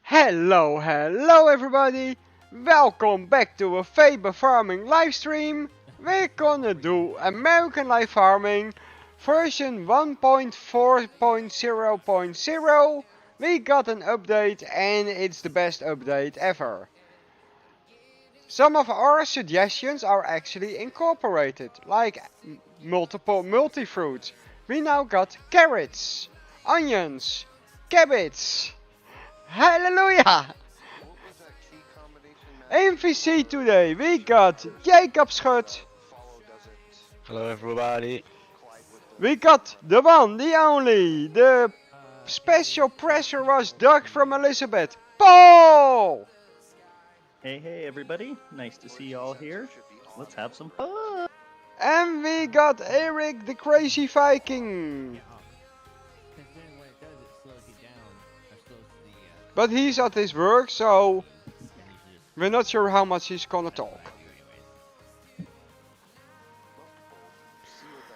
Hello everybody! Welcome back to a Faber farming livestream. We're gonna do American live farming version 1.4.0.0. We got an update and it's the best update ever. Some of our suggestions are actually incorporated, like multiple multi-fruits. We now got carrots, onions, cabbage. Hallelujah! MVC today we got Jacob Schut. Hello everybody. We got the one, the only, the special pressure was dug from Elizabeth, Paul! Hey everybody, nice to see you all here. Let's have some fun! And we got Eric the Crazy Viking. But he's at his work, so we're not sure how much he's gonna talk.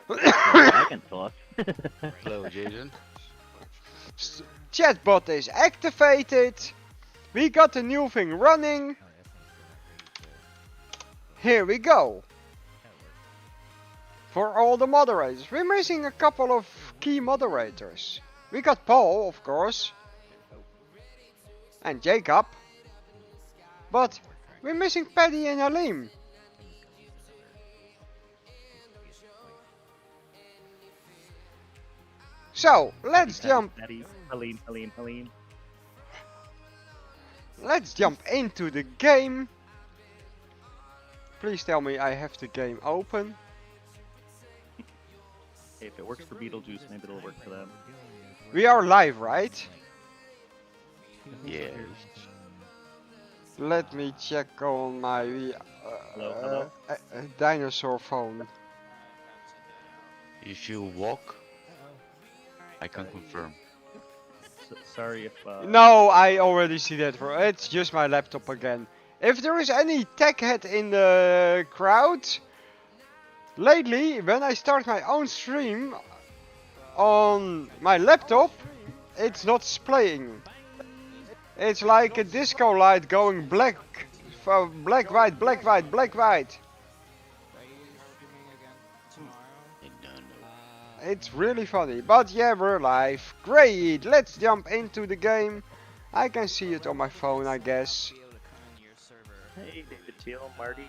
I can talk. Hello Jason. Chatbot is activated. We got the new thing running. Here we go. For all the moderators. We're missing a couple of key moderators. We got Paul, of course. And Jacob. But we're missing Paddy and Alim. So, let's jump. Halim. Let's jump into the game. Please tell me I have the game open. Hey, if it works for Beetlejuice, maybe it'll work for them. We are live, right? Yes. Let me check on my Hello. dinosaur phone. If you walk, I can confirm. Sorry if No, I already see that. It's just my laptop again. If there is any tech head in the crowd, lately when I start my own stream on my laptop, it's not playing. It's like a disco light going black, white. It's really funny, but yeah, we're live. Great, let's jump into the game. I can see it on my phone, I guess. Hey, David Teal, Marty,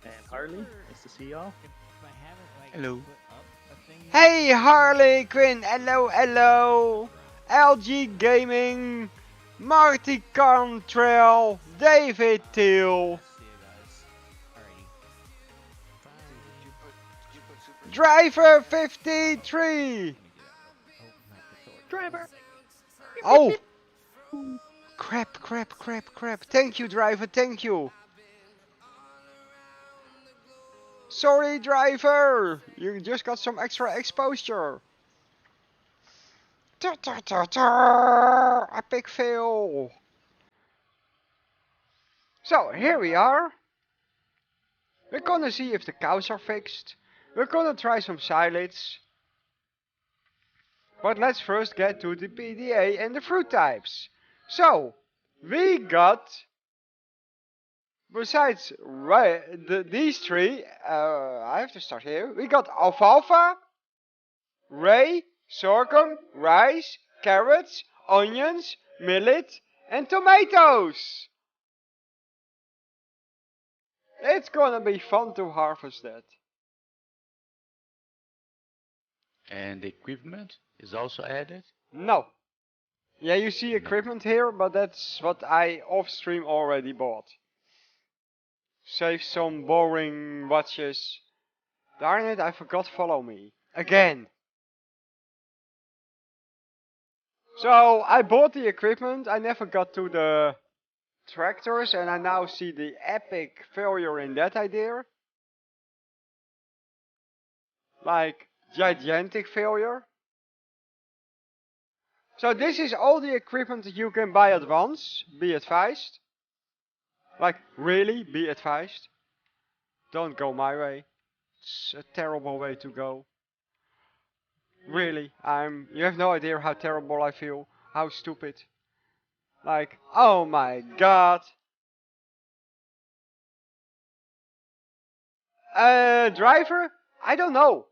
and Harley. Nice to see y'all. Hello. Hey Harley Quinn, hello. LG Gaming, Marty Cantrell, David Teal. Driver 53. Driver! Oh! Crap. Thank you, driver, thank you. Sorry, driver. You just got some extra exposure. Epic fail. So, here we are. We're gonna see if the cows are fixed. We're gonna try some silage. But let's first get to the PDA and the fruit types. So, we got, besides these three, I have to start here. We got alfalfa, rye, sorghum, rice, carrots, onions, millet, and tomatoes. It's gonna be fun to harvest that. And the equipment is also added? No. Yeah, you see equipment here, but that's what I off stream already bought. Save some boring watches. Darn it, I forgot follow me. Again. So, I bought the equipment, I never got to the tractors, and I now see the epic failure in that idea. Like, gigantic failure. So this is all the equipment that you can buy at once, be advised. Like, really, be advised. Don't go my way. It's a terrible way to go. Really, you have no idea how terrible I feel, how stupid. Like, oh my god. Driver? I don't know.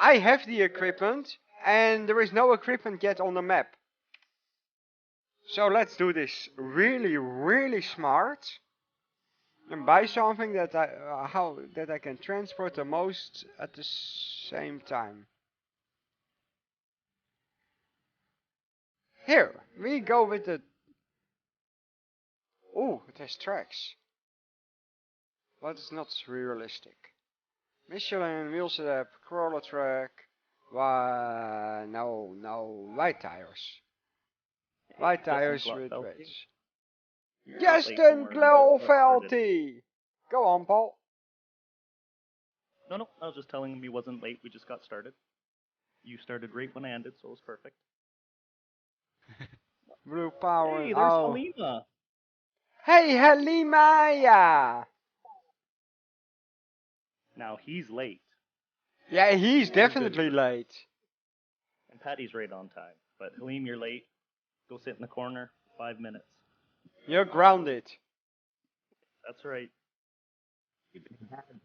I have the equipment, and there is no equipment yet on the map. So let's do this really, really smart. And buy something that I can transport the most at the same time. Here, we go with the... Oh, it has tracks. But it's not realistic. Michelin, wheel setup, crawler track. Why, no, white tires. White tires with weights. Justin Glaufelty! Go on, Paul. No, I was just telling him he wasn't late. We just got started. You started right when I ended, so it was perfect. Blue power. Hey, there's Halima. Hey, Halima! Now he's late. Yeah, he's definitely late. And Patty's right on time. But Halim, you're late. Go sit in the corner. 5 minutes. You're grounded. That's right.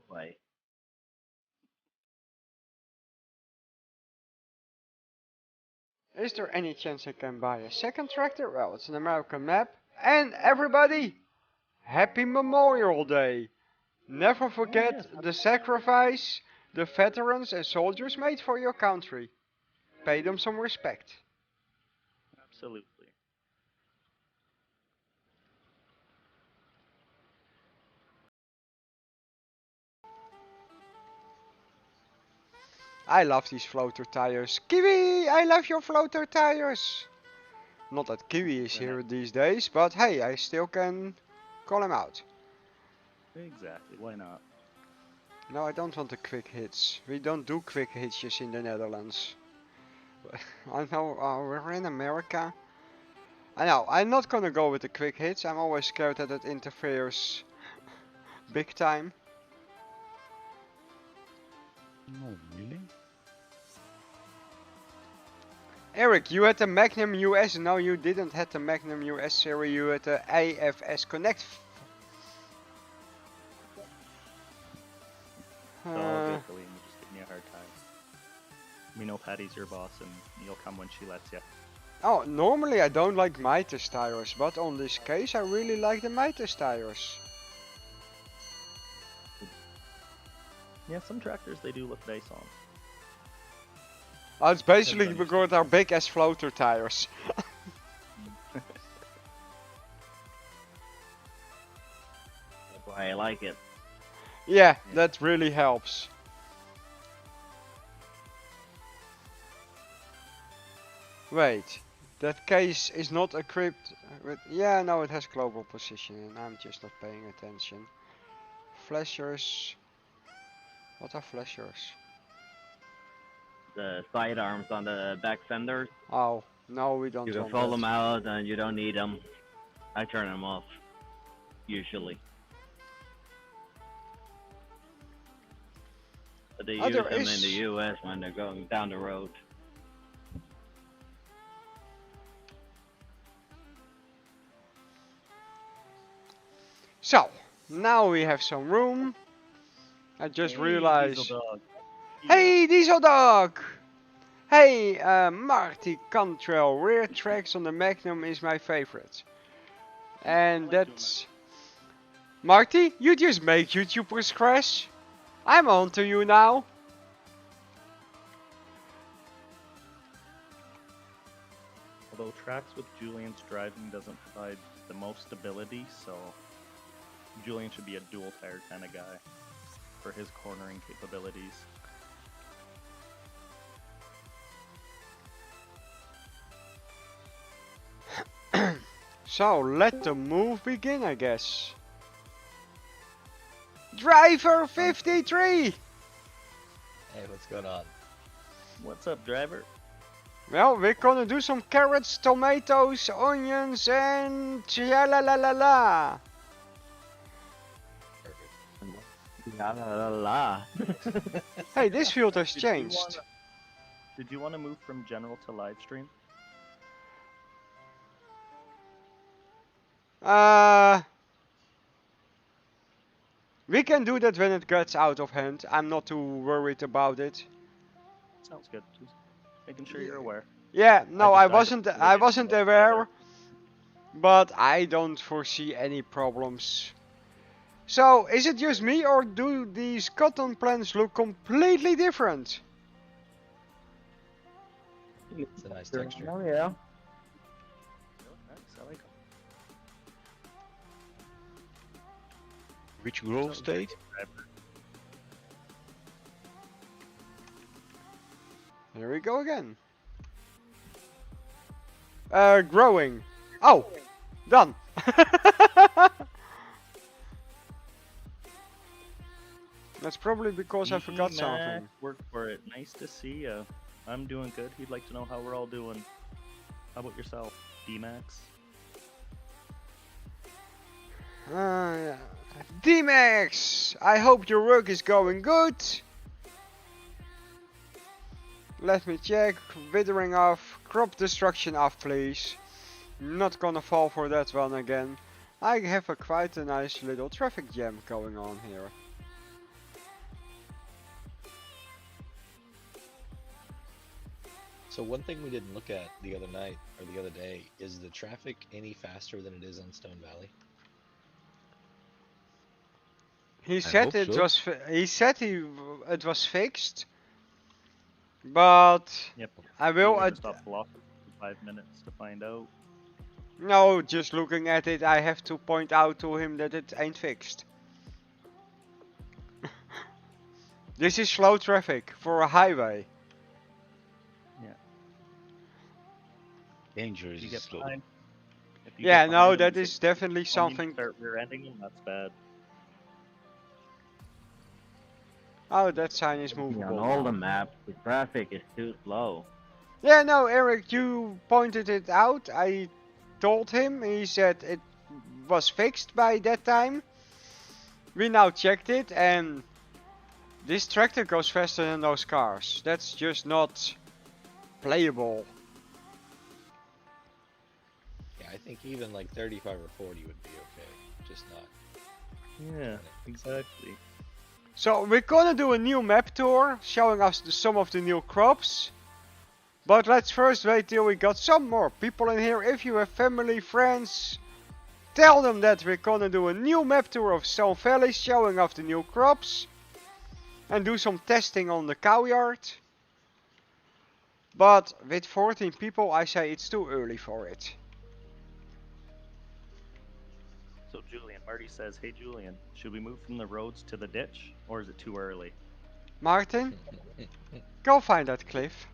Boy. Is there any chance I can buy a second tractor? Well, it's an American map. And everybody, happy Memorial Day. Never forget the sacrifice the veterans and soldiers made for your country. Pay them some respect. Absolutely. I love these floater tires. Kiwi, I love your floater tires. Not that Kiwi is here these days, but hey, I still can call him out. Exactly, why not? No, I don't want the quick hits. We don't do quick hitches in the Netherlands. I know, we're in America. I know, I'm not gonna go with the quick hits. I'm always scared that it interferes big time. No, really? Eric, you had the Magnum US. No, you didn't have the Magnum US series. You had the AFS Connect. It's all good, Halim. You're just giving me a hard time. We know Patty's your boss, and you'll come when she lets you. Oh, normally I don't like Mitres tires, but on this case I really like the Mitres tires. Yeah, some tractors they do look nice on. Oh, it's basically because they're big as floater tires. That's why I like it. Yeah, that really helps. Wait, that case is not equipped with... Yeah, no, it has global positioning. I'm just not paying attention. Flashers... What are flashers? The sidearms on the back fenders. Oh, no, we don't You can want pull that. them out and you don't need them. I turn them off. Usually. But they use them in the US when they're going down the road. So, now we have some room. I just realized... Diesel Dog. Hey, Diesel Dog! Hey, Marty Cantrell, rear tracks on the Magnum is my favorite. And that's... Marty, you just make YouTubers crash. I'm on to you now. Although tracks with Julian's driving doesn't provide the most stability, so Julian should be a dual tire kind of guy for his cornering capabilities. So, let the move begin, I guess. Driver 53! Hey, what's going on? What's up, driver? Well, we're gonna do some carrots, tomatoes, onions, and la la la la. Perfect. La la la la. Hey, this field has changed. Did you want to move from general to live stream? We can do that when it gets out of hand. I'm not too worried about it. Sounds good. Just making sure you're aware. Yeah, no, I just died wasn't. a I little wasn't bit aware, but I don't foresee any problems. So, is it just me, or do these cotton plants look completely different? It's a nice texture. Oh yeah. Nice, I like 'em. Which growth state? Here we go again. Growing. Oh, done. That's probably because I forgot Mac, something. Work for it. Nice to see ya. I'm doing good. He'd like to know how we're all doing. How about yourself, D-Max? Yeah. D-Max, I hope your work is going good. Let me check. Withering off. Crop destruction off, please. Not gonna fall for that one again. I have quite a nice little traffic jam going on here. So one thing we didn't look at the other night or the other day is the traffic any faster than it is on Stone Valley? He said hope it so. was. It was fixed, but Yep. I will. We just off the lot for 5 minutes to find out. No, just looking at it, I have to point out to him that it ain't fixed. This is slow traffic for a highway. Dangerous You is get slow. behind. If you Yeah, get no, behind that them, is definitely when you something. start rear-ending them, that's bad. Oh, that sign is On movable. all now. the maps, the traffic is too slow. Yeah, no, Eric, you pointed it out. I told him. He said it was fixed by that time. We now checked it, and this tractor goes faster than those cars. That's just not playable. Yeah, I think even like 35 or 40 would be okay. Just not. Yeah, exactly. So we're gonna do a new map tour, showing us some of the new crops. But let's first wait till we got some more people in here. If you have family, friends, tell them that we're gonna do a new map tour of Stone Valley, showing off the new crops. And do some testing on the cow yard. But with 14 people, I say it's too early for it. So Julian, Marty says, "Hey Julian, should we move from the roads to the ditch, or is it too early?" Martin, go find that cliff.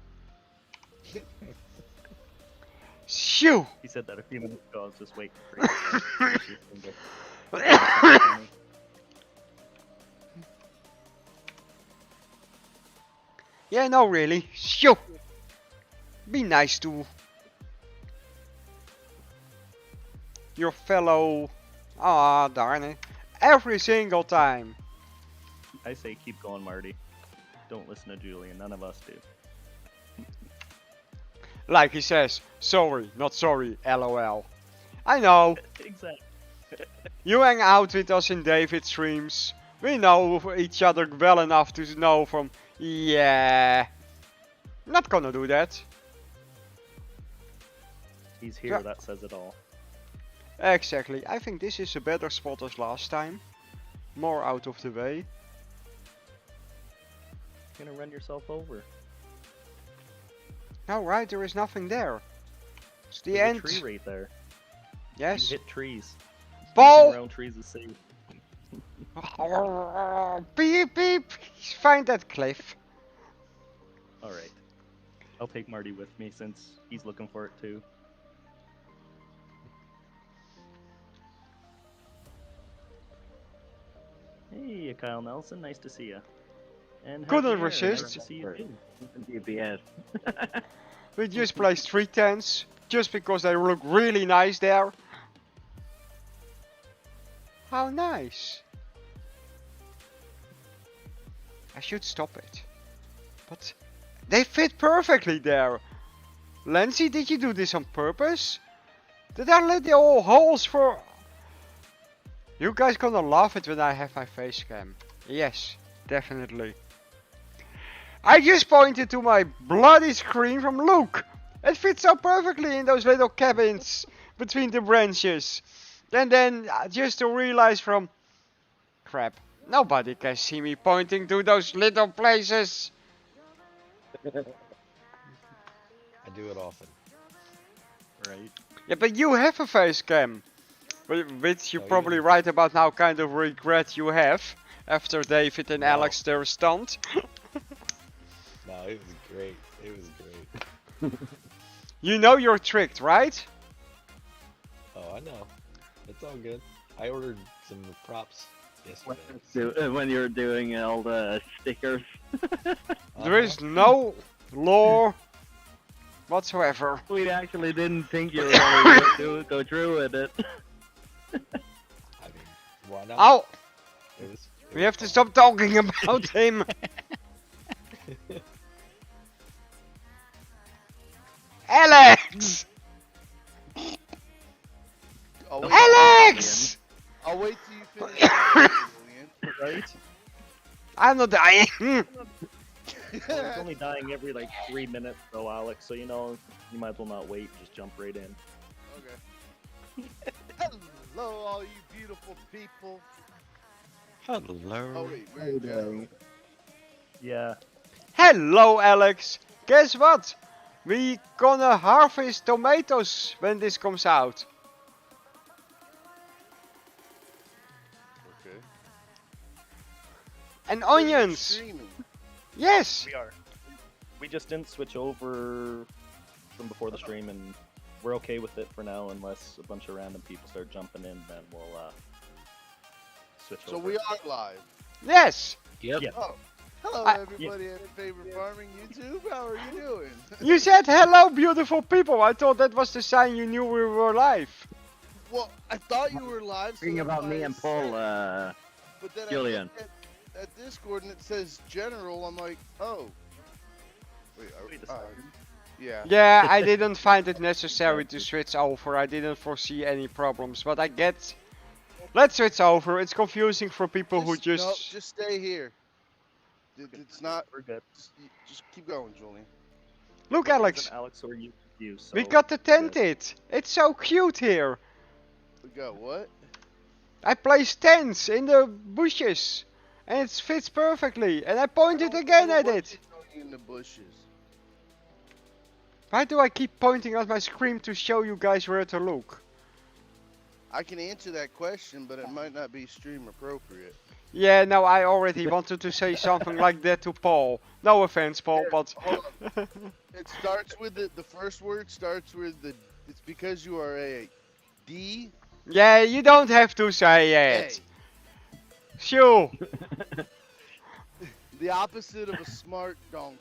Shoo! He said that a few minutes ago. I was just waiting for you. Yeah, no, really. Shoo! Be nice to your fellow. Ah, darn it. Every single time. I say keep going, Marty. Don't listen to Julian. None of us do. Like he says, sorry, not sorry, lol. I know, Exactly. you hang out with us in David's streams. We know each other well enough to know from, yeah. Not gonna do that. He's here. Yeah. That says it all. Exactly, I think this is a better spot as last time. More out of the way. You're gonna run yourself over. No, right, there is nothing there. It's the There's end. a tree right there. Yes. You hit trees. Paul! Anything around trees is safe. Beep beep! Find that cliff. Alright. I'll take Marty with me since he's looking for it too. Hey, Kyle Nelson, nice to see you. And Couldn't Happy Air, resist. Nice to see you too. GPS. We just placed 3 tents, just because they look really nice there. How nice. I should stop it. But they fit perfectly there. Lancy, did you do this on purpose? Did I let the all holes for You guys gonna love it when I have my face cam. Yes, definitely. I just pointed to my bloody screen from Luke. It fits so perfectly in those little cabins between the branches. And then just to realize from... Crap, nobody can see me pointing to those little places. I do it often. Right. Yeah, but you have a face cam. Which you Oh, probably yeah. right about now kind of regret you have. After David and No. Alex their stunt. No, it was great. It was great. You know you're tricked, right? Oh, I know. It's all good. I ordered some props yesterday. When you were doing all the stickers. There is no law whatsoever. We actually didn't think you were going to go through with it. I mean, why not? Oh, It was we have to stop talking about him. Alex! I'll wait, Alex! I'll wait till you finish, Julian. Right? I'm not dying. Well, it's only dying every like 3 minutes though, Alex, so you know, you might as well not wait, just jump right in. Okay. Hello, all you beautiful people. Hello. Oh wait, we're in general. Yeah. Hello, Alex. Guess what? We gonna harvest tomatoes when this comes out. Okay. And So you're onions. streaming. Yes. We are. We just didn't switch over from before the stream, and we're okay with it for now, unless a bunch of random people start jumping in, then we'll switch So over. we are live. Yes. Yep. Yeah. Oh, hello I- everybody at Faber Farming YouTube. How are you doing? You said hello, beautiful people. I thought that was the sign you knew we were live. Well, I thought you were live. So Speaking that's about why me I and said Paul, it. But then Julian. I looked at Discord and it says general. I'm like, oh. Wait, Wait a second. yeah. Yeah, I didn't find it necessary to switch over. I didn't foresee any problems, but I get. Let's switch over. It's confusing for people who No, just. just stay here. It's not. We're good. Just keep going, Julian. Look, It Alex. wasn't Alex or you confused, so We got the we're good. tented. It's so cute here. We got what? I placed tents in the bushes, and it fits perfectly. And I pointed don't again know at what it. you're doing in the bushes. Why do I keep pointing at my screen to show you guys where to look? I can answer that question, but it might not be stream appropriate. Yeah, no, I already wanted to say something like that to Paul. No offense, Paul, Here, but. hold It starts with the first word starts with the. It's because you are a D. Yeah, you don't have to say it. Sure. The opposite of a smart donkey.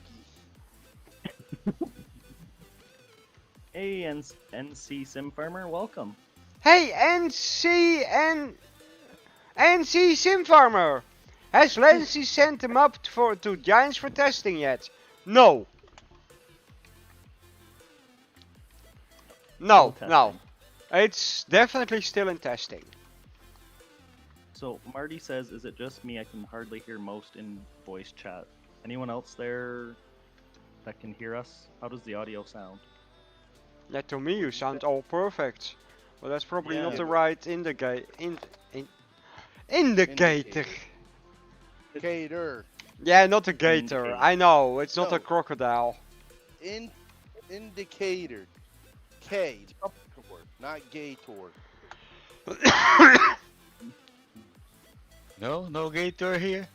Hey, NC Sim Farmer, welcome. Hey, NC Sim Farmer. Has Lancy sent him up to Giants for testing yet? No. No, Still no. testing. It's definitely still in testing. So Marty says, "Is it just me? I can hardly hear most in voice chat. Anyone else there that can hear us? How does the audio sound?" Yeah, to me you sound all perfect. Well, that's probably not Yeah. the right indicator. Indicator. Cater. Yeah, not a gator. Indicator. I know, it's not No. a crocodile. Indicator. K. Not gator. No gator here.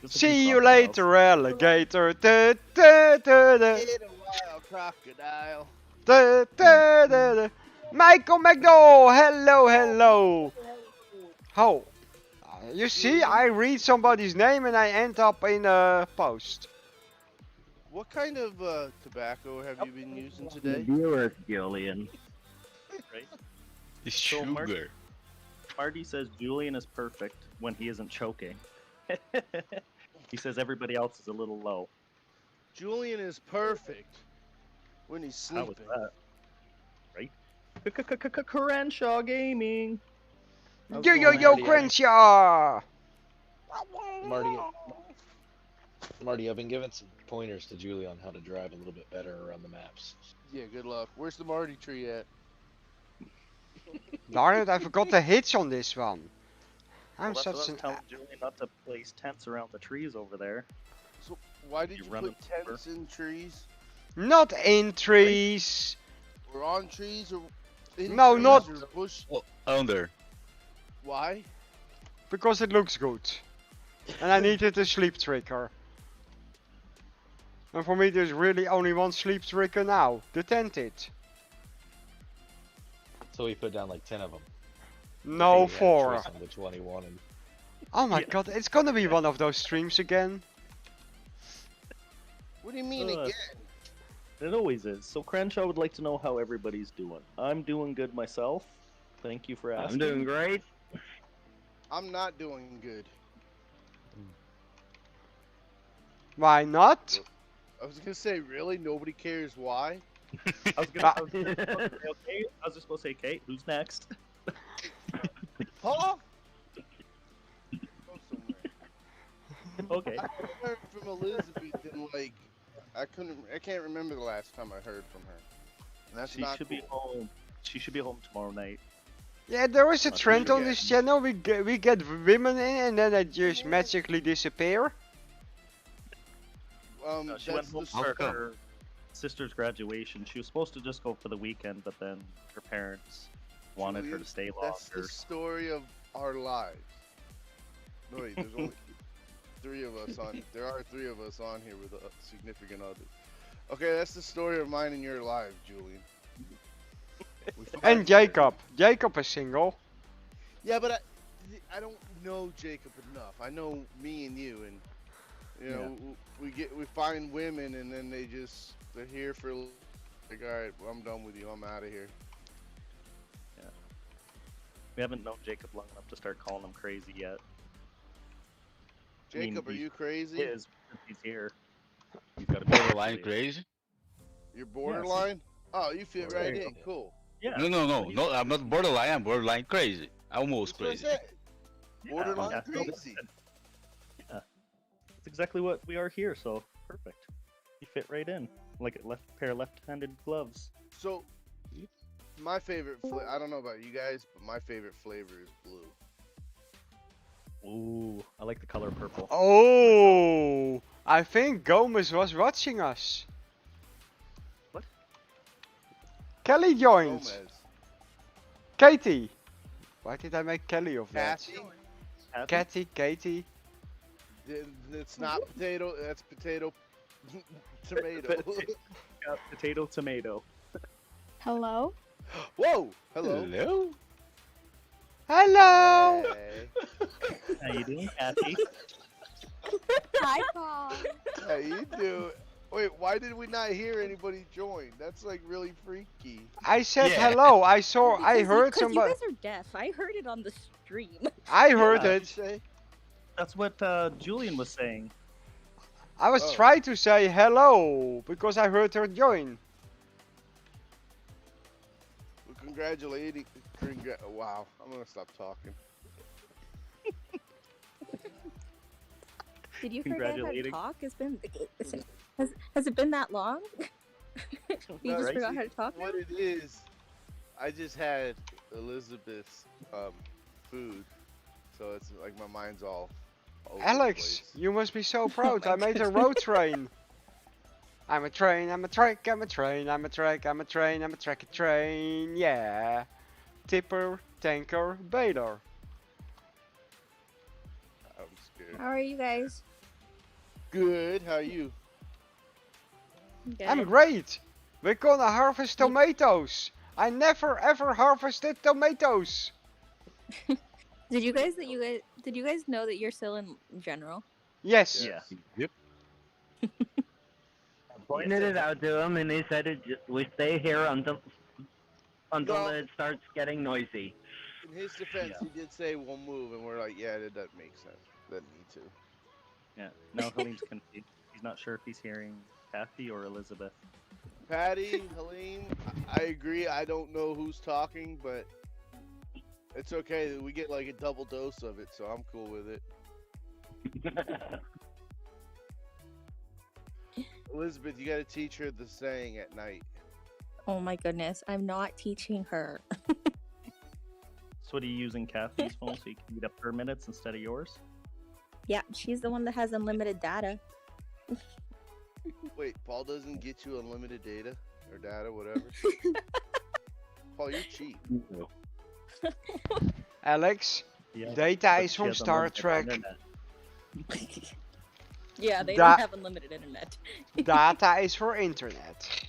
Just a See few you crocodiles. later, alligator. Da, da, da, da, Get a wild crocodile. da, da, da, da. Michael McDowell, hello, hello. Oh, you see, I read somebody's name and I end up in a post. What kind of tobacco have you been using today? viewers, Julian. Right? It's So, Mark- sugar. Marty says Julian is perfect when he isn't choking. He says everybody else is a little low. Julian is perfect when he's How was sleeping. that? Right? Crenshaw Gaming. How's Yo it yo going, yo, Marty? Crenshaw! Marty, I've been giving some pointers to Julie on how to drive a little bit better around the maps. Yeah, good luck. Where's the Marty tree at? Darn it, I forgot the hits on this one. I'm Well, that's what I such was an... telling Julian not to place tents around the trees over there. So why did You you run put them over. tents in trees? Not in trees! Or on trees? Or in No, trees not- or bush? Well, under. Why? Because it looks good. And I needed a sleep trigger. And for me there's really only one sleep trigger now. The tented. So we put down like 10 of them. No, We had a 4. choice on which one he wanted. Oh my Yeah. god, it's gonna be one of those streams again. What do you mean Ugh. again? It always is. So Crenshaw would like to know how everybody's doing. I'm doing good myself. Thank you for asking. I'm doing great. I'm not doing good. Why not? I was gonna say, really? Nobody cares why? I was gonna, I was just supposed to say, okay. I was just supposed to say, Kate, who's next? Huh? Go somewhere. Okay. I haven't heard from Elizabeth in like I can't remember the last time I heard from her. And that's She not should cool. be home. She should be home tomorrow night. Yeah, there is a Not trend really on this channel. We get women in and then they just magically disappear. No, she went That's home the How for come? her sister's graduation. She was supposed to just go for the weekend, but then her parents wanted her to stay That's the longer. story of our lives. No, wait, there's only 3 of us on. There are 3 of us on here with a significant other. Okay, that's the story of mine and your life, Julian. We And find- Jacob. Jacob is single. Yeah, but I don't know Jacob enough. I know me and you, and you know we find women, and then they're here for like, all right, well, I'm done with you. I'm out of here. We haven't known Jacob long enough to start calling him crazy yet. I mean, Jacob, are he you crazy? Is he's here. He's got to be Borderline crazy? You're borderline. Oh, you fit There right you in. Cool. Yeah. No, I'm not borderline, I'm borderline crazy. Almost That's what I crazy. said. Borderline yeah, no, crazy. Yeah. That's exactly what we are here, so perfect. You fit right in. Like a pair of left-handed gloves. So, my favorite I don't know about you guys, but my favorite flavor is blue. Ooh, I like the color purple. Oh, I think Gomez was watching us. What? Kelly joined. Gomez. Katie. Why did I make Kelly of that? Kathy. Kathy? Katie, Katie. It's not potato. That's potato. Tomato. Yeah, potato, tomato. Hello? Whoa. Hello. Hello? Hello. Hey. How you doing, Kathy? Hi, Paul. How you doing? Wait, why did we not hear anybody join? That's like really freaky. I said Yeah. hello. I heard Because somebody. you guys are deaf. I heard it on the stream. I heard What did you it. say? That's what Julian was saying. I was Oh. trying to say hello because I heard her join. Well, congratulating. Wow. I'm gonna stop talking. Did you forget how to Congratulating. talk? Has it been that long? You No, just right? forgot how to talk now? What it is, I just had Elizabeth's food, so it's like my mind's all over the Alex, place. you must be so proud. my I made a road train. I'm a train, I'm a track, I'm a train, I'm a track, I'm a train, I'm a track, a train, yeah. Tipper, tanker, baler. I'm scared. How are you guys? Good. How are you? Good. I'm great. We're gonna harvest tomatoes. I never ever harvested tomatoes. Did you guys know that you're still in general? Yes. Yeah. Yeah. Yep. Pointed it out to him, and he said we stay here until No. it starts getting noisy. In his defense, he did say we'll move, and we're like, yeah, that doesn't make sense. Doesn't need to. Yeah. Now Helene's confused. He's not sure if he's hearing Kathy or Elizabeth. Patty, Helene, I agree. I don't know who's talking, but It's okay. We get like a double dose of it, so I'm cool with it. Elizabeth, you gotta teach her the saying at night. Oh my goodness, I'm not teaching her. So what are you using Kathy's phone so you can eat up her minutes instead of yours? Yeah, she's the one that has unlimited data. Wait, Paul doesn't get you unlimited data or data, whatever. Paul, you're cheap. Alex, Yeah. data but is she from has Star unlimited Trek. internet. Yeah, they Da- don't have unlimited internet. Data is for internet.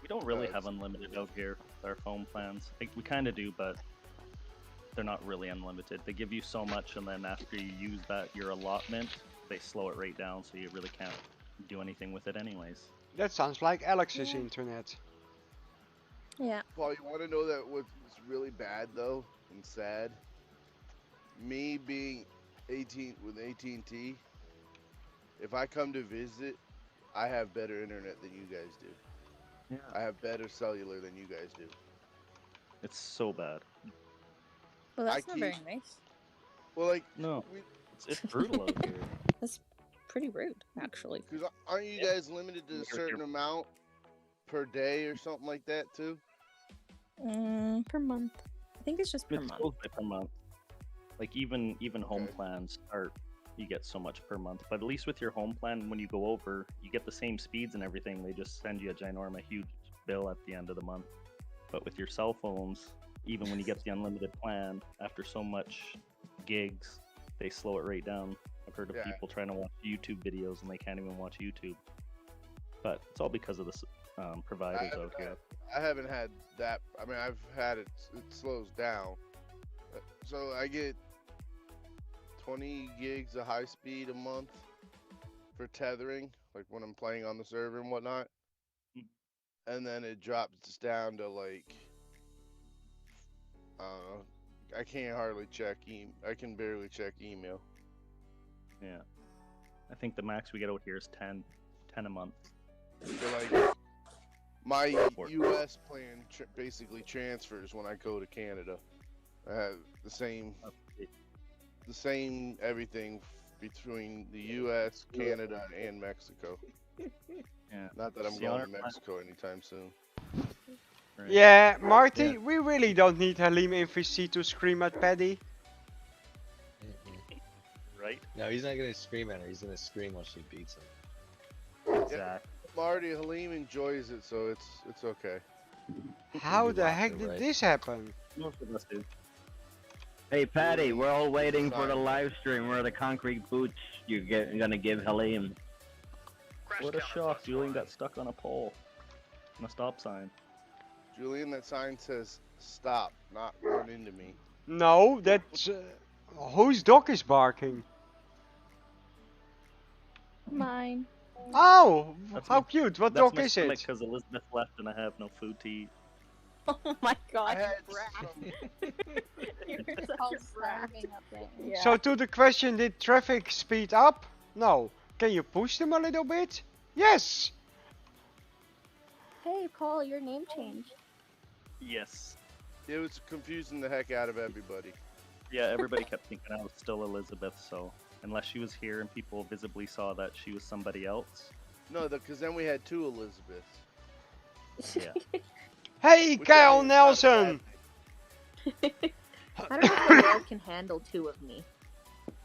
We don't really No, have unlimited out here with our phone plans. Like, we kind of do, but they're not really unlimited. They give you so much, and then after you use that your allotment, they slow it right down, so you really can't do anything with it anyways. That sounds like Alex's Yeah. internet. Yeah. Paul, you want to know that what's really bad though and sad? Me being 18 with AT&T, if I come to visit, I have better internet than you guys do. Yeah. I have better cellular than you guys do. It's so bad. Well, that's I not very keep- nice. Well, like, No, we, it's brutal out here. That's pretty rude, actually. cause aren't you guys limited to a You're- certain amount per day or something like that too? Per month. I think it's just per It's month. mostly per month. Like even home Okay. plans are, you get so much per month. But at least with your home plan, when you go over, you get the same speeds and everything. They just send you a ginormous huge bill at the end of the month. But with your cell phones, even when you get the unlimited plan, after so much gigs, they slow it right down. I've heard of Yeah. people trying to watch YouTube videos and they can't even watch YouTube. But it's all because of the providers out here. I haven't had that. I mean, I've had it. It slows down. So I get 20 gigs of high speed a month for tethering, like when I'm playing on the server and whatnot. And then it drops down to like, I can't hardly check I can barely check email. Yeah. I think the max we get out here is 10 a month. So like, my Or- U.S. plan basically transfers when I go to Canada. I have the same everything between the U.S., Canada, and Mexico. Yeah. Not that I'm See, going our to plan- Mexico anytime soon. Right. Yeah, Marty, Yeah. we really don't need Halim in VC to scream at Paddy. Mm-mm. Right? No, he's not gonna scream at her. He's gonna scream while she beats him. Exactly. Marty Halim enjoys it, so it's okay. How You the lost heck it, did right? this happen? Most of us do. Hey, Patty, we're all waiting for the live stream where the concrete boots you're gonna give Halim. What a shock. Julian got stuck on a pole. On a stop sign. Julian, that sign says stop, not run into me. No, that's... whose dog is barking? Mine. Oh, That's how my- cute. What That's dog my is stomach it? because Elizabeth left and I have no food to eat. Oh my god, I had you brat. some- You're All such a brat. scrapping up there. Yeah. So to the question, did traffic speed up? No. Can you push them a little bit? Yes! Hey, Paul, your name changed. Yes. It was confusing the heck out of everybody. Yeah, everybody kept thinking I was still Elizabeth, so unless she was here and people visibly saw that she was somebody else. No, because then we had two Elizabeths. Yeah. Hey, which Kyle I mean, it's not a bad Nelson! thing. I don't know if the world can handle two of me.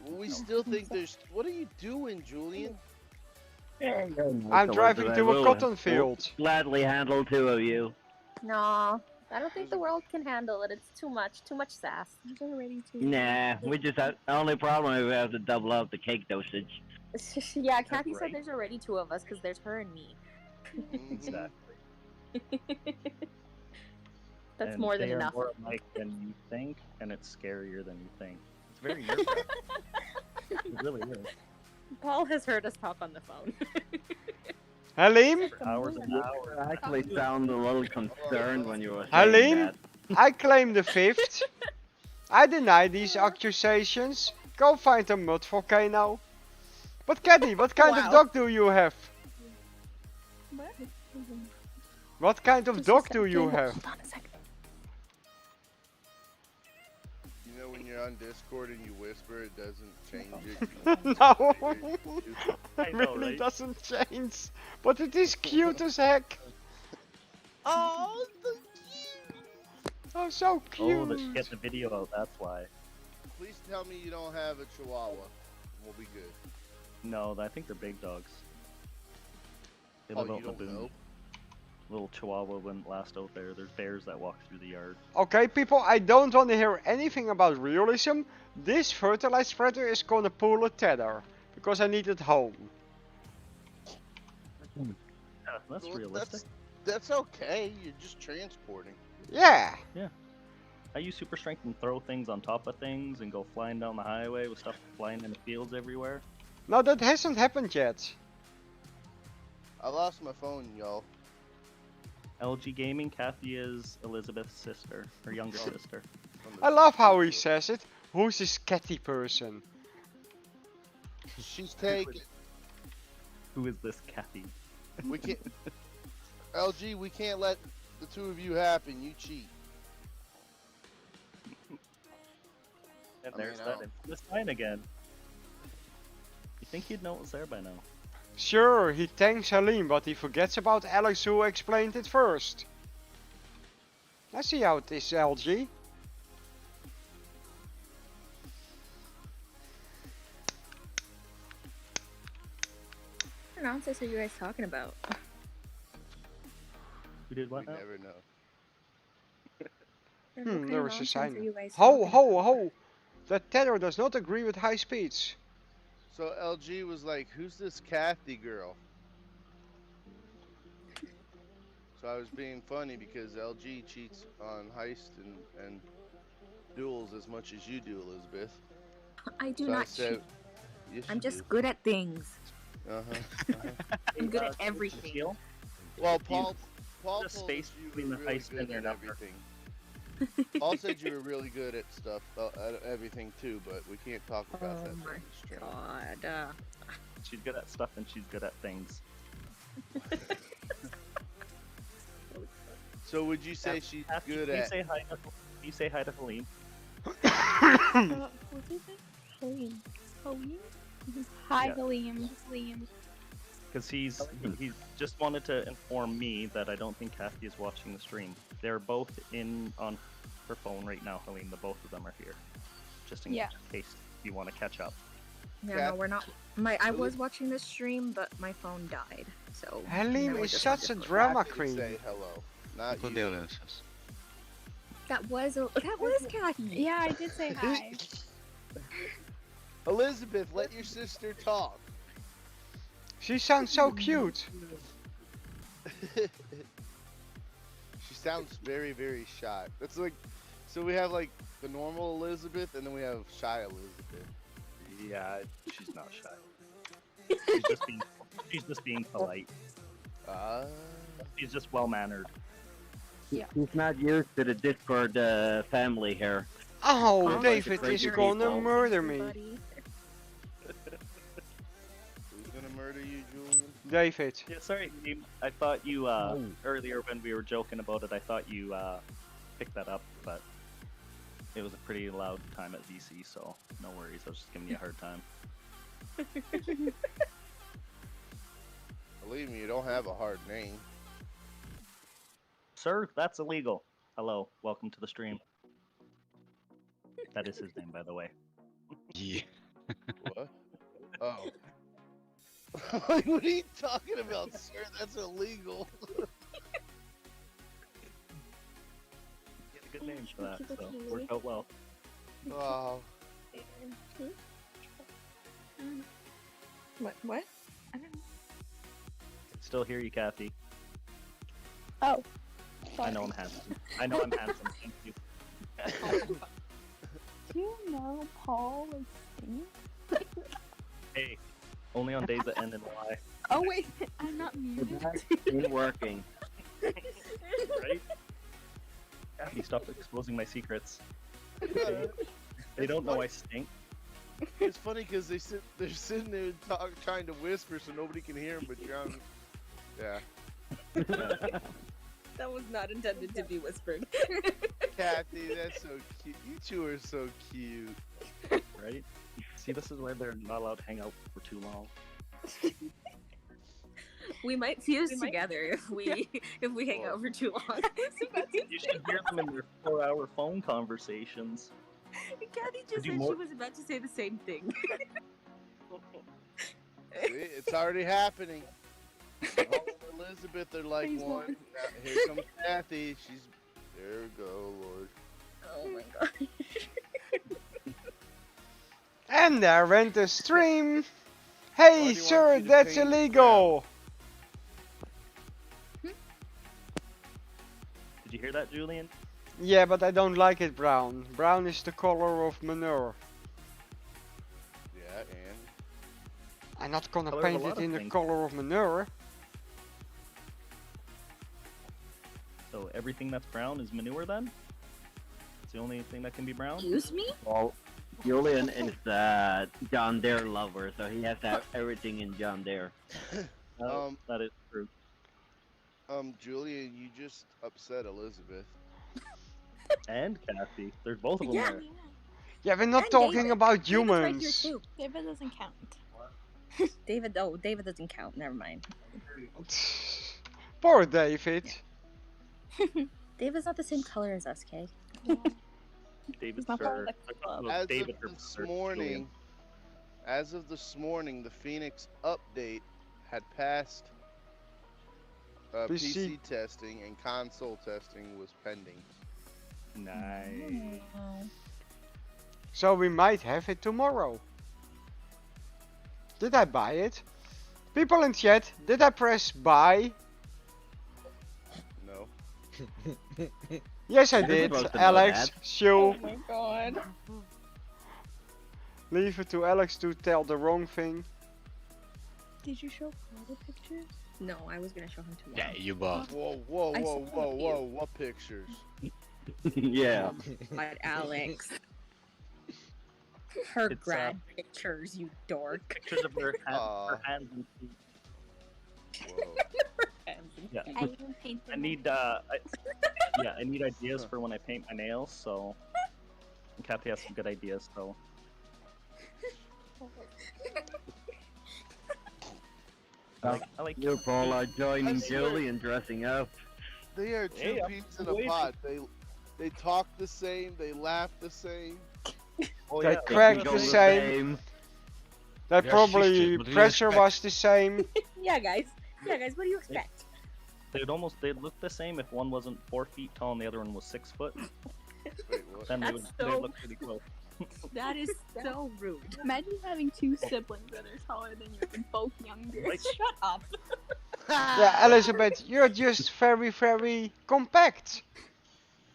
We still think there's. What are you doing, Julian? I'm driving to a cotton field. Gladly handle two of you. No, I don't think the world can handle it. It's too much sass. There's already too. Nah, we just have. The only problem is we have to double up the cake dosage. Yeah, Kathy right. said there's already two of us because there's her and me. Mhm. Exactly. That's And more than they are enough. more alike than you think, and it's scarier than you think. It's very nerve-wracking. It really is. Paul has heard us talk on the phone. Halim, For hours and hours. I actually sound a little concerned when you were saying Halim? that. I claim the fifth. I deny these accusations. Go find a mud volcano. But Caddy, what kind of Wow. dog do you have? What? What kind of Just a dog do you second. have? Hold on a second. you're on Discord and you whisper, it doesn't change it. No, I know, really right? doesn't change. But it is cute as heck. Oh, Oh, so cute. Oh, let's get the video out. That's why. please tell me you don't have a Chihuahua. We'll be good. No, I think they're big dogs. They Oh, live you out in the don't boonies. know? Little Chihuahua wouldn't last out there. There's bears that walk through the yard. Okay, people, I don't want to hear anything about realism. This fertilizer spreader is gonna pull a tether. Because I need it home. Yeah, that's Well, realistic. That's okay. You're just transporting. Yeah. I use super strength and throw things on top of things and go flying down the highway with stuff flying in the fields everywhere. No, that hasn't happened yet. I lost my phone, y'all. LG Gaming, Kathy is Elizabeth's sister, her younger Oh. sister. I love how he says it. Who's this catty person? She's taken. Who is this Kathy? We can't. LG, we can't let the two of you happen. You cheat. And I there's mean, that infamous sign again. You think he'd know it was there by now? Sure, he thanks Halim, but he forgets about Alex who explained it first. Let's see how it is, LG. What nonsense are you guys talking about? Who did what We now? never know. What kind There of was a nonsense sign. are you guys Ho, talking ho, about? ho! That tether does not agree with high speeds. So LG was like, "Who's this Kathy girl?" So I was being funny because LG cheats on heist and duels as much as you do, Elizabeth. I do So I not said, cheat. yes, I'm you just good at things. do. Uh-huh. I'm good at everything. Teal? Well, Paul The told us space you between were the really heist good and your at number. everything. Paul said you were really good at stuff, at everything too, but we can't talk about Oh that my during the stream. God. She's good at stuff and she's good at things. So would you say she's Kathy, good can you at? say hi to, can you say hi to Halim? What's his name? Halim. Halim? Hi, Yeah. Halim. Halim. Because he just wanted to inform me that I don't think Kathy is watching the stream. They're both in on her phone right now, Halim. The both of them are here, just in Yeah. case you want to catch up. Yeah, Cat- no, we're not. I was watching this stream, but my phone died. So. Halim now we're is just on such a Discord. drama Kathy queen. Say hello, not you. Condolences. That was Kathy. Yeah, I did say hi. Elizabeth, let your sister talk. She sounds so cute. She sounds very, very shy. That's like, so we have like the normal Elizabeth, and then we have shy Elizabeth. Yeah, she's not shy. She's just being polite. Ah. She's just well mannered. He's not used to the Discord family here. Oh, Oh, David crazy is gonna people. murder me. Everybody. Who's gonna murder you, Julian? David. Yeah, sorry, Halim. I thought you earlier when we were joking about it, I thought you picked that up, but it was a pretty loud time at VC, so no worries. I was just giving you a hard time. Believe me, you don't have a hard name. Sir, that's illegal. Hello, welcome to the stream. That is his name, by the way. Yeah. What? Oh. Like, what are you talking about, sir? That's illegal. You had a good name for that, so worked out well. Wow. What? I don't know. Still hear you, Kathy. Oh. I know I'm handsome. I know I'm handsome. Thank you. Do you know Paul is stink? Hey, only on days that end in Y, Oh wait, I'm not muted. Ain't working. right? Kathy, stop exposing my secrets. They don't know I stink. It's funny because they're sitting there trying to whisper so nobody can hear them, but you're on. Yeah. That was not intended to be whispered. Cat, Kathy, that's so cute. You two are so cute. Right? See, this is why they're not allowed to hang out for too long. We might fuse together if we hang out for too long. You should hear them in their 4-hour phone conversations. Kathy just Do said more- she was about to say the same thing. See, it's already happening. Paul and Elizabeth are like Please, one. Lord. Now, here comes Kathy. She's there. We go, Lord. Oh my god. And there went the stream. Why Hey, do you want sir, me to that's paint it illegal. Did you hear that, Julian? Yeah, but I don't like it brown. Brown is the color of manure. Yeah, and I'm not gonna Color of a paint lot it of in the things. color of manure. So everything that's brown is manure then? It's the only thing that can be brown? Excuse me? Well, Julian is a John Deere lover, so he has to have everything in John Deere. That is true. Julian, you just upset Elizabeth. And Kathy. There's both of them Yeah. there. Yeah, we're not And talking David. about David's right here humans. too. David doesn't count. David doesn't count. Never mind. Poor David. David's not the same color as us, Kay. David's not part of for the club. As David of for this Julian. morning, the Phoenix update had passed PC testing and console testing was pending. Nice. So we might have it tomorrow. Did I buy it? People in chat, did I press buy? No. Yes, I You're did. supposed to know Alex, that. Shu. Oh my god. Leave it to Alex to tell the wrong thing. Did you show all the pictures? No, I was gonna show him tomorrow. Yeah, you bought. Whoa, I saw a few. what pictures? Yeah. But Alex. Her It's, grad pictures, you dork. Pictures of her, Aw. her hands and feet. Whoa. Yeah. I even painted I need I need ideas for when I paint my nails, so Kathy has some good ideas, so I like You, Paul, are I joining swear- Julian dressing up. They are two Hey, I'm peas in a waiting. pod. They talk the same. They laugh the same. oh, They yeah, crack They the go same. That Yeah, probably shifted, what do you pressure expect? was the same. Yeah, guys. What do you expect? they'd look the same if one wasn't 4 feet tall and the other one was 6 foot. Wait, what? Then That's they'd so- look pretty close. That is so rude. Imagine having two siblings that are taller than you and both younger. Right. Shut up. Yeah, Elizabeth, you're just very, very compact.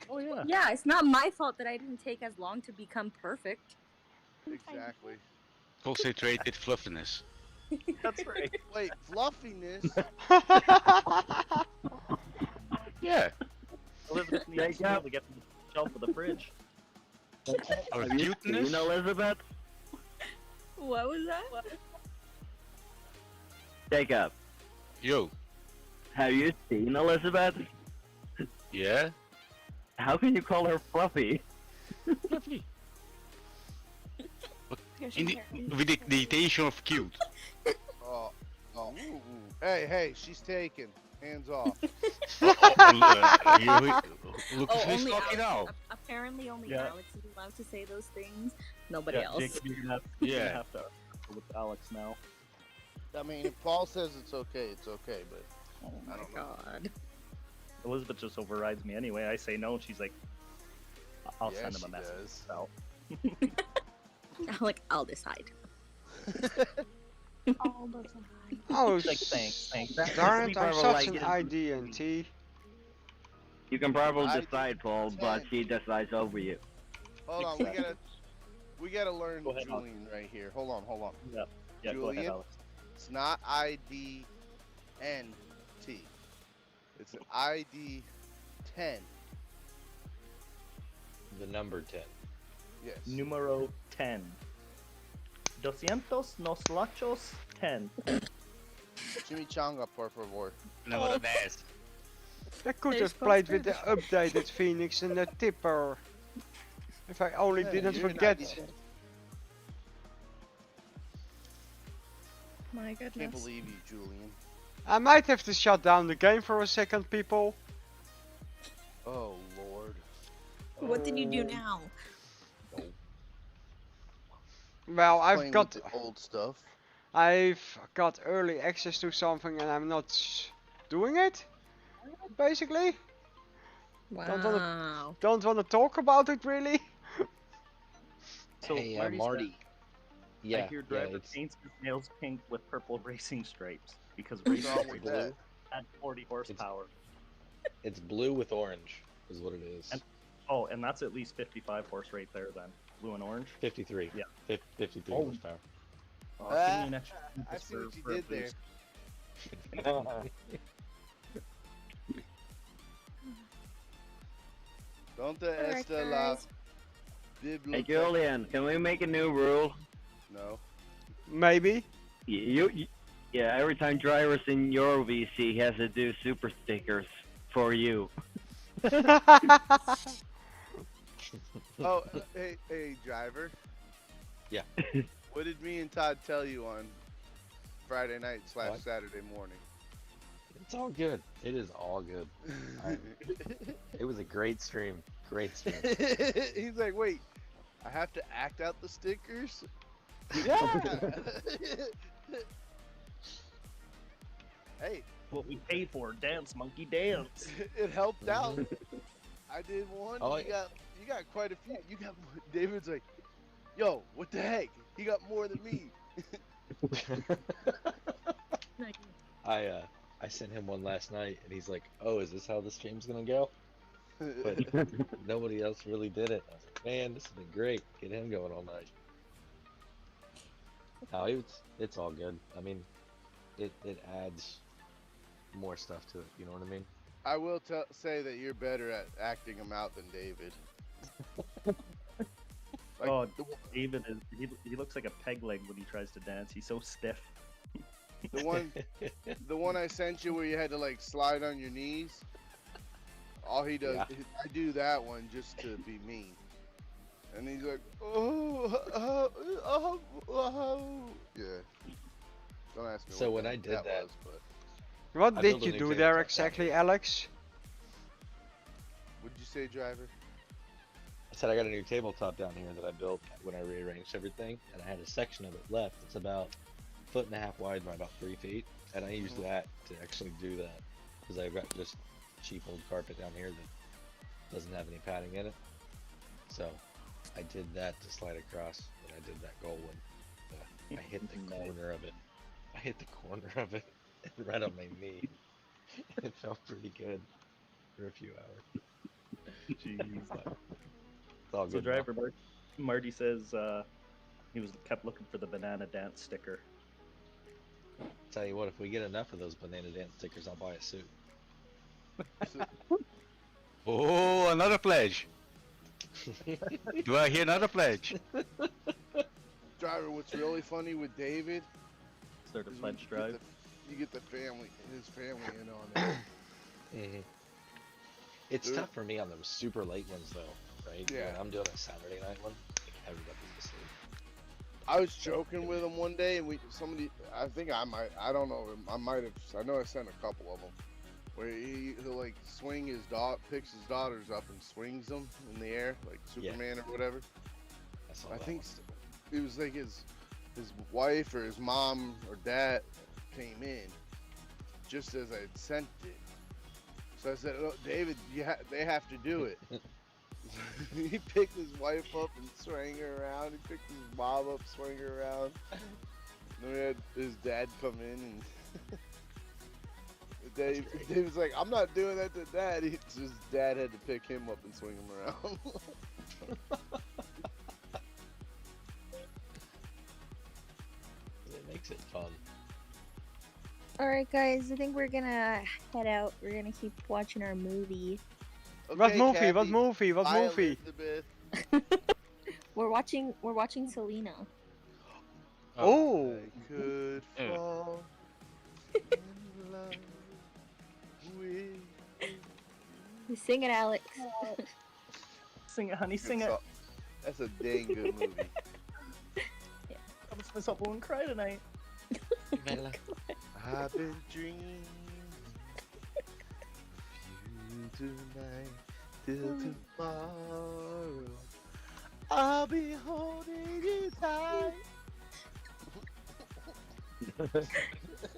Oh yeah. Yeah, it's not my fault that I didn't take as long to become perfect. Exactly. Concentrated fluffiness. That's right. Wait, fluffiness? Yeah. Elizabeth needs Wake to up. get to the shelf of the fridge. Or Have you cuteness. seen Elizabeth? What was that? Jacob, Yo. have you seen Elizabeth? Yeah. How can you call her fluffy? In the, with the dictation of cute. Oh, ooh. Hey, she's taken. Hands off. Look Oh, who's only talking Alex. now. Apparently, only Yeah. Alex is allowed to say those things. Nobody Yeah, else. Jacob, you're gonna Yeah. have to argue with Alex now. I mean, if Paul says it's okay, but Oh I my don't know. god. Elizabeth just overrides me anyway. I say no, and she's like, I'll Yeah, send him a she message. does. So, Like, I'll decide. All the time. Oh, like, thanks. darn it, We I'm probably such like an it. IDNT. You can probably I decide, Paul, but she decides over you. hold on, we gotta learn Go ahead, Julian right here. Hold on. yeah, go ahead, Julian? Alex. It's not IDNT. It's an ID10. The number 10. Yes. Numero 10. 200 noslachos 10. Chimichanga, por favor. Number 10. I could There's have played with the postage. updated Phoenix and the tipper. If I only Hey, didn't you're not forget. even- My Can't goodness. believe you, Julian. I might have to shut down the game for a second, people. Oh Lord. What did you do now? Well, Playing with the old stuff. I've got early access to something and I'm not doing it. Basically, Wow. don't wanna talk about it really. So Hey, Marty said, Marty. Yeah, I hear yeah, driver it's paints his nails pink with purple racing stripes because What's racing wrong stripes with that? had 40 horsepower. it's blue with orange, is what it is. And- and that's at least 55 horse right there then. Blue and orange. 53. Yeah. 53 Oh. horsepower. Oh, give me an extra I just see what you for a did there. boost. Don't the Alright, esta la guys. Hey biblioteca. Julian, can we make a new rule? No. Maybe. Yeah, every time driver's in your VC, he has to do super stickers for you. Oh, hey, driver. Yeah. What did me and Todd tell you on Friday night / What? Saturday morning? It's all good. It is all good. It was a great stream. Great stream. He's like, wait, I have to act out the stickers? Yeah. Hey, What we paid for, dance monkey dance. it helped out. I did one. Oh, you got quite a few. You got David's like, yo, what the heck? He got more than me. I sent him one last night, and he's like, "Oh, is this how the stream's gonna go?" But nobody else really did it. I was like, "Man, this has been great. Get him going all night." No, it's all good. I mean, it adds more stuff to it. You know what I mean? I will say that you're better at acting him out than David. Like, Oh, David is he looks like a peg leg when he tries to dance. He's so stiff. the one I sent you where you had to like slide on your knees. All he does, Yeah. I do that one just to be mean. And he's like, yeah. Don't ask me. So what when I did that- was, but What I did built a you new do tabletop there down exactly, here. Alex? what'd you say, driver? I said I got a new tabletop down here that I built when I rearranged everything, and I had a section of it left. It's about 1.5 feet wide by about 3 feet, and I used that to actually do that because I've got just cheap old carpet down here that doesn't have any padding in it. So I did that to slide across, and I did that goal when I hit the corner of it. I hit the corner of it right on my knee. It felt pretty good for a few hours. Jeez. It's all So good. now. driver Marty says he kept looking for the banana dance sticker. Tell you what, if we get enough of those banana dance stickers, I'll buy a suit. Oh, another pledge. Do I hear another pledge? Driver, what's really funny with David Start a is pledge drive. you get the family, his family in on it. Mm-hmm. It's Dude. tough for me on those super late ones though, right? Yeah. When I'm doing a Saturday night one, everybody's asleep. I was joking with him one day, and I think I don't know, I know I sent a couple of them, where he'll like swing picks his daughters up and swings them in the air, like Superman or whatever. I saw I that think one. it was like his wife or his mom or dad came in just as I sent it. So I said, "Oh, David, they have to do it." He picked his wife up and swung her around. He picked his mom up, swung her around. Then we had his dad come in, and Dave was like, "I'm not doing that to Dad." His dad had to pick him up and swing him around. It makes it fun. Alright, guys, I think we're gonna head out. We're gonna keep watching our movie. What Okay, movie? Kathy, What movie? What bye, movie? Elizabeth. We're watching Selena. Oh. I could Yeah. fall in love with you. You sing it, Alex. Sing it, honey, sing Good it. song. That's a dang good movie. I'm just gonna stop and cry tonight. I've been dreaming of you tonight till tomorrow. I'll be holding you tight.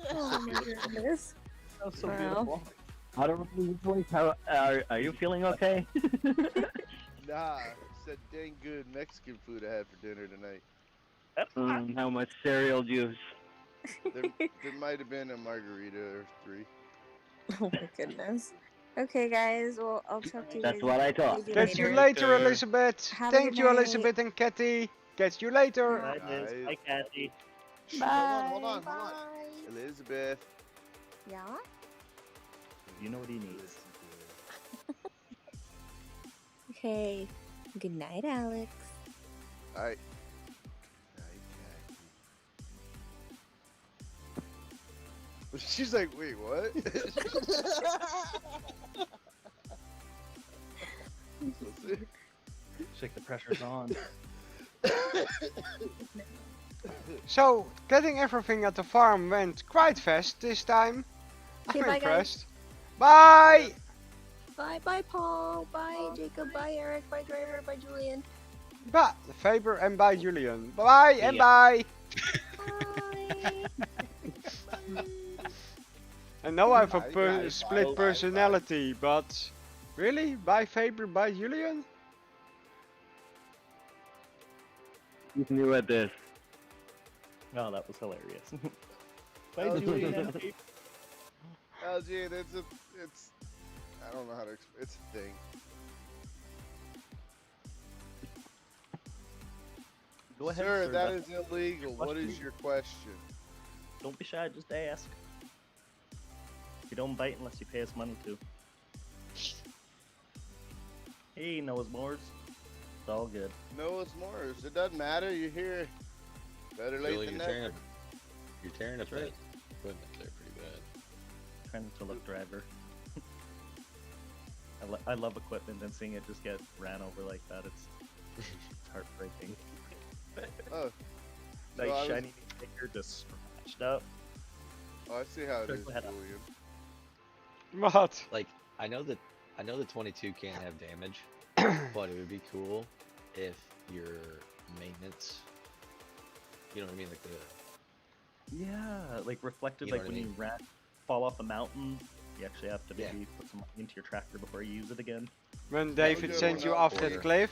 Oh my goodness. That was so Wow. beautiful. How are you feeling okay? Nah, it's that dang good Mexican food I had for dinner tonight. How much cereal juice? There might have been a margarita or 3. Oh my goodness. Okay, guys. Well, I'll talk to you That's guys what I thought. maybe Catch you later. later, Elizabeth. Have a Thank good you, night. Elizabeth and Kathy. Catch you later. Bye, Liz. Guys. Bye, Kathy. Bye. Hold on. Bye. Elizabeth. Yeah? You know what he needs. Okay. Good night, Alex. Alright. She's like, wait, what? Shake the pressure's on. So, getting everything at the farm went quite fast this time. Okay, I'm bye, guys. impressed. Bye! Bye, bye, Paul. Bye, Jacob. Bye, Eric. Bye, Driver. Bye, Julian. Bye, Faber, and bye, Julian. Bye and Yeah. bye. Bye. And now I have a Bye, bye, split bye, personality, but really? Bye, Faber, bye, Julian? He's new at this. Oh, that was hilarious. Oh, Bye, Julian. LG, it's, I don't know how to explain, it's a thing. Go ahead, Sir, sir. that that's- is illegal. What is your question? Don't be shy, just ask. You don't bite unless you pay us money to. Hey, Noah's Moors. It's all good. No, it's more. It doesn't matter. You're here. Better late Billy, than you're tearing never. up. You're tearing up That's right. that equipment there pretty bad. Trying to look driver. I love equipment and seeing it just get ran over like that. It's heartbreaking. Oh, Nice No, I was- shiny finger just scratched up. oh, I see how it Sure, is, go ahead. Julian. What? Like, I know the 22 can't have damage, but it would be cool if your maintenance, you know what I mean, like the Yeah, like reflected, You know like what I when mean? you fall off a mountain, you actually have to Yeah. maybe put some money into your tractor before you use it again. When That would David go sent you well off for that you. cliff?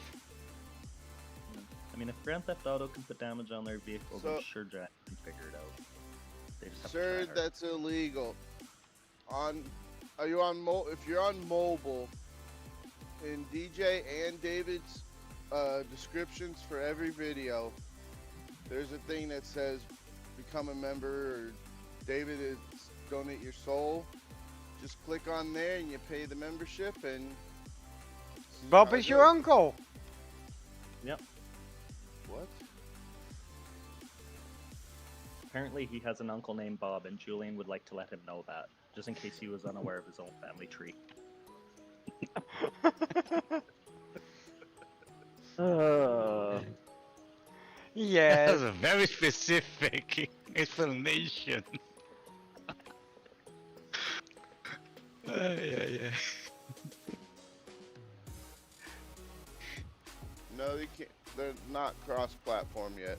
I mean, if Grand Theft Auto can put damage on their vehicles, So- I'm sure Jack can figure it out. They just have Sir, to try hard. that's illegal. Are you on if you're on mobile, in DJ and David's descriptions for every video, there's a thing that says become a member or David is donate your soul. Just click on there and you pay the membership and Bob how it is your goes. uncle. What? Apparently, he has an uncle named Bob, and Julian would like to let him know that, just in case he was unaware of his own family tree. Yeah. That's a very specific explanation. Yeah. No, they can't. They're not cross-platform yet.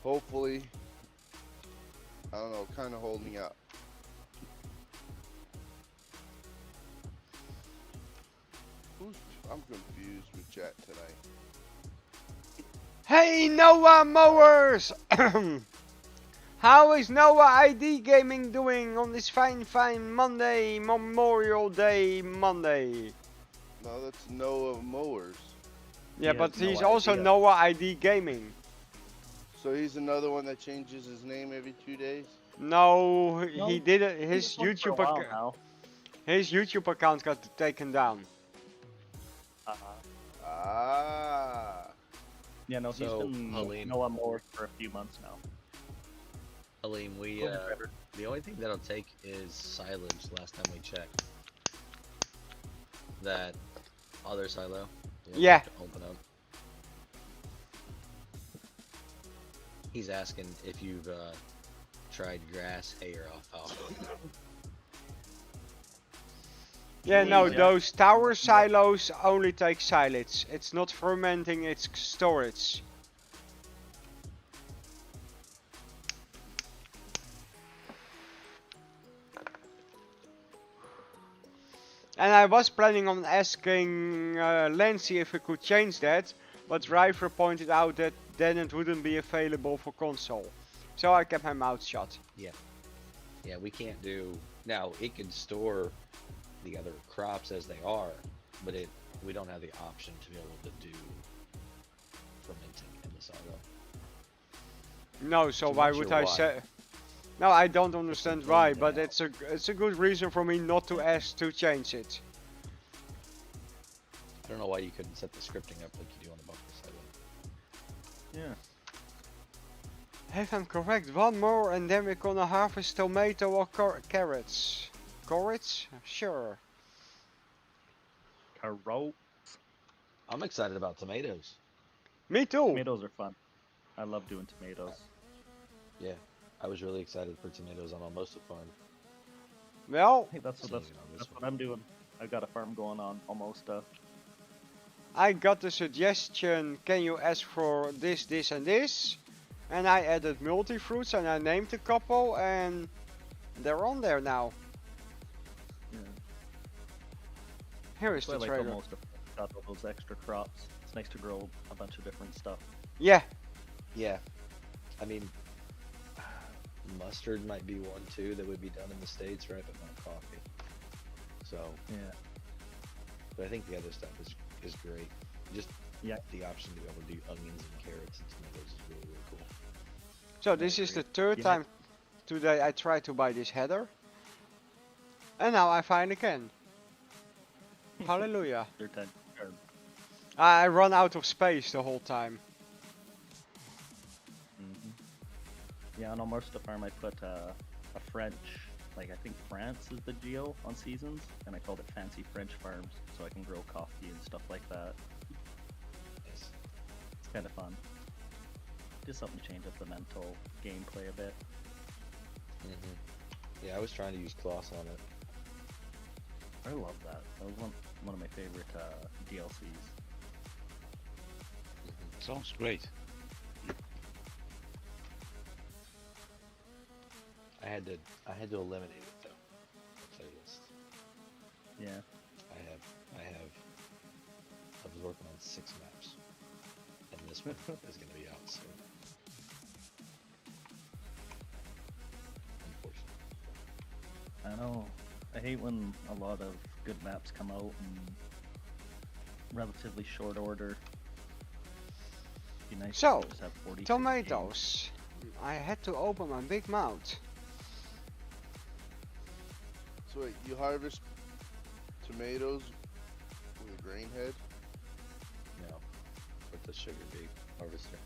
Hopefully, I don't know. Kind of hold me up. I'm confused with chat tonight. Hey Noah Mowers! How is Noah ID Gaming doing on this fine Monday, Memorial Day Monday? No, that's Noah Mowers. Yeah, He but has no he's also idea. Noah ID Gaming. So he's another one that changes his name every 2 days. No, No, he did it. He His was one for a YouTube while account. now. His YouTube account got taken down. Ah. Yeah, no, he's So, been Helene- Noah Moore for a few months now. Aleem, the only thing that'll take is silage. Last time we checked, that other silo. The one you Yeah. have to open up. He's asking if you've tried grass, hay, or alfalfa. Yeah, no, Yeah. those tower silos only take silage. It's not fermenting, it's storage. And I was planning on asking Lancy if we could change that, but River pointed out that then it wouldn't be available for console. So I kept my mouth shut. Yeah, we can't do. Now, it can store the other crops as they are, but we don't have the option to be able to do fermenting in the silo. No, so I'm why not would sure I why. say? No, I don't understand thing why, but now. it's a good reason for me not to ask to change it. I don't know why you couldn't set the scripting up like you do on the buffer silo. Yeah. If I'm correct, one more and then we're gonna harvest tomato or carrots. Carrots? Sure. Carrot. I'm excited about tomatoes. Me too. Tomatoes are fun. I love doing tomatoes. Yeah, I was really excited for tomatoes on Almost a Farm. Well, Hey, that's Same on this what one. I'm doing. I've got a farm going on almost. I got the suggestion, can you ask for this, this and this? And I added multi-fruits and I named a couple and they're on there now. Yeah. Here is So I the like trailer. almost got all those extra crops. It's nice to grow a bunch of different stuff. Yeah, Yeah, I mean, mustard might be one too that would be done in the States, right? But not coffee. So, Yeah. but I think the other stuff is great. Just Yeah. the option to be able to do onions and carrots and tomatoes is really, really cool. so this is the third Yeah. time today I tried to buy this header. And now I finally can. Hallelujah. They're 10. I run out of space the whole time. Yeah, on almost a farm I put a French, like I think France is the geo on seasons, and I called it Fancy French Farms, so I can grow coffee and stuff like that. Nice. It's kind of fun. Just something to change up the mental gameplay a bit. Yeah, I was trying to use cloth on it. I love that. That was one of my favorite DLCs. Sounds great. I had to eliminate it though. Playlist. Yeah. I was working on 6 maps, and this one is going to be out soon. Unfortunately. I know. I hate when a lot of good maps come out in relatively short order. Be nice So, to just have 40 tomatoes. I had to open my big mouth. So wait, you harvest tomatoes with a grain head? No, with the sugar beet harvester.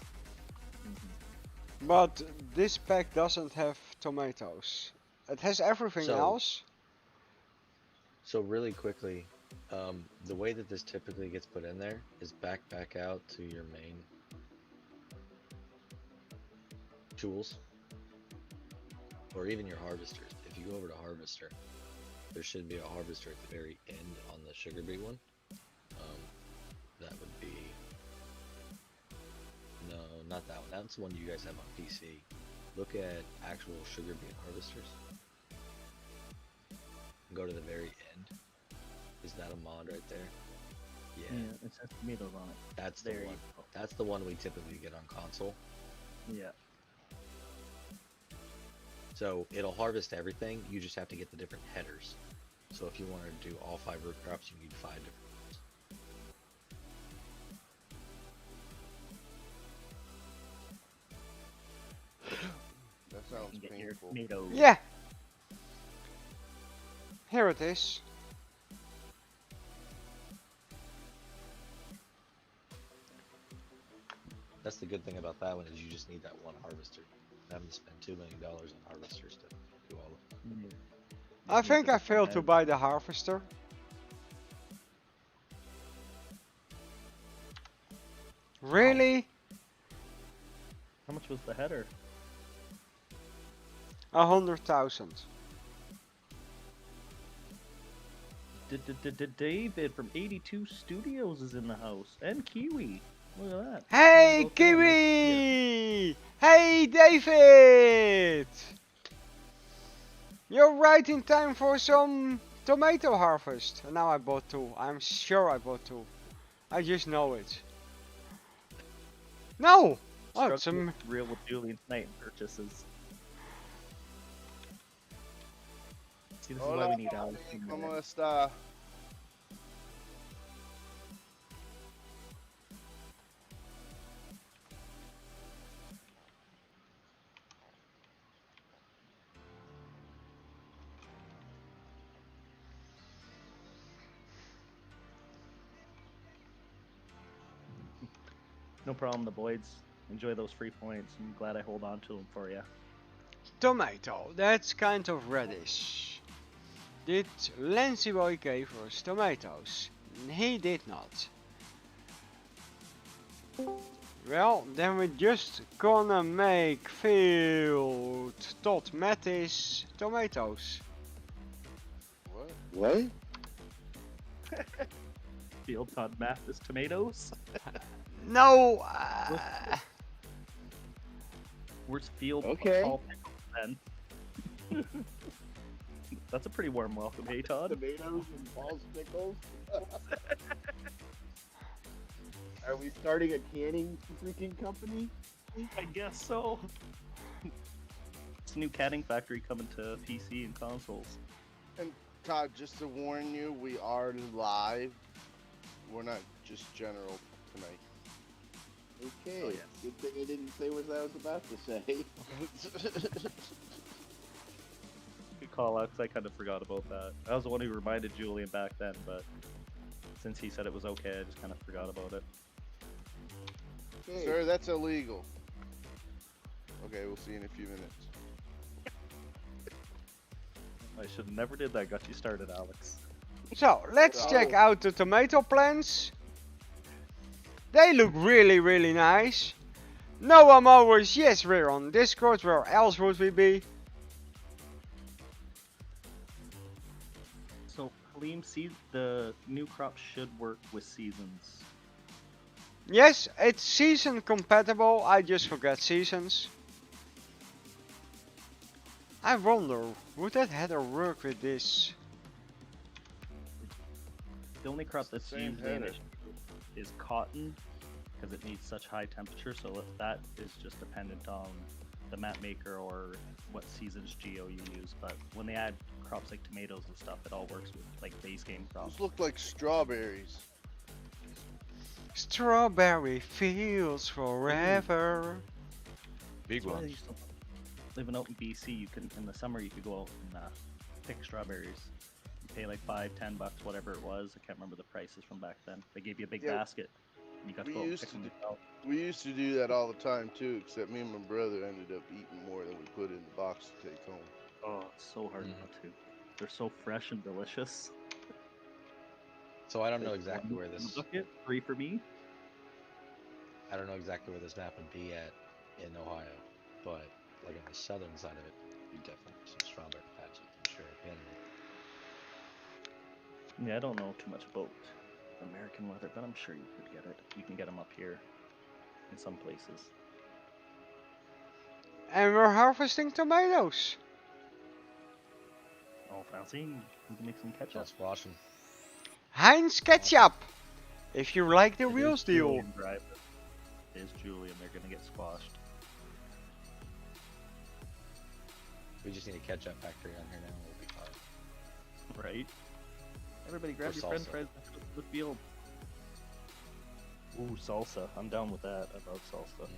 But this pack doesn't have tomatoes. It has everything So- else. So really quickly, the way that this typically gets put in there is back out to your main tools, or even your harvesters. If you go over to harvester, there should be a harvester at the very end on the sugar beet one. That would be, no, not that one. That's the one you guys have on PC. Look at actual sugar beet harvesters. Go to the very end. Is that a mod right there? Yeah, Yeah, it says tomatoes on it. that's the There you one. go. That's the one we typically get on console. Yeah. So it'll harvest everything. You just have to get the different headers. So if you want to do all 5 root crops, you need 5 different ones. That You sounds can get your painful. tomatoes. Yeah. Here it is. That's the good thing about that one is you just need that one harvester. I'm having to spend $2 million on harvesters to do all of it. I think I failed to buy the harvester. Really? How much was the header? 100,000. David from 82 Studios is in the house. And Kiwi. Look at that. Hey, Both of them. Kiwi! Hey, David! You're right in time for some tomato harvest. And now I bought 2. I'm sure I bought 2. I just know it. No! Oh, it's Struggle real with Julian tonight purchases. See, this is why we need Alex. ¿Cómo está? No problem, the Boyds. Enjoy those free points. I'm glad I hold on to them for you. tomato. That's kind of reddish. Did LancyBoi gave us tomatoes? He did not. Well, then we're just gonna make field tot Mattis tomatoes. What? Field Todd Mathis tomatoes. No! Where's Field Okay. Paul Pickles then? That's a pretty warm welcome, hey Todd? Tomatoes and Paul's pickles. Are we starting a canning freaking company? I guess so. It's a new canning factory coming to PC and consoles. And Todd, just to warn you, we are live. We're not just general tonight. Okay. Oh, yeah. Good thing I didn't say what I was about to say. Good call out, 'cause I kind of forgot about that. I was the one who reminded Julian back then, but since he said it was okay, I just kind of forgot about it. Okay. Sir, that's illegal. Okay, we'll see you in a few minutes. I should have never did that. Got you started, Alex. So, let's check out the tomato plants. They look really nice. Noah Mowers, yes, we're on Discord. Where else would we be? So, Halim, the new crop should work with seasons. Yes, it's season compatible. I just forget seasons. I wonder, would that header work with this? The only crop that's Same used in header. it is cotton, because it needs such high temperature, so that is just dependent on the map maker or what season's geo you use. But when they add crops like tomatoes and stuff, it all works with like base game crops. Those look like strawberries. Strawberry fields forever. Big That's why I ones. used to living out in BC, you can in the summer you could go out and pick strawberries. You pay like $5-10, whatever it was. I can't remember the prices from back then. They gave you a big Yeah, basket. And you got to we go out and used pick to them do- yourself. We used to do that all the time too, except me and my brother ended up eating more than we put in the box to take home. Oh, it's so hard not to. They're so fresh and delicious. So I don't know Like, exactly one where in the this. bucket, 3 for me. I don't know exactly where this map would be at in Ohio, but like on the southern side of it, you definitely have some strawberry patches. I'm sure. Yeah, I don't know too much about American weather, but I'm sure you could get it. You can get them up here in some places. And we're harvesting tomatoes. Oh, fancy! You can make some ketchup. Just squashing. Heinz ketchup. If you like the It is real deal. Julian driving. It is Julian. They're gonna get squashed. We just need a ketchup factory on here now. We'll be fine. Right? Everybody grab For your french salsa. fries and go to the field. Ooh, salsa. I'm down with that. I love salsa.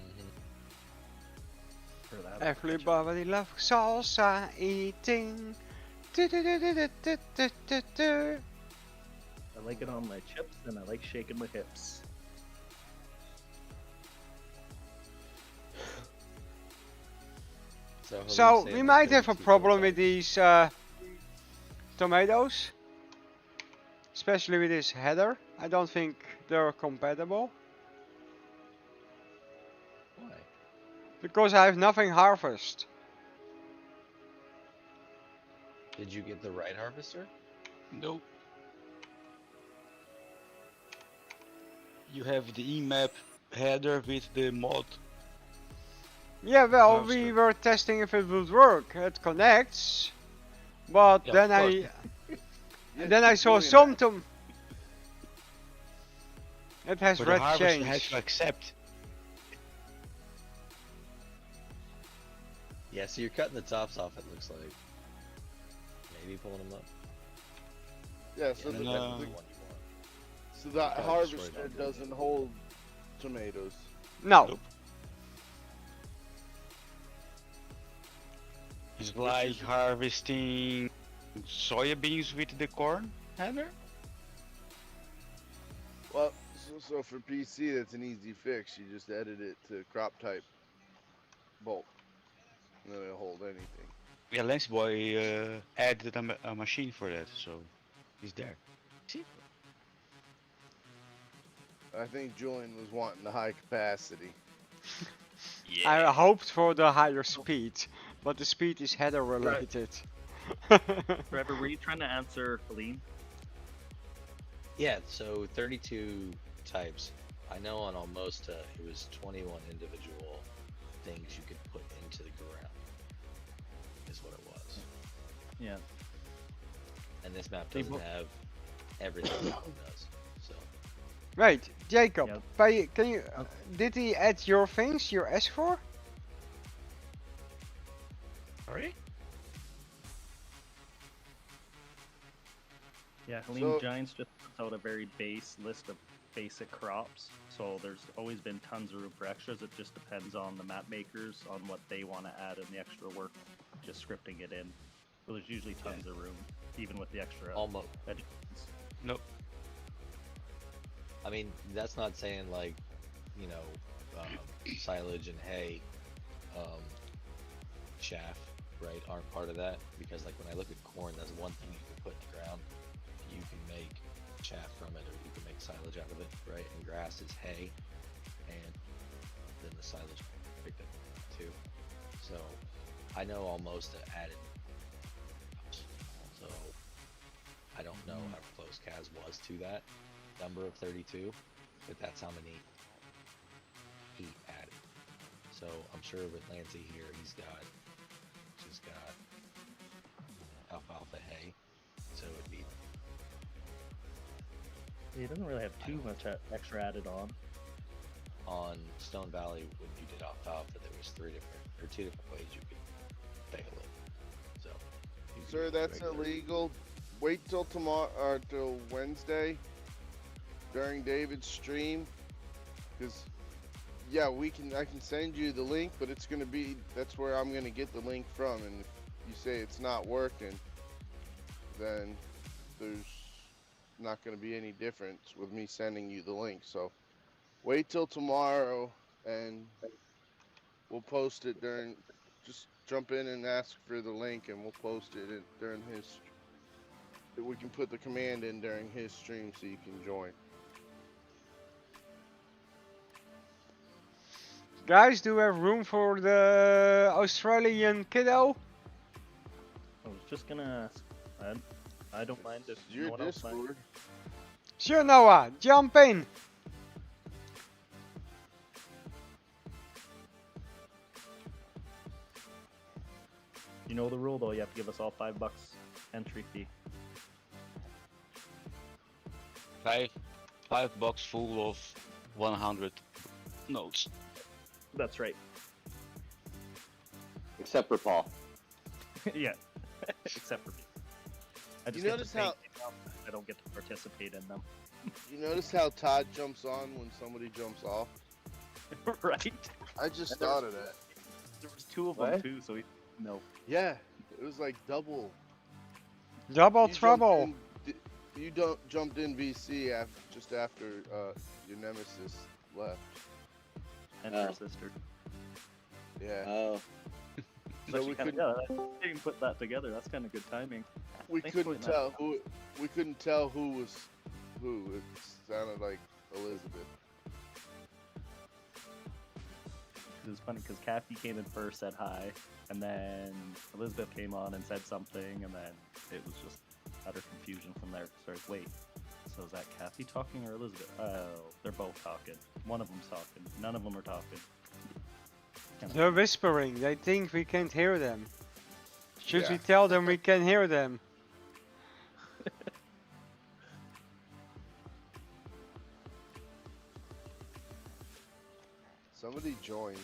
For that, I'll ketchup. Everybody loves salsa eating. Du-du-du-du-du-du-du-du. I like it on my chips and I like shaking my hips. So saying we like might have a 32 problem with types. these tomatoes. Especially with this header. I don't think they're compatible. Why? Because I have nothing harvest. Did you get the right harvester? Nope. You have the EMAP header with the mod. Yeah, well, we Harvester. were testing if it would work. It connects. But Yeah, then of course. I saw some it has But the red harvester has change. to accept. Yeah, so you're cutting the tops off, it looks like. Maybe pulling them up. Yeah, so And, the uh, so that Probably harvester destroyed all the doesn't hold tomatoes. No. Nope. It's like harvesting soybeans with the corn header. Well, so for PC, that's an easy fix. You just edit it to crop type bulk, and then it'll hold anything. Yeah, LancyBoi added a machine for that, so he's there. See? I think Julian was wanting the high capacity. I hoped for the higher speed, but the speed is header related. Trevor, were you trying to answer Helene? Yeah, so 32 types. I know on Almosta it was 21 individual things you could put into the ground. Is what it was. Yeah. And this map They doesn't bo- have everything that one does. So Wait, Jacob, Yeah. can you? Did he add your things you asked for? Sorry? Yeah, Helene So- Giants just puts out a very base list of basic crops. So there's always been tons of room for extras. It just depends on the map makers on what they want to add in the extra work, just scripting it in. So there's usually tons of room, even with the extra almost. additions. Nope. I mean, that's not saying like, you know, silage and hay, chaff, right, aren't part of that. Because like when I look at corn, that's one thing you can put in the ground. You can make chaff from it, or you can make silage out of it, right? And grass is hay, and then the silage picked up too. So I know almost added. So I don't know how close Kaz was to that number of 32, but that's how many he added. So I'm sure with Lancy here, he's just got alfalfa hay. So it'd be He doesn't really have too much extra added on. Stone Valley when you did alfalfa, there was two different ways you could bale it. So you could Sir, use that's regular- illegal. Wait till tomorrow or till Wednesday during David's stream, because yeah, I can send you the link, but it's gonna be that's where I'm gonna get the link from, and if you say it's not working, then there's not gonna be any difference with me sending you the link. So wait till tomorrow, and we'll post it during. Just jump in and ask for the link, and we'll post it during his. We can put the command in during his stream so you can join. Guys, do we have room for the Australian kiddo? I was just gonna ask. I don't mind if Your no one else minds. Discord. Sure, Noah, jump in. You know the rule though. You have to give us all $5 entry fee. Five box full of 100 notes. That's right. Except for Paul. Yeah. Except for me. I just You get to notice paint how- them. I don't get to participate in them. You notice how Todd jumps on when somebody jumps off? Right? I just thought of that. There was two of them What? too, so he no. Yeah, it was like double. Double You trouble. jumped in VC just after your nemesis left. And Oh. her sister. Yeah. Oh, So we couldn't. Yeah, I didn't put that together. That's kind of good timing. We Thanks for couldn't pointing that tell who. We couldn't tell who was who. It sounded like Elizabeth. It was funny because Kathy came in first, said hi, and then Elizabeth came on and said something, and then it was just utter confusion from there. So wait, so is that Kathy talking or Elizabeth? Oh, they're both talking. One of them's talking. None of them are talking. They're whispering. They think we can't hear them. Should Yeah. we tell them we can hear them? Somebody joined.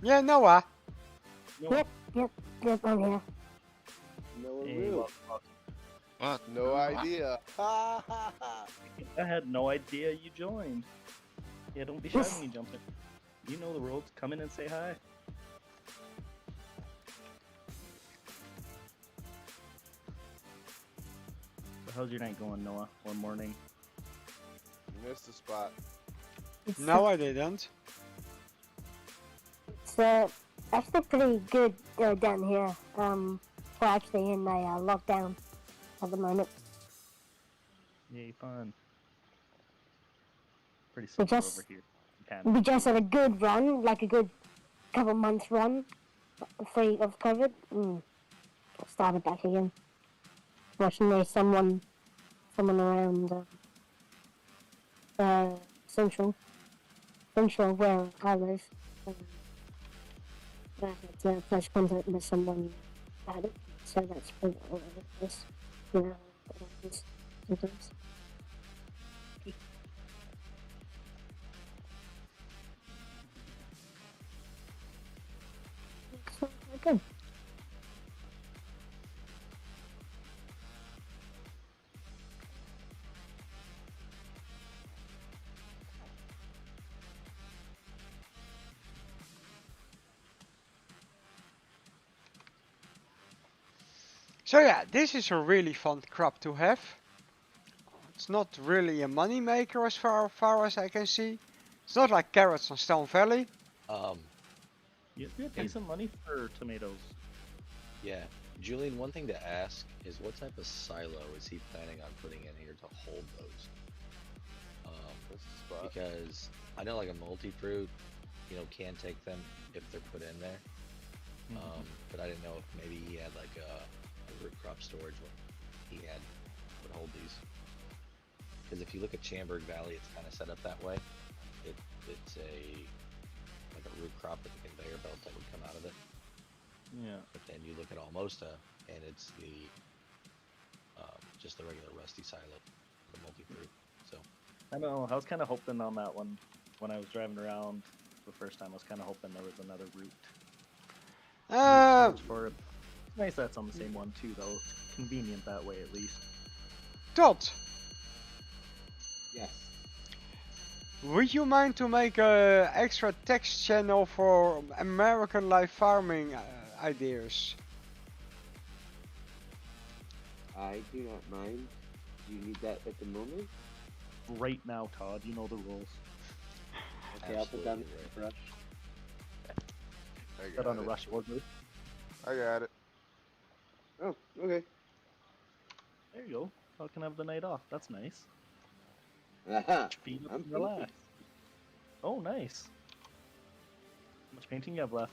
Yeah, Noah. No, Yep, I'm here. No hey, real. What? No idea. I had no idea you joined. Yeah, don't be shy when you jump in. You know the rules. Come in and say hi. So how's your night going, Noah? Or morning? You missed the spot. No, I didn't. It's actually pretty good down here. We're actually in a lockdown at the moment. Yay, fun. Pretty We simple just over here. in Canada. we just had a good run, like a good couple months run, free of COVID. Started back again. Fortunately, someone around central where I live. I had close contact with someone that had it, so that's pretty nice. You know, it happens sometimes. So, good. So yeah, this is a really fun crop to have. It's not really a money maker as far as I can see. It's not like carrots on Stone Valley. You get decent money for tomatoes. Yeah. Julian, one thing to ask is what type of silo is he planning on putting in here to hold those? That's the spot. Because I know like a multi-fruit, can take them if they're put in there. But I didn't know if maybe he had like a root crop storage one he would hold these. Because if you look at Chamberg Valley, it's kind of set up that way. It's like a root crop with a conveyor belt that would come out of it. Yeah. But then you look at Almosta, and it's the just the regular rusty silo, the multi-fruit. So I know. I was kind of hoping on that one when I was driving around the first time. I was kind of hoping there was another route. For it. It's nice that's on the same one too, though. It's convenient that way at least. Dot, Yes. would you mind to make a extra text channel for American live farming ideas? I do not mind. Do you need that at the moment? Right now, Todd, you know the rules. Okay, I'll put down Absolutely the brush. I Put got on a it. rush order. I got it. Oh, okay. There you go. I can have the night off. That's nice. Aha. Feed up I'm and relax. Oh, nice. How much painting you have left?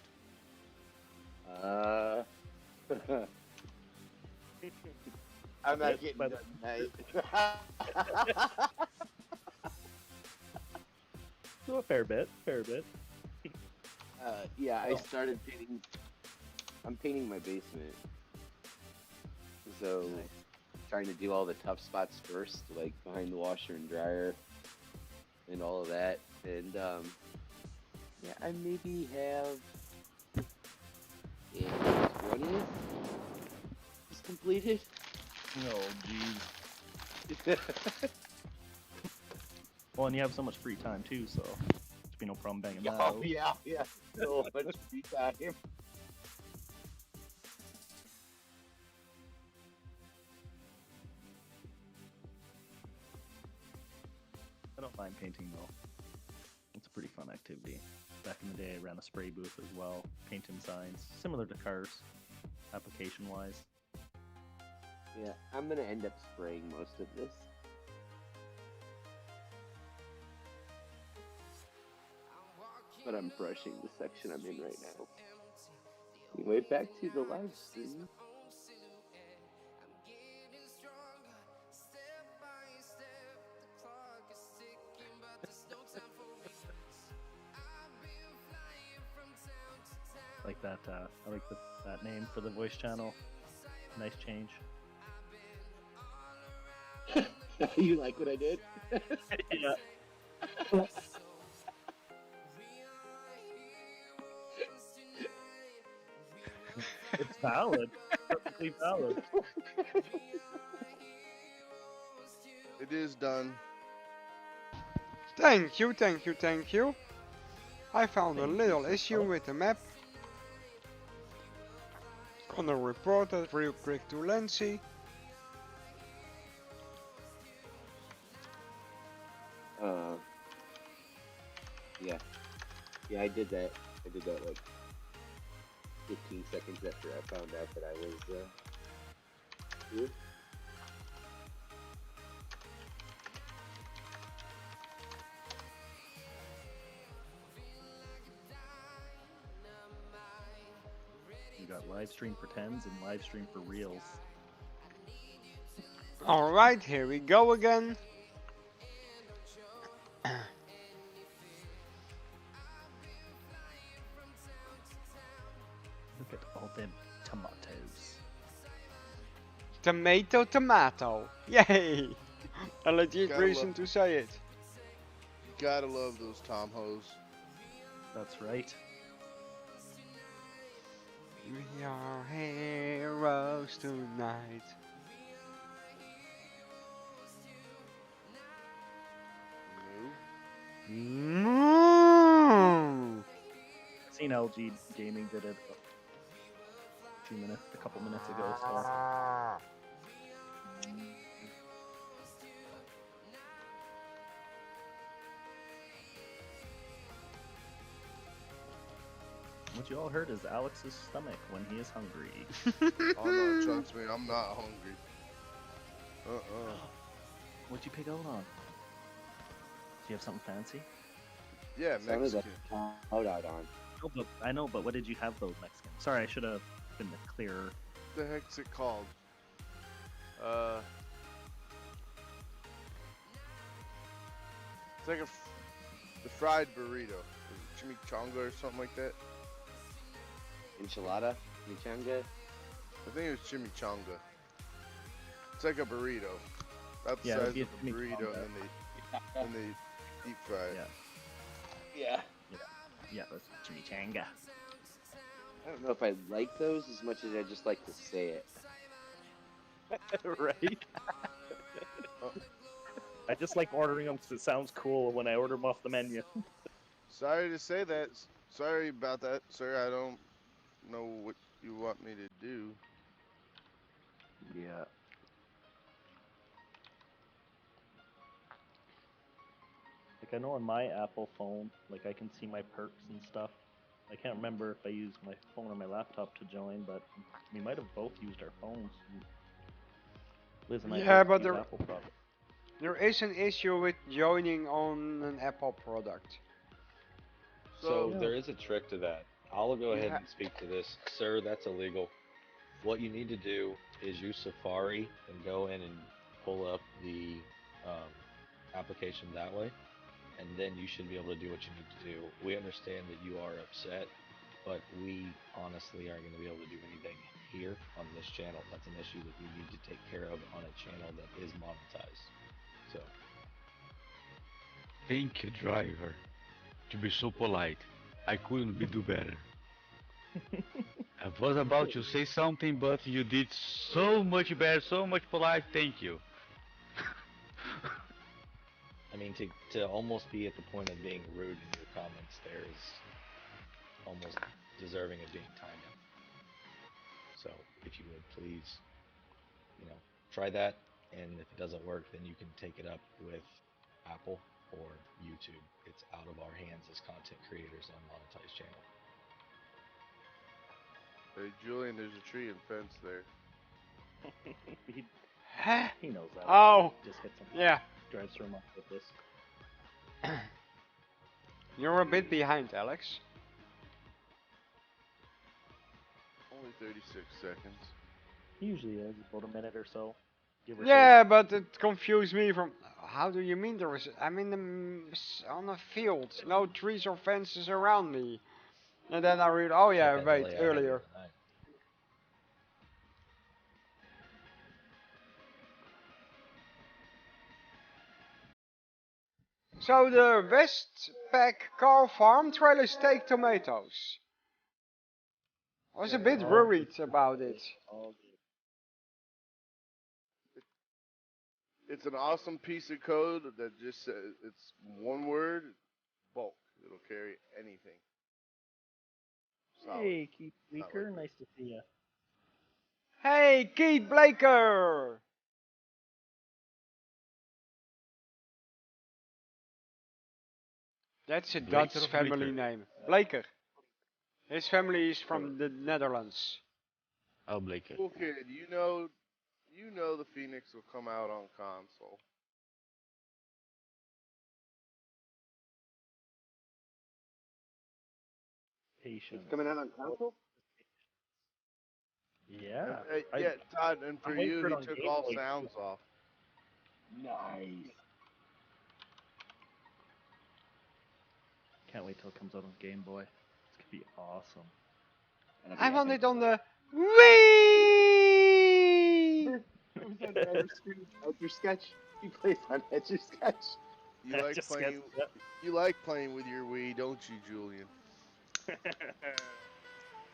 I'm not Yep, getting by done the- tonight. So a fair bit, fair bit. Yeah, I started painting. I'm painting my basement. So, trying to do all the tough spots first, like behind the washer and dryer, and all of that. And yeah, I maybe have a 20th is completed. Oh, jeez. Well, and you have so much free time too, so there'd be no problem banging that Oh out. yeah, so much free time. I don't mind painting though. It's pretty fun. fun activity. Back in the day, I ran a spray booth as well, painting signs, similar to cars, application-wise. Yeah, I'm gonna end up spraying most of this. But I'm brushing the section I'm in right now. Anyway, back to the live stream. Like that, I like that name for the voice channel. Nice change. You like what I did? Yeah. It's valid. Perfectly valid. It is done. Thank you, thank you, thank you. I found a little issue with the map. Gonna report that real quick to Lancy. Yeah, I did that. I did that like 15 seconds after I found out that I was here. You got live stream for tens and live stream for reels. Alright, here we go again. Look at all them tomatoes. Tomato. Yay! A legit Gotta reason love- to say it. Gotta love those Tom Hoes. That's right. We are heroes tonight. No. Seen LG Gaming did it a couple minutes ago. So. What you all heard is Alex's stomach when he is hungry. Oh no, trust me, I'm not hungry. What'd you pick out on? Do you have something fancy? Yeah, Sounded like Mexican. a out on. Oh, but I know, but what did you have those Mexican? Sorry, I should have been clearer. What the heck's it called? It's like the fried burrito. Chimichanga or something like that. Enchilada? Michanga? I think it was chimichanga. It's like a burrito. About the Yeah, it'd size be of a a burrito, chimichanga. and they deep fry it. Yeah. Yeah, that's chimichanga. I don't know if I like those as much as I just like to say it. Right? I just like ordering them because it sounds cool when I order them off the menu. Sorry to say that. Sorry about that, sir. I don't know what you want me to do. Yeah. Like I know on my Apple phone, like I can see my perks and stuff. I can't remember if I used my phone or my laptop to join, but we might have both used our phones. Liz and I Yeah, both but use there- Apple products. There is an issue with joining on an Apple product. So there is a trick to that. I'll go ahead Yeah. and speak to this. Sir, that's illegal. What you need to do is use Safari and go in and pull up the application that way. And then you should be able to do what you need to do. We understand that you are upset, but we honestly aren't going to be able to do anything here on this channel. That's an issue that we need to take care of on a channel that is monetized. So. Thank you, driver, to be so polite. I couldn't do better. I was about to say something, but you did so much better, so much polite. Thank you. I mean, to almost be at the point of being rude in your comments there is almost deserving of being timed out. So, if you would please, try that, and if it doesn't work, then you can take it up with Apple or YouTube. It's out of our hands as content creators on monetized channel. Hey, Julian, there's a tree and fence there. he knows that. Oh, Just hits him. yeah. Drives through him up with this. You're a bit behind, Alex. Only 36 seconds. He usually is about a minute or so. Give or Yeah, but it confused me from. How do you mean there is? I'm in the on a field, no trees or fences around me. And then I read, oh yeah, Check out the wait, layout I had the earlier. other night. So the Westpac car farm trailers take tomatoes. I was a bit worried about it. It's an awesome piece of code that just says it's one word, bulk. It'll carry anything. Solid. Hey, Keith Not Weaker, like nice to see you. Hey, Keith Blaker! That's a Blaker Dutch of family Bleeker? name. Blaker. His family is from the Netherlands. Oh, Blaker. Cool kid, you know the Phoenix will come out on console. Patience. Coming out on console? Yeah. Yeah, Todd, and for I'm waiting you, for it he on took Game all Boy, too. sounds off. Nice. Can't wait till it comes out on Game Boy. It's gonna be awesome. I want it on the Wii! Who's on the other screen? Etch Sketch. He plays on Etch Sketch. You like Just playing. gets- You like playing with your Wii, don't you, Julian?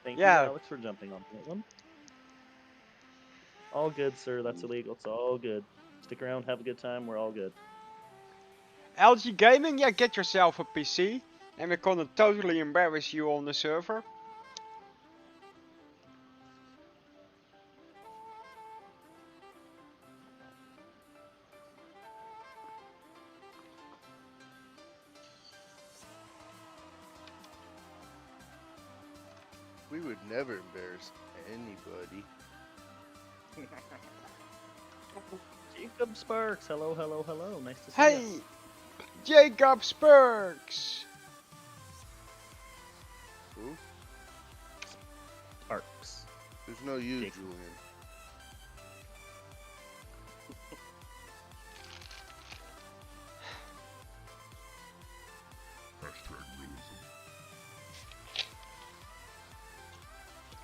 Thank Yeah. you, Alex, for jumping on that one. All good, sir. That's illegal. It's all good. Stick around, have a good time. We're all good. LG Gaming, yeah, get yourself a PC. And we're gonna totally embarrass you on the server. We would never embarrass anybody. Jacob Sparks. Hello, hello, hello. Nice to see Hey! you. Jacob Spurks! Who? Sparks. There's no you, Jake. Julian.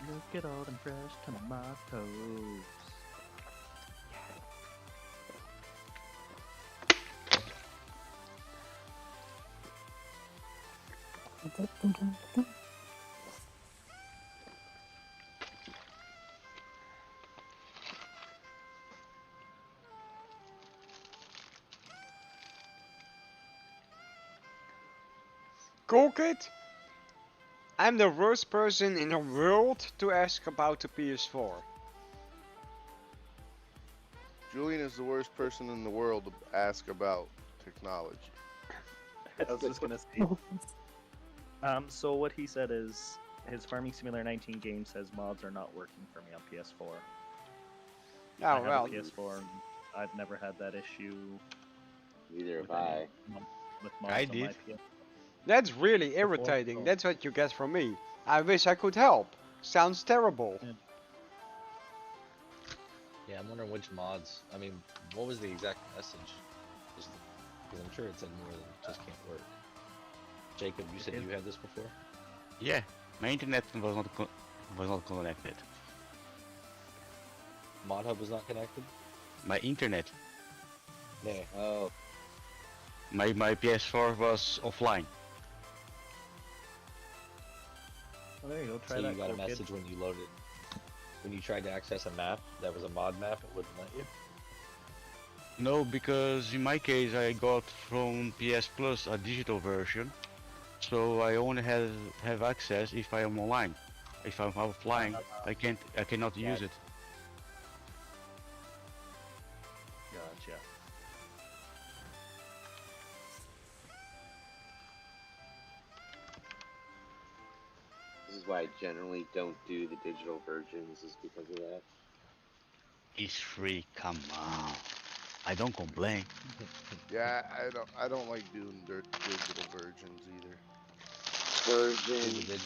Look at all them fresh tomatoes. Cool kid? I'm the worst person in the world to ask about the PS4. Julian is the worst person in the world to ask about technology. I was just gonna say. So what he said is his Farming Simulator 19 game says mods are not working for me on PS4. I Oh have well, a PS4 and I've never had that issue. Neither have with any I. with mods I on did. my PS4. that's really irritating. Oh. That's what you get from me. I wish I could help. Sounds terrible. Yeah, I'm wondering which mods. I mean, what was the exact message? Because I'm sure it said more than just can't work. Jacob, you said you had this before? Yeah, my internet was not connected. Mod Hub was not connected? My internet, Yeah. Oh, my PS4 was offline. Well, there you go. Try So that. you got a cool kid. message when you loaded, when you tried to access a map that was a mod map, it wouldn't let you? No, because in my case I got from PS Plus a digital version, so I only have access if I am online. If I'm offline, I cannot use it. Gotcha. why I generally don't do the digital versions is because of that. It's free, come on. I don't complain. Yeah, I don't like doing digital versions either. Version.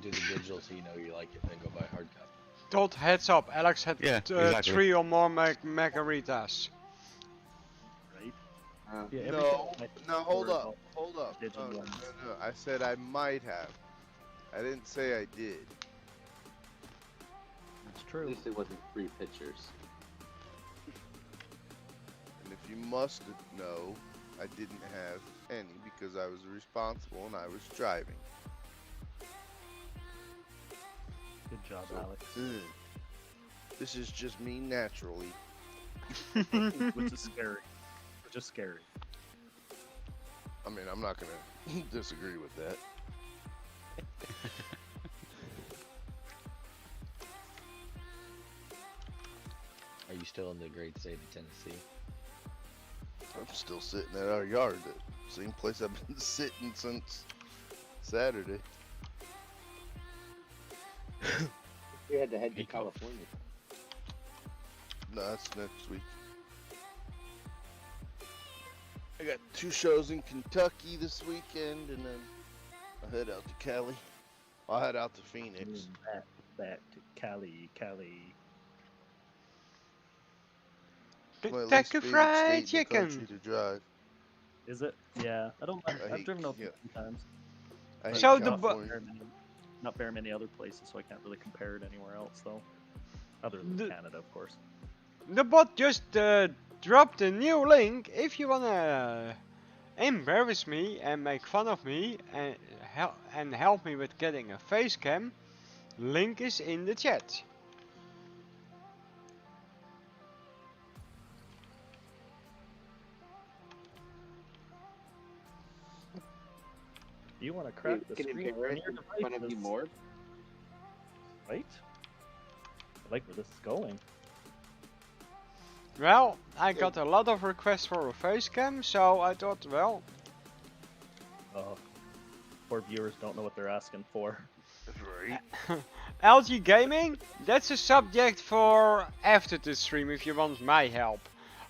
Do the digital so you know you like it, and then go buy hard copy. Dot heads up, Alex had exactly. 3 or more margaritas. Right? Yeah, No, hold up. No. I said I might have. I didn't say I did. That's true. At least it wasn't 3 pictures. And if you must know, I didn't have any because I was responsible and I was driving. Good job, Alex. This is just me naturally. Which is scary. Which is scary. I mean, I'm not gonna disagree with that. Are you still in the great state of Tennessee? I'm still sitting at our yard, the same place I've been sitting since Saturday. You had to head to California. No, that's next week. I got 2 shows in Kentucky this weekend, and then I'll head out to Cali. I'll head out to Phoenix. Back to Cali. Kentucky Fried Chicken. To drive. Is it? Yeah. I've driven out there a few times. So not very many other places, so I can't really compare it anywhere else, though. Other than Canada, of course. The bot just dropped a new link. If you wanna embarrass me and make fun of me and help me with getting a face cam, link is in the chat. You want to crack the screen on your device? Of you more? Right? I like where this is going. Well, I got a lot of requests for a face cam, so I thought, well... Poor viewers don't know what they're asking for. Right. LG Gaming? That's a subject for after the stream if you want my help.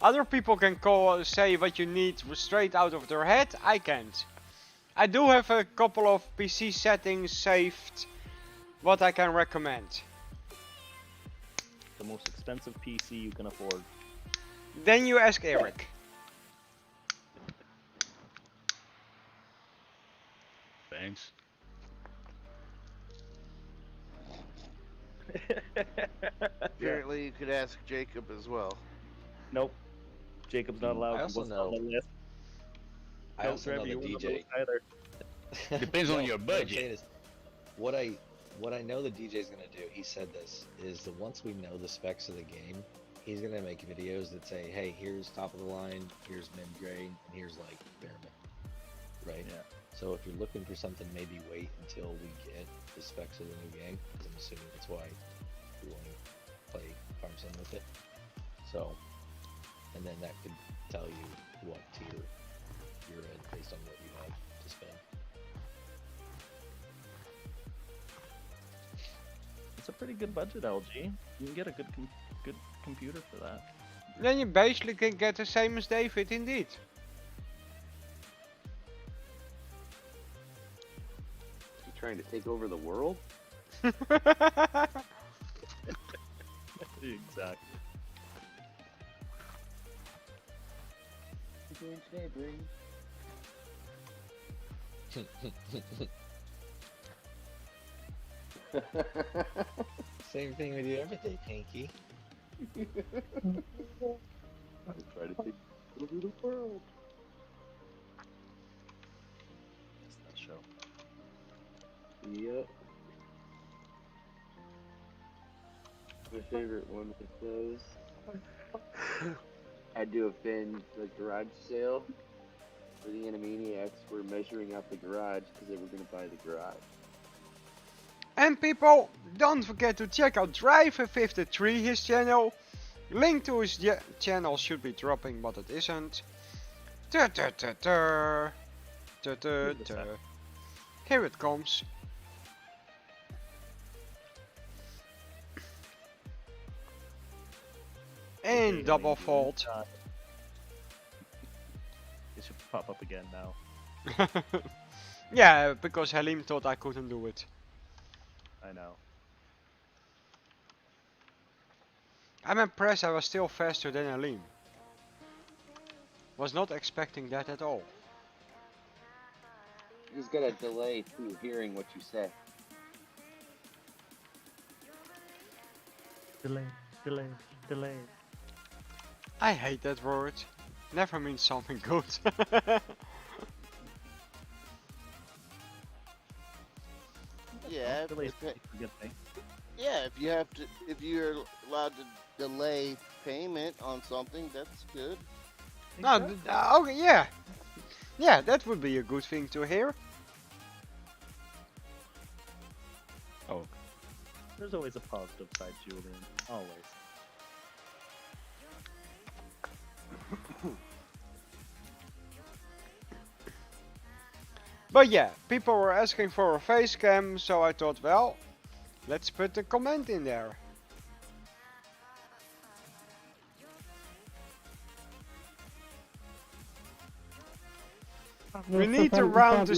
Other people can say what you need straight out of their head, I can't. I do have a couple of PC settings saved, what I can recommend. The most expensive PC you can afford. Then you ask Eric. Thanks. Apparently, you could ask Jacob as well. Nope. Jacob's not allowed. I also know. I also know the DJ. Depends on your budget. What I know the DJ's gonna do, he said this, is that once we know the specs of the game, he's gonna make videos that say, hey, here's top of the line, here's mid-grade, and here's like bare minimum. Right? Yeah. So if you're looking for something, maybe wait until we get the specs of the new game, because I'm assuming that's why we want to play Farm Sim with it. So, and then that could tell you what tier you're in based on what you have to spend. It's a pretty good budget, LG. You can get a good computer for that. Then you basically can get the same as David, indeed. You trying to take over the world? Exactly. Same thing we do every day, Pinky. I try to take over the world. That's that show. Yep. My favorite one of those. I do a fin the garage sale where the Animaniacs were measuring out the garage because they were going to buy the garage. And people, don't forget to check out Driver53, his channel. Link to his channel should be dropping, but it isn't. Here it comes. And Okay, double Helene, fault. It should pop up again now. Yeah, because Halim thought I couldn't do it. I know. I'm impressed I was still faster than Halim. Was not expecting that at all. He's got a delay to hearing what you say. Delay. I hate that word. Never means something good. Yeah, Delay's if, a good thing. yeah. If you're allowed to delay payment on something, that's good. No, okay, yeah. Yeah, that would be a good thing to hear. Oh, There's always a positive side, Julian. Always. But yeah, people were asking for a face cam, so I thought, well, let's put a comment in there. We need around the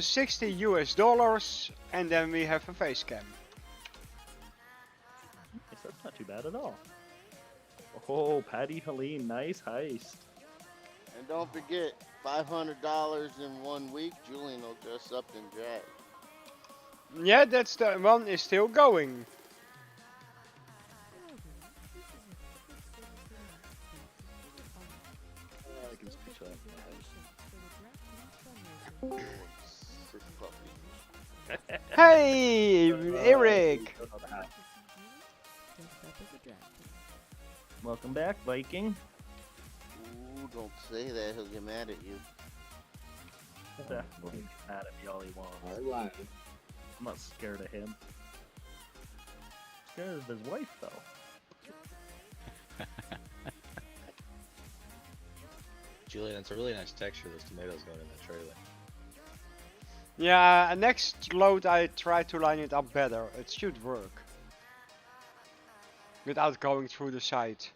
60 US dollars, and then we have a face cam. Yes, that's not too bad at all. Oh, Patty Helene, nice heist. And don't forget, $500 in 1 week, Julian will dress up in drag. Yeah, that's the one is still going. I can speak to that. Sick puppy. Hey, Eric! Welcome back, Viking. Ooh, don't say that, he'll get mad at you. Definitely mad at me all he wants. I'm not scared of him. I'm scared of his wife, though. Julian, it's a really nice texture, those tomatoes going in the trailer. Yeah, next load I try to line it up better. It should work. Without going through the site.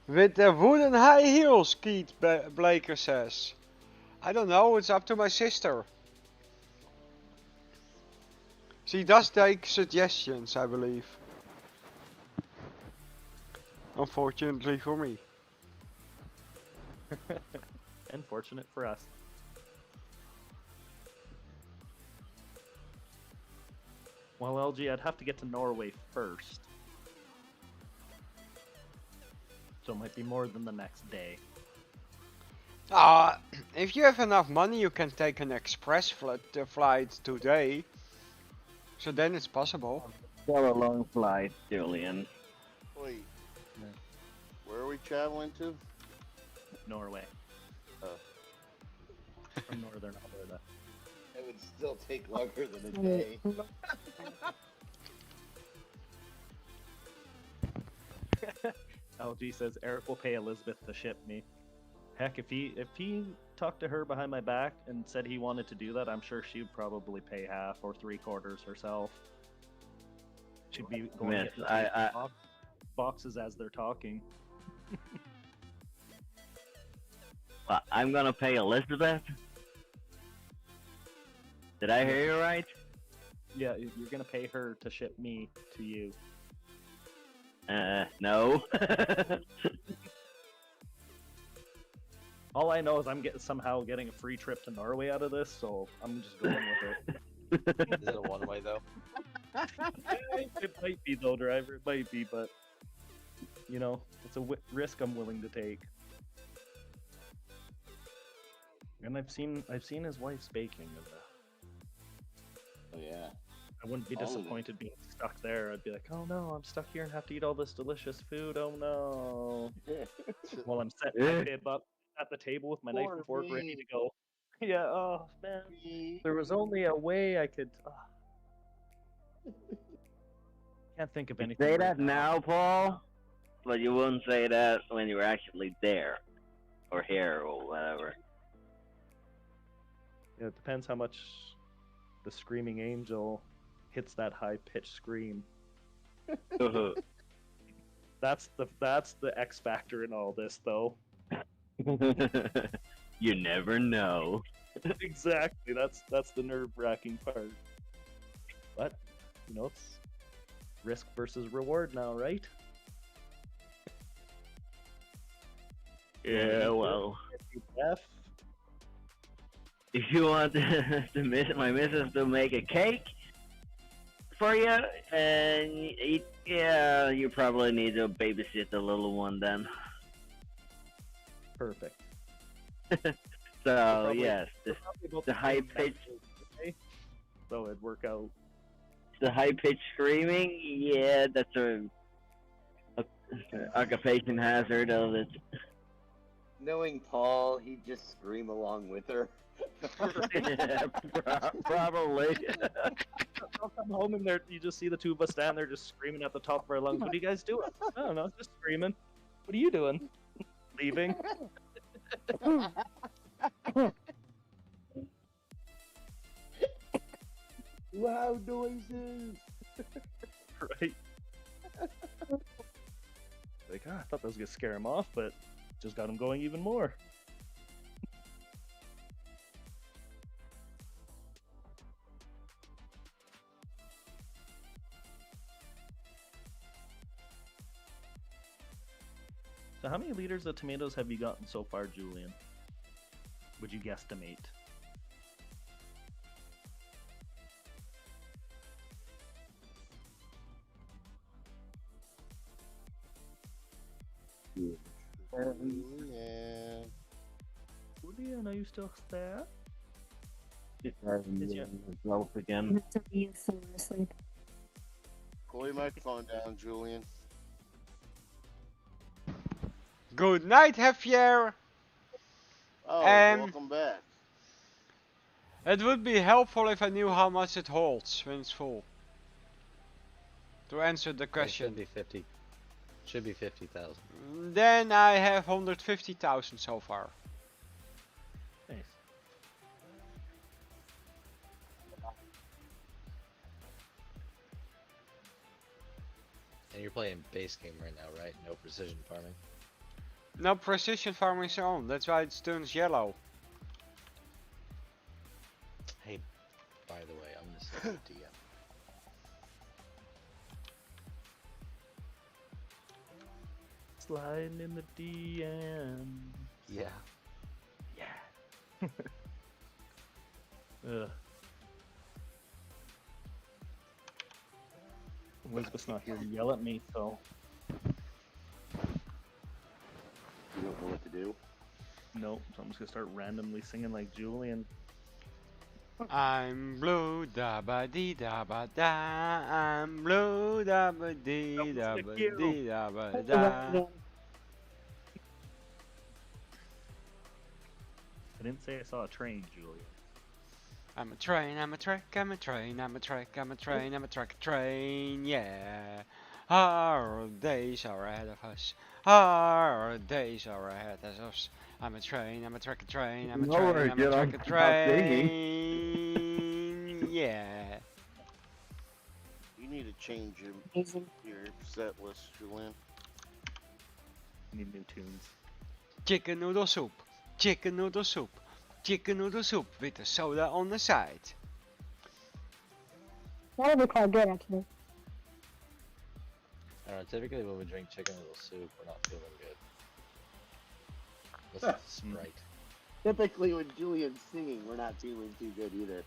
With the wooden high heels, Keith Blaker says. I don't know, it's up to my sister. She does take suggestions, I believe. Unfortunately for me. Unfortunate for us. Well, LG, I'd have to get to Norway first. So it might be more than the next day. If you have enough money, you can take an express flight today. So then it's possible. Still a long flight, Julian. Wait. Where are we traveling to? Norway. Oh. From northern Alberta. It would still take longer than a day. LG says Eric will pay Elizabeth to ship me. Heck, if he talked to her behind my back and said he wanted to do that, I'm sure she'd probably pay half or 3/4 herself. She'd be going Miss, to get the boxes as they're talking. Well, I'm gonna pay Elizabeth? Did I hear you right? Yeah, you're gonna pay her to ship me to you. No. All I know is I'm somehow getting a free trip to Norway out of this, so I'm just going with it. Is it a one-way though? It might be though, driver. It might be, but you know, it's a risk I'm willing to take. And I've seen his wife's baking. Oh yeah. I wouldn't be All of it. disappointed being stuck there. I'd be like, oh no, I'm stuck here and have to eat all this delicious food. Oh no. While I'm setting my bib up at the table with my knife and fork ready to go. Yeah, oh man. There was only a way I could. Can't think of You anything. say right that now. now, Paul, but you wouldn't say that when you were actually there, or here, or whatever. Yeah, it depends how much the screaming angel hits that high pitched scream. That's the X factor in all this, though. You never know. Exactly. That's the nerve wracking part. But it's risk versus reward now, right? Yeah, well, F. if you want my missus to make a cake for you, and yeah, you probably need to babysit the little one then. Perfect. So yes, the high pitch. So it'd work out. The high pitched screaming, yeah, that's a occupation hazard of it. Knowing Paul, he'd just scream along with her. Yeah, probably. I'll come home and you just see the two of us stand there just screaming at the top of our lungs. What are you guys doing? I don't know, just screaming. What are you doing? Leaving. Loud noises. Right. Like, I thought that was gonna scare him off, but just got him going even more. So how many liters of tomatoes have you gotten so far, Julian? Would you guesstimate? Julian, are you still there? Just having growth again. Pull your microphone down, Julian. Good night, Javier. Oh, welcome back. It would be helpful if I knew how much it holds when it's full. To answer the question. Should be 50. Should be 50,000. Then I have 150,000 so far. Nice. And you're playing base game right now, right? No precision farming. No precision farming on. That's why it turns yellow. Hey, by the way, I'm gonna send it to you. Sliding in the DM. Yeah. Yeah. Ugh. Elizabeth's not here to yell at me, so. You don't know what to do? Nope, so I'm just gonna start randomly singing like Julian. I'm blue da ba dee da ba da. I'm blue da ba dee da ba dee da ba da. I didn't say I saw a train, Julian. I'm a train, I'm a track, I'm a train, I'm a track, I'm a train, I'm a track, train, yeah. Our days are ahead of us. Our days are ahead of us. I'm a train, I'm a track, a train, I'm a train, I'm a track, a train, yeah. You need to change your set list, Julian. Need new tunes. Chicken noodle soup, chicken noodle soup, chicken noodle soup with a soda on the side. That would be quite good, actually. I don't know, typically when we drink chicken noodle soup, we're not feeling good. Listen to Sprite. Typically when Julian's singing, we're not feeling too good either.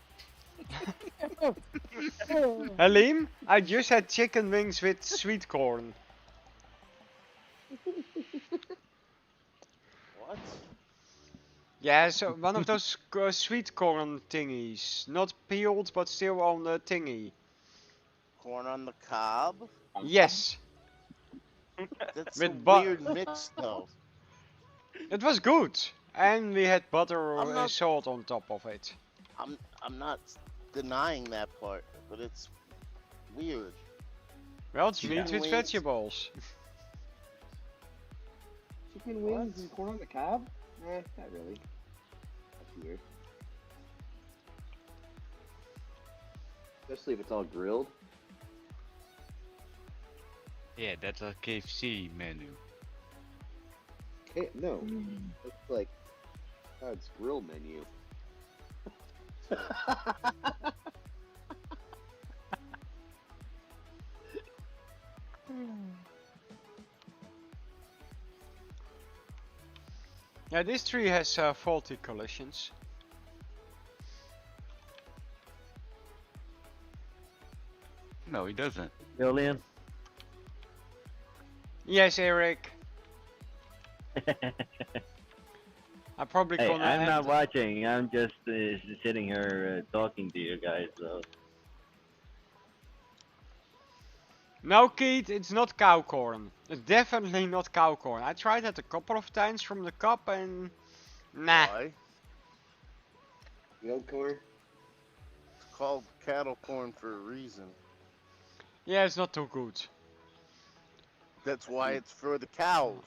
Halim, I just had chicken wings with sweet corn. What? Yeah, so one of those sweet corn thingies. Not peeled, but still on the thingy. Corn on the cob? Yes. That's With a weird mix, though. It was good. And we had butter I'm and not- salt on top of it. I'm not denying that part, but it's weird. Well, it's Yeah. meat with Wings. vegetables. Chicken wings and corn on the cob? Not really. That's weird. Especially if it's all grilled. Yeah, that's a KFC menu. Hey, no, it's like God's grill menu. Yeah, this tree has faulty collisions. No, he doesn't. Julian? Yes, Eric. I probably Hey, gonna I'm end not watching. I'm just sitting here talking to you guys. So No, Keith, it's not cow corn. It's definitely not cow corn. I tried that a couple of times from the cup and... Nah. Why? Grilled corn? It's called cattle corn for a reason. Yeah, it's not too good. That's why it's for the cows.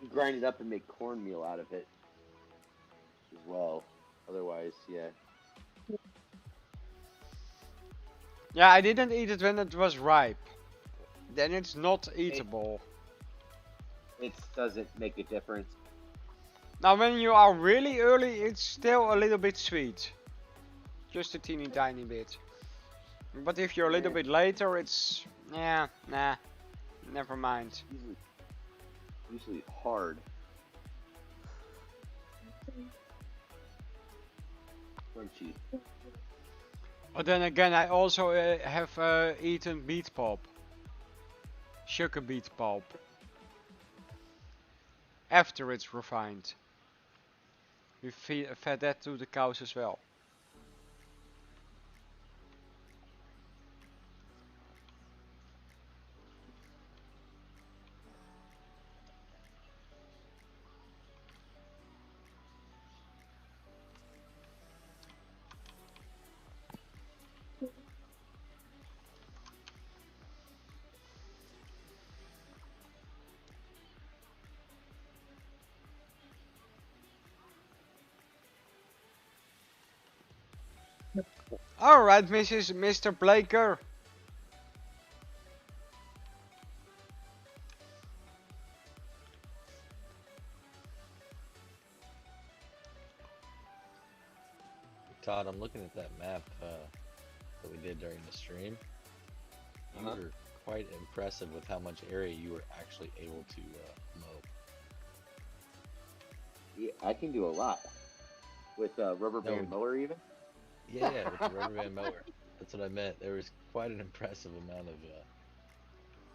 You grind it up and make cornmeal out of it as well. Otherwise, yeah. Yeah, I didn't eat it when it was ripe. Then it's not eatable. It doesn't make a difference. Now when you are really early, it's still a little bit sweet. Just a teeny tiny bit. But if you're a little bit later, it's... yeah, nah. Never mind. Usually hard. Crunchy. But then again, I also have eaten beet pulp. Sugar beet pulp. After it's refined. We fed that to the cows as well. Alright, Mr. Blaker. Todd, I'm looking at that map that we did during the stream. You were quite impressive with how much area you were actually able to mow. Yeah, I can do a lot. With a rubber band mower even? Yeah, with the rubber band mower. That's what I meant. There was quite an impressive amount of...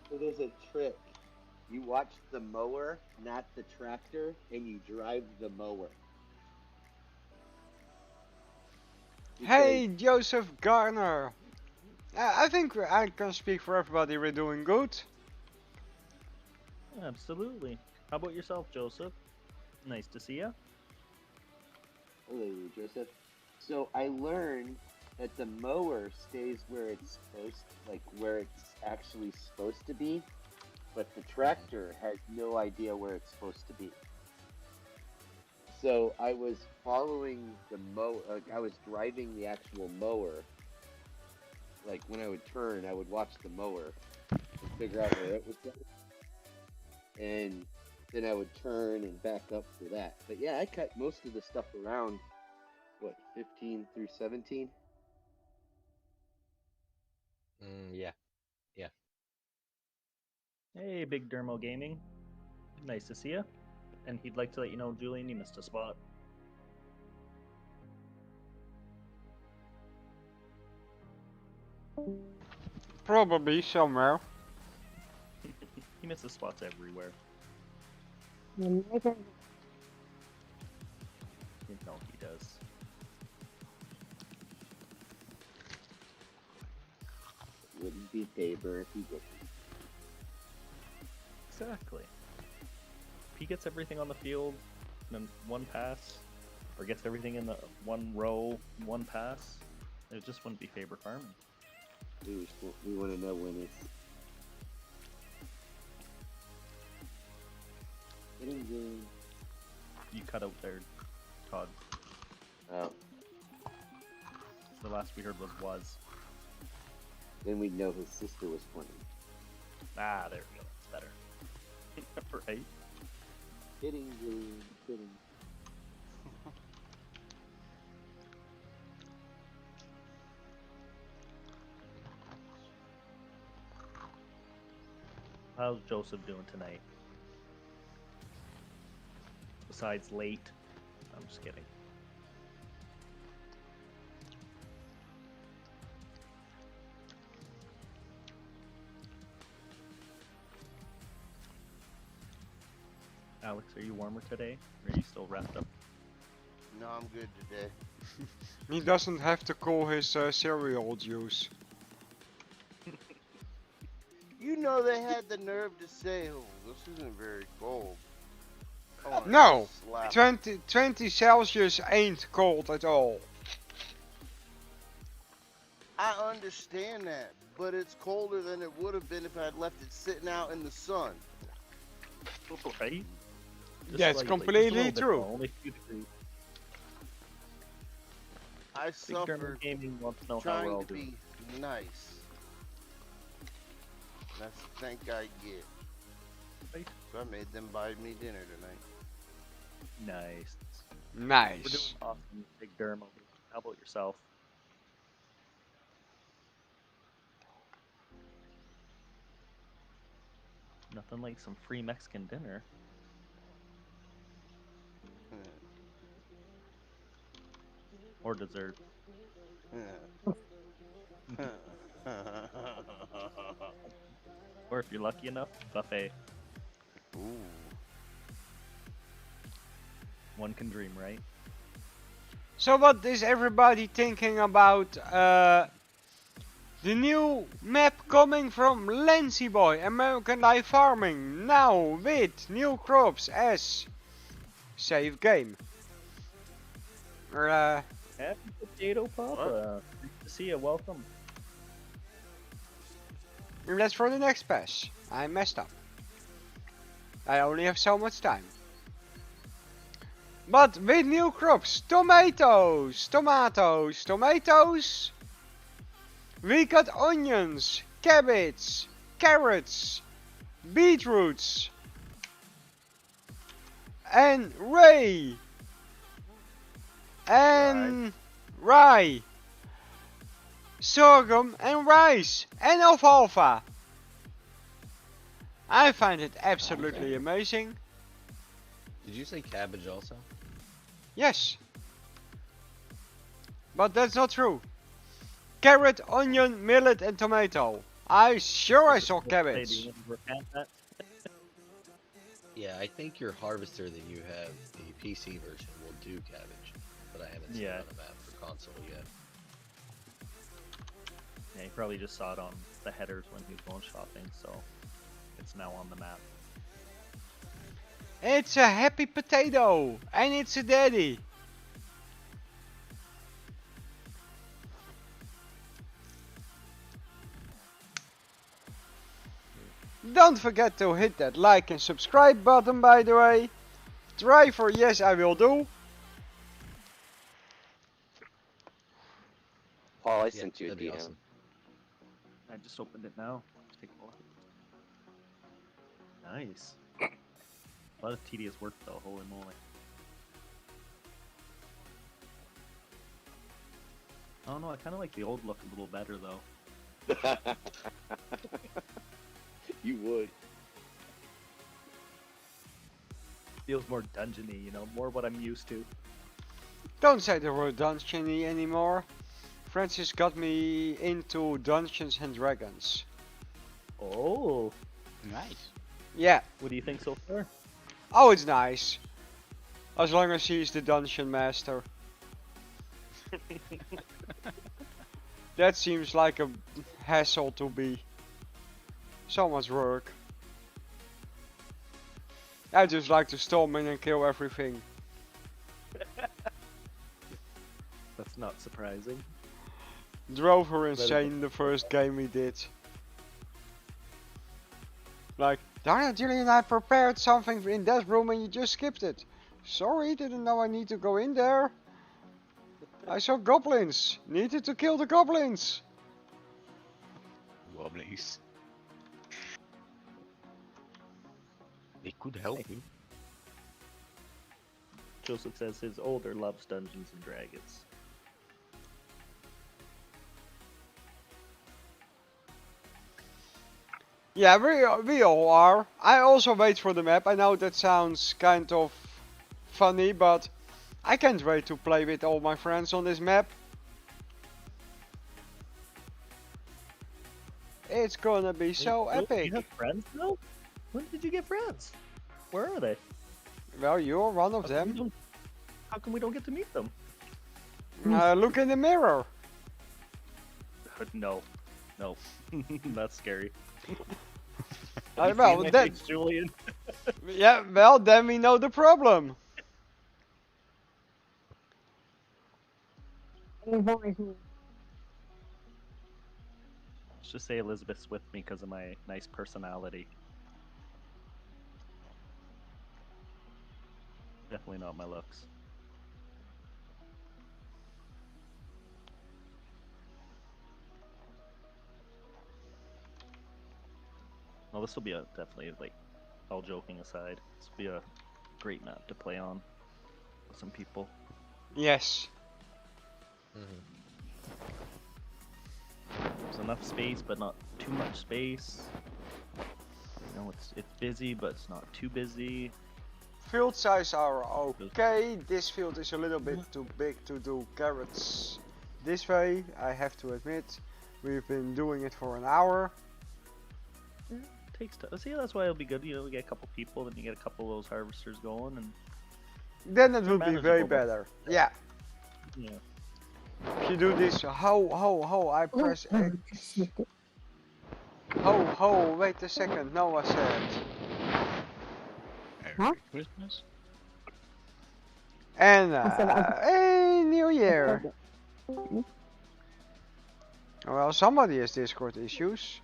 So there's a trick. You watch the mower, not the tractor, and you drive the mower. Hey, Joseph Garner. I think I can speak for everybody. We're doing good. Absolutely. How about yourself, Joseph? Nice to see you. Hello, Joseph. So I learned that the mower stays where it's supposed, like where it's actually supposed to be, but the tractor has no idea where it's supposed to be. So I was following the mower, I was driving the actual mower. Like when I would turn, I would watch the mower and figure out where it was going. And then I would turn and back up for that. But yeah, I cut most of the stuff around, what, 15 through 17? Yeah. Yeah. Hey, Big Dermo Gaming. Nice to see you. And he'd like to let you know, Julian, you missed a spot. Probably somewhere. He misses spots everywhere. You never No, he does. Wouldn't be Faber if he didn't. Exactly. he gets everything on the field in one pass, or gets everything in the one row, one pass, it just wouldn't be Faber farming. We want to know when it's getting good. You cut out there, Todd. Oh, The last we heard was. then we'd know his sister was playing. Ah, there we go. That's better. Right? Kidding, Julian, kidding. How's Joseph doing tonight? Besides late. I'm just kidding. Alex, are you warmer today? Or are you still wrapped up? No, I'm good today. He doesn't have to cool his cereal juice. You know they had the nerve to say, "Oh, this isn't very cold." I wanna No! slap 20 Celsius ain't cold at all. I understand that, but it's colder than it would have been if I had left it sitting out in the sun. Right? That's slightly, completely just a little bit true. more, only a few degrees. I Big German suffered Gaming wants to know how we're trying all to doing. be nice. That's the thank I get. Right. So I made them buy me dinner tonight. Nice. We're doing Nice. awesome, Big Dermo. How about yourself? Nothing like some free Mexican dinner. Or dessert. Or if you're lucky enough, buffet. Ooh. One can dream, right? So what is everybody thinking about the new map coming from LancyBoi, American Live Farming, now with new crops as save game? Happy Potato Papa. Nice to see you. Welcome. That's for the next patch. I messed up. I only have so much time. But with new crops, tomatoes, tomatoes, tomatoes. We got onions, cabbage, carrots, beetroots, and rye, and rye, sorghum and rice, and alfalfa. I find it absolutely amazing. Did you say cabbage also? Yes. But that's not true. Carrot, onion, millet and tomato. I saw cabbage. Yeah, I think your harvester that you have, the PC version, will do cabbage, but I haven't seen it on the map for console yet. Yeah, he probably just saw it on the headers when he was going shopping, so it's now on the map. It's a happy potato and it's a daddy. Don't forget to hit that like and subscribe button, by the way. Try for yes I will do. Paul, I sent you a that'd be DM. awesome. I just opened it now. Let's take a look. Nice. A lot of tedious work though, holy moly. Oh no, I kind of like the old look a little better though. You would. Feels more dungeony, you know, more what I'm used to. Don't say the word dungeony anymore. Francis got me into Dungeons and Dragons. Oh, Nice. Yeah. what do you think so far? Oh, it's nice. As long as he's the dungeon master. That seems like a hassle to be. So much work. I just like to storm in and kill everything. That's not surprising. Drove her insane the first game we did. Like, darn it, Julian, I prepared something in that room and you just skipped it. Sorry, didn't know I need to go in there. I saw goblins. Needed to kill the goblins. Goblins. They could help you. Joseph says his older loves Dungeons and Dragons. Yeah, we all are. I also wait for the map. I know that sounds kind of funny, but I can't wait to play with all my friends on this map. It's gonna be so epic. You have friends now? When did you get friends? Where are they? Well, you're one of them. How come we don't get to meet them? Look in the mirror. No. No. That's scary. Well, then, Julian. yeah, well, then we know the problem. Let's just say Elizabeth's with me because of my nice personality. Definitely not my looks. Well, this will be a definitely, like, all joking aside, this will be a great map to play on with some people. Yes. There's enough space, but not too much space. You know, it's busy, but it's not too busy. Field size are okay. This field is a little bit too big to do carrots this way, I have to admit. We've been doing it for an hour. Takes time. See, that's why it'll be good. You know, we get a couple people, then you get a couple of those harvesters going, and then it will be way manageable. better. Yeah. Yeah. If you do this, ho, I press X. Ho, wait a second. Noah said. Merry Christmas. And hey, New Year. Well, somebody has Discord issues.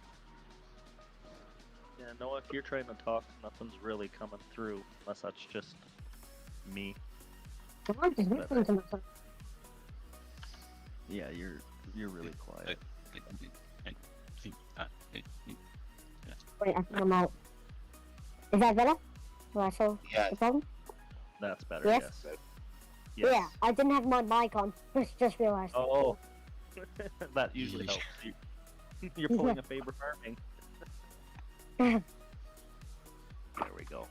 Yeah, Noah, if you're trying to talk, nothing's really coming through, unless that's just me. Yeah, you're really quiet. Wait, I think I'm out. Is that better? Russell? Yeah. The problem? That's better, Yes? yes. Yeah, I didn't have my mic on. Just realized. Oh, that usually helps. You're pulling a Faber farming. There we go.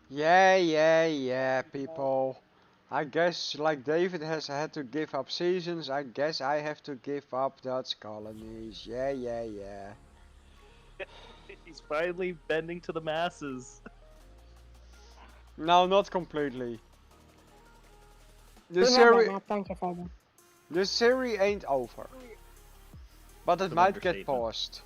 Yeah, people. I guess, like David has had to give up seasons, I guess I have to give up Dutch colonies. Yeah. He's finally bending to the masses. No, not completely. The We have that series, map, don't you, Faber? the series ain't over. But it That's an might get understatement. paused.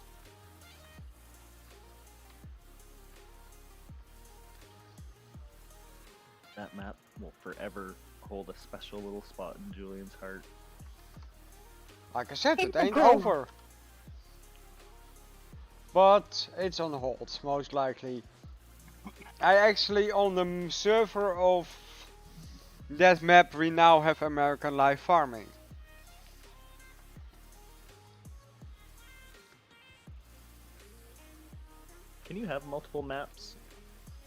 That map will forever hold a special little spot in Julian's heart. Like I said, it It's a ain't good. over. But it's on hold, most likely. I actually, on the server of that map, we now have American Live Farming. Can you have multiple maps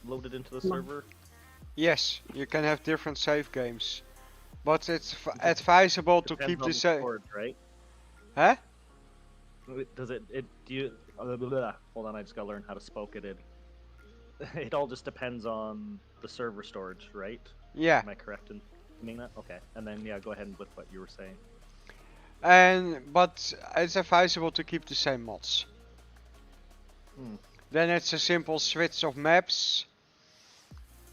loaded into the No. server? Yes, you can have different save games. But it's advisable to Depends keep on the the save. storage, right? Huh? Does it do you hold on, I just gotta learn how to spoke it in. It all just depends on the server storage, right? Yeah. Am I correct in meaning that? Okay. And then yeah, go ahead with what you were saying. But it's advisable to keep the same mods. Then it's a simple switch of maps.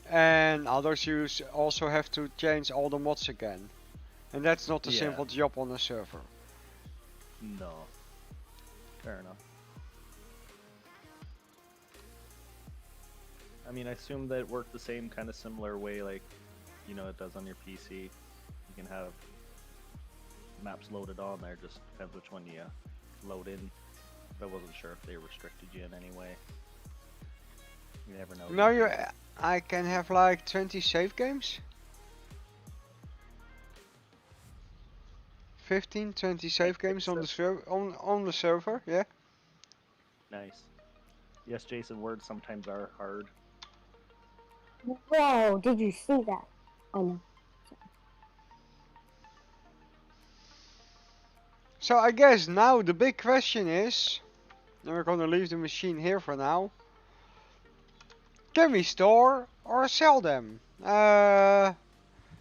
And others you also have to change all the mods again. And that's not a Yeah. simple job on a server. No. Fair enough. I mean, I assume that it worked the same kind of similar way, like, you know, it does on your PC. You can have maps loaded on there, just depends which one you load in. But I wasn't sure if they restricted you in any way. You never know. No, you. I can have like 20 save games. 15, 20 save games on the on the server. Yeah. Nice. Yes, Jason, words sometimes are hard. Whoa, did you see that? I know. So I guess now the big question is, and we're gonna leave the machine here for now. Can we store or sell them?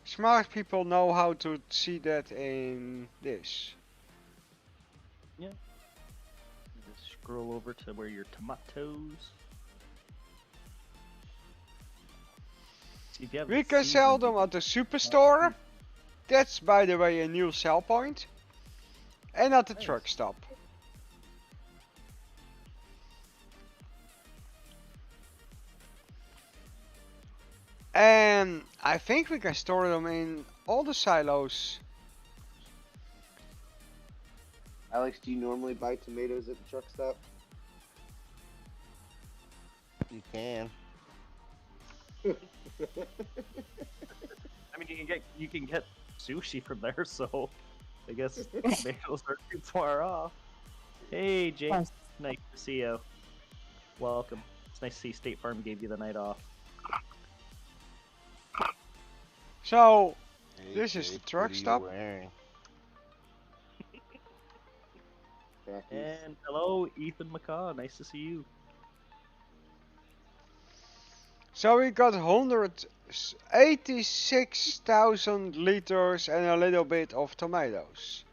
Smart people know how to see that in this. Yeah. Just scroll over to where your tomatoes. See, if you have We can sell them at the superstore. That's, by the way, a new sell point. And at the truck stop. And I think we can store them in all the silos. Alex, do you normally buy tomatoes at the truck stop? You can. I mean, you can get sushi from there, so I guess tomatoes aren't too far off. Hey, James, nice to see you. Welcome. It's nice to see State Farm gave you the night off. So, Hey, this is the Jake, truck what are you stop. wearing? And hello, Ethan McCaw. Nice to see you. So we got 186,000 liters and a little bit of tomatoes.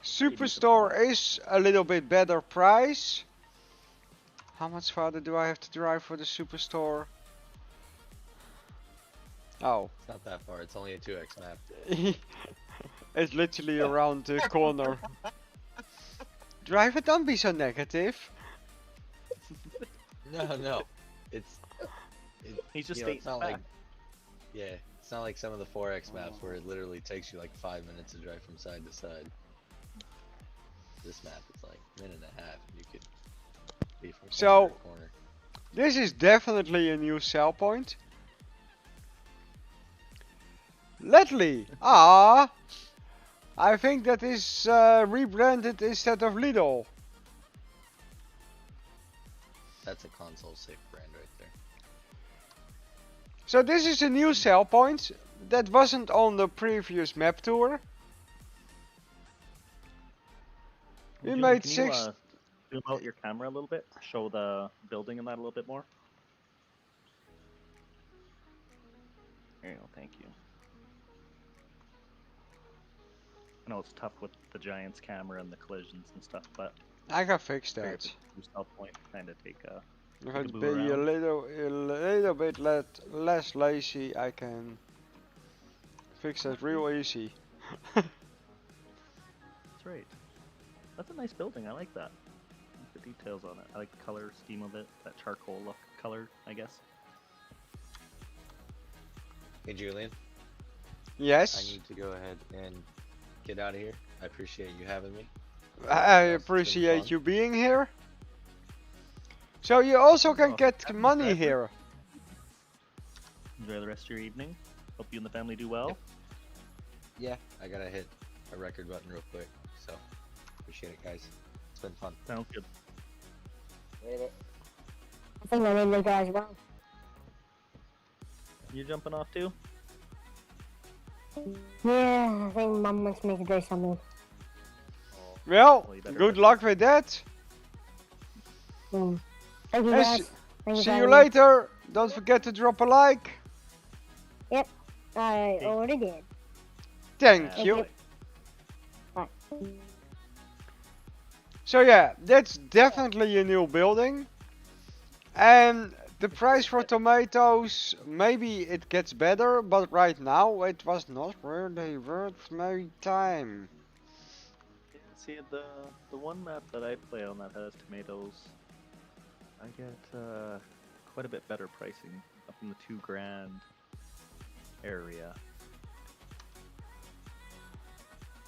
Superstore is a little bit better price. How much farther do I have to drive for the superstore? Oh. It's not that far, it's only a 2x map. It's literally around the corner. Driver, don't be so negative. No. He's just it's not stating like, yeah, it's not like some of the 4x maps where it literally takes you like 5 minutes to drive from side to side. This map is like a minute and a half and you could be from corner to corner. This is definitely a new sell point. Ledley! Ah, I think that is rebranded instead of Lidl. That's a console safe brand right there. So this is a new sell point that wasn't on the previous map tour. We Julian, made can 6. You, zoom out your camera a little bit, show the building and that a little bit more. There you go, thank you. I know it's tough with the Giants camera and the collisions and stuff, but I can fix that. South Point kind of take a. If take it's a be boo a around. little bit less lazy, I can fix that real easy. That's right. That's a nice building. I like that. I like the details on it. I like the color scheme of it. That charcoal look color, I guess. Hey Julian. Yes? I need to go ahead and get out of here. I appreciate you having me. I appreciate you being here. So you also can get money here. Enjoy the rest of your evening. Hope you and the family do well. Yeah, I gotta hit a record button real quick. So, appreciate it, guys. It's been fun. Sounds good. I think I need to go as well. You jumping off too? Yeah, I think Mum wants me to do something. Well, good luck with that. Thank you And guys. Thank you see for you having me. later. Don't forget to drop a like. Yep, I already did. Thank you. you. Bye. So yeah, that's definitely a new building. And the price for tomatoes, maybe it gets better, but right now it was not really worth my time. See, the one map that I play on that has tomatoes, I get quite a bit better pricing up in the $2,000 area.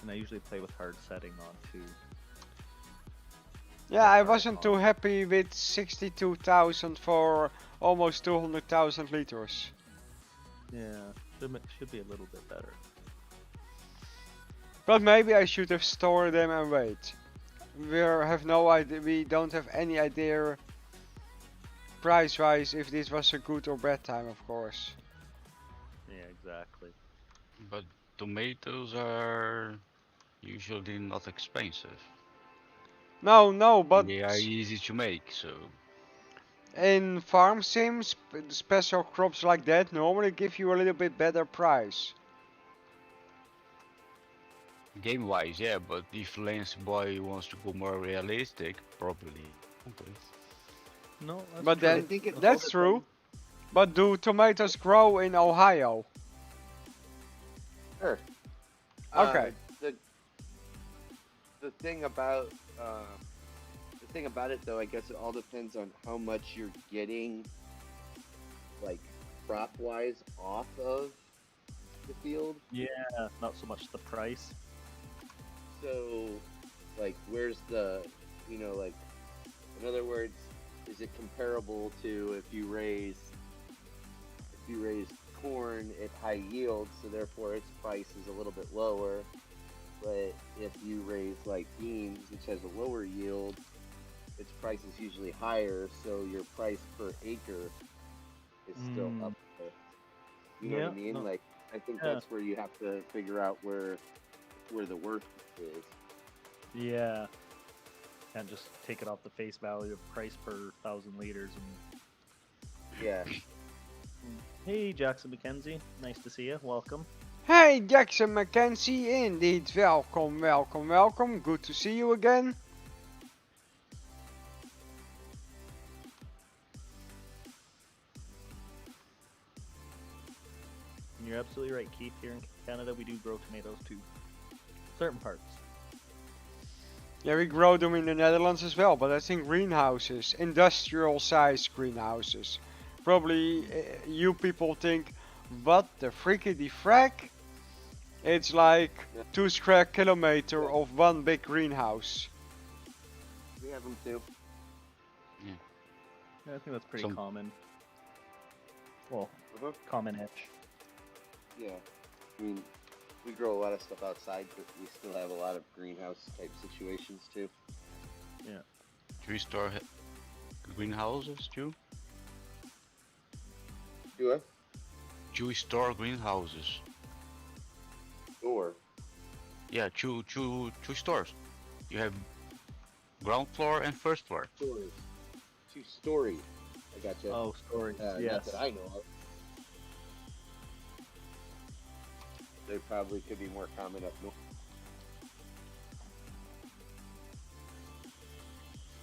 And I usually play with hard setting on too. Yeah, I wasn't too happy with 62,000 for almost 200,000 liters. Yeah, should be a little bit better. But maybe I should have stored them and wait. Have no idea. We don't have any idea price-wise if this was a good or bad time, of course. Yeah, exactly. But tomatoes are usually not expensive. No, but they are easy to make, so in farm sims, special crops like that normally give you a little bit better price. game-wise, yeah. But if LancyBoi wants to go more realistic, probably. Okay. No, that's But true. then I think it all that's true. depends- But do tomatoes grow in Ohio? Sure. Okay. The thing about it though, I guess it all depends on how much you're getting, like crop wise, off of the field. Yeah, not so much the price. So, like, where's the, like, in other words, is it comparable to if you raise corn at high yield, so therefore its price is a little bit lower, but if you raise like beans, which has a lower yield, its price is usually higher, so your price per acre is still up there. You know what I mean? no. Like, I think Yeah. that's where you have to figure out where the worth is. Yeah. Can't just take it off the face value of price per 1,000 liters. And... Yeah. Hey, Jackson McKenzie. Nice to see you. Welcome. Hey Jackson Mackenzie, indeed, welcome. Good to see you again. And you're absolutely right, Keith. Here in Canada, we do grow tomatoes too. Certain parts. Yeah, we grow them in the Netherlands as well, but I think greenhouses, industrial size greenhouses. Probably you people think, what the frickety frack? It's like 2 square kilometer of one big greenhouse. We have them too. Yeah, I think that's pretty Some- common. Well, common-ish. Yeah. I mean, we grow a lot of stuff outside, but we still have a lot of greenhouse type situations too. Yeah. Do we store greenhouses too? Do I? Do we store greenhouses? Or? Yeah, two stores. You have ground floor and first floor. Stories. 2 stories. I gotcha. Oh, stories. Not Yes. that I know of. They probably could be more common up north.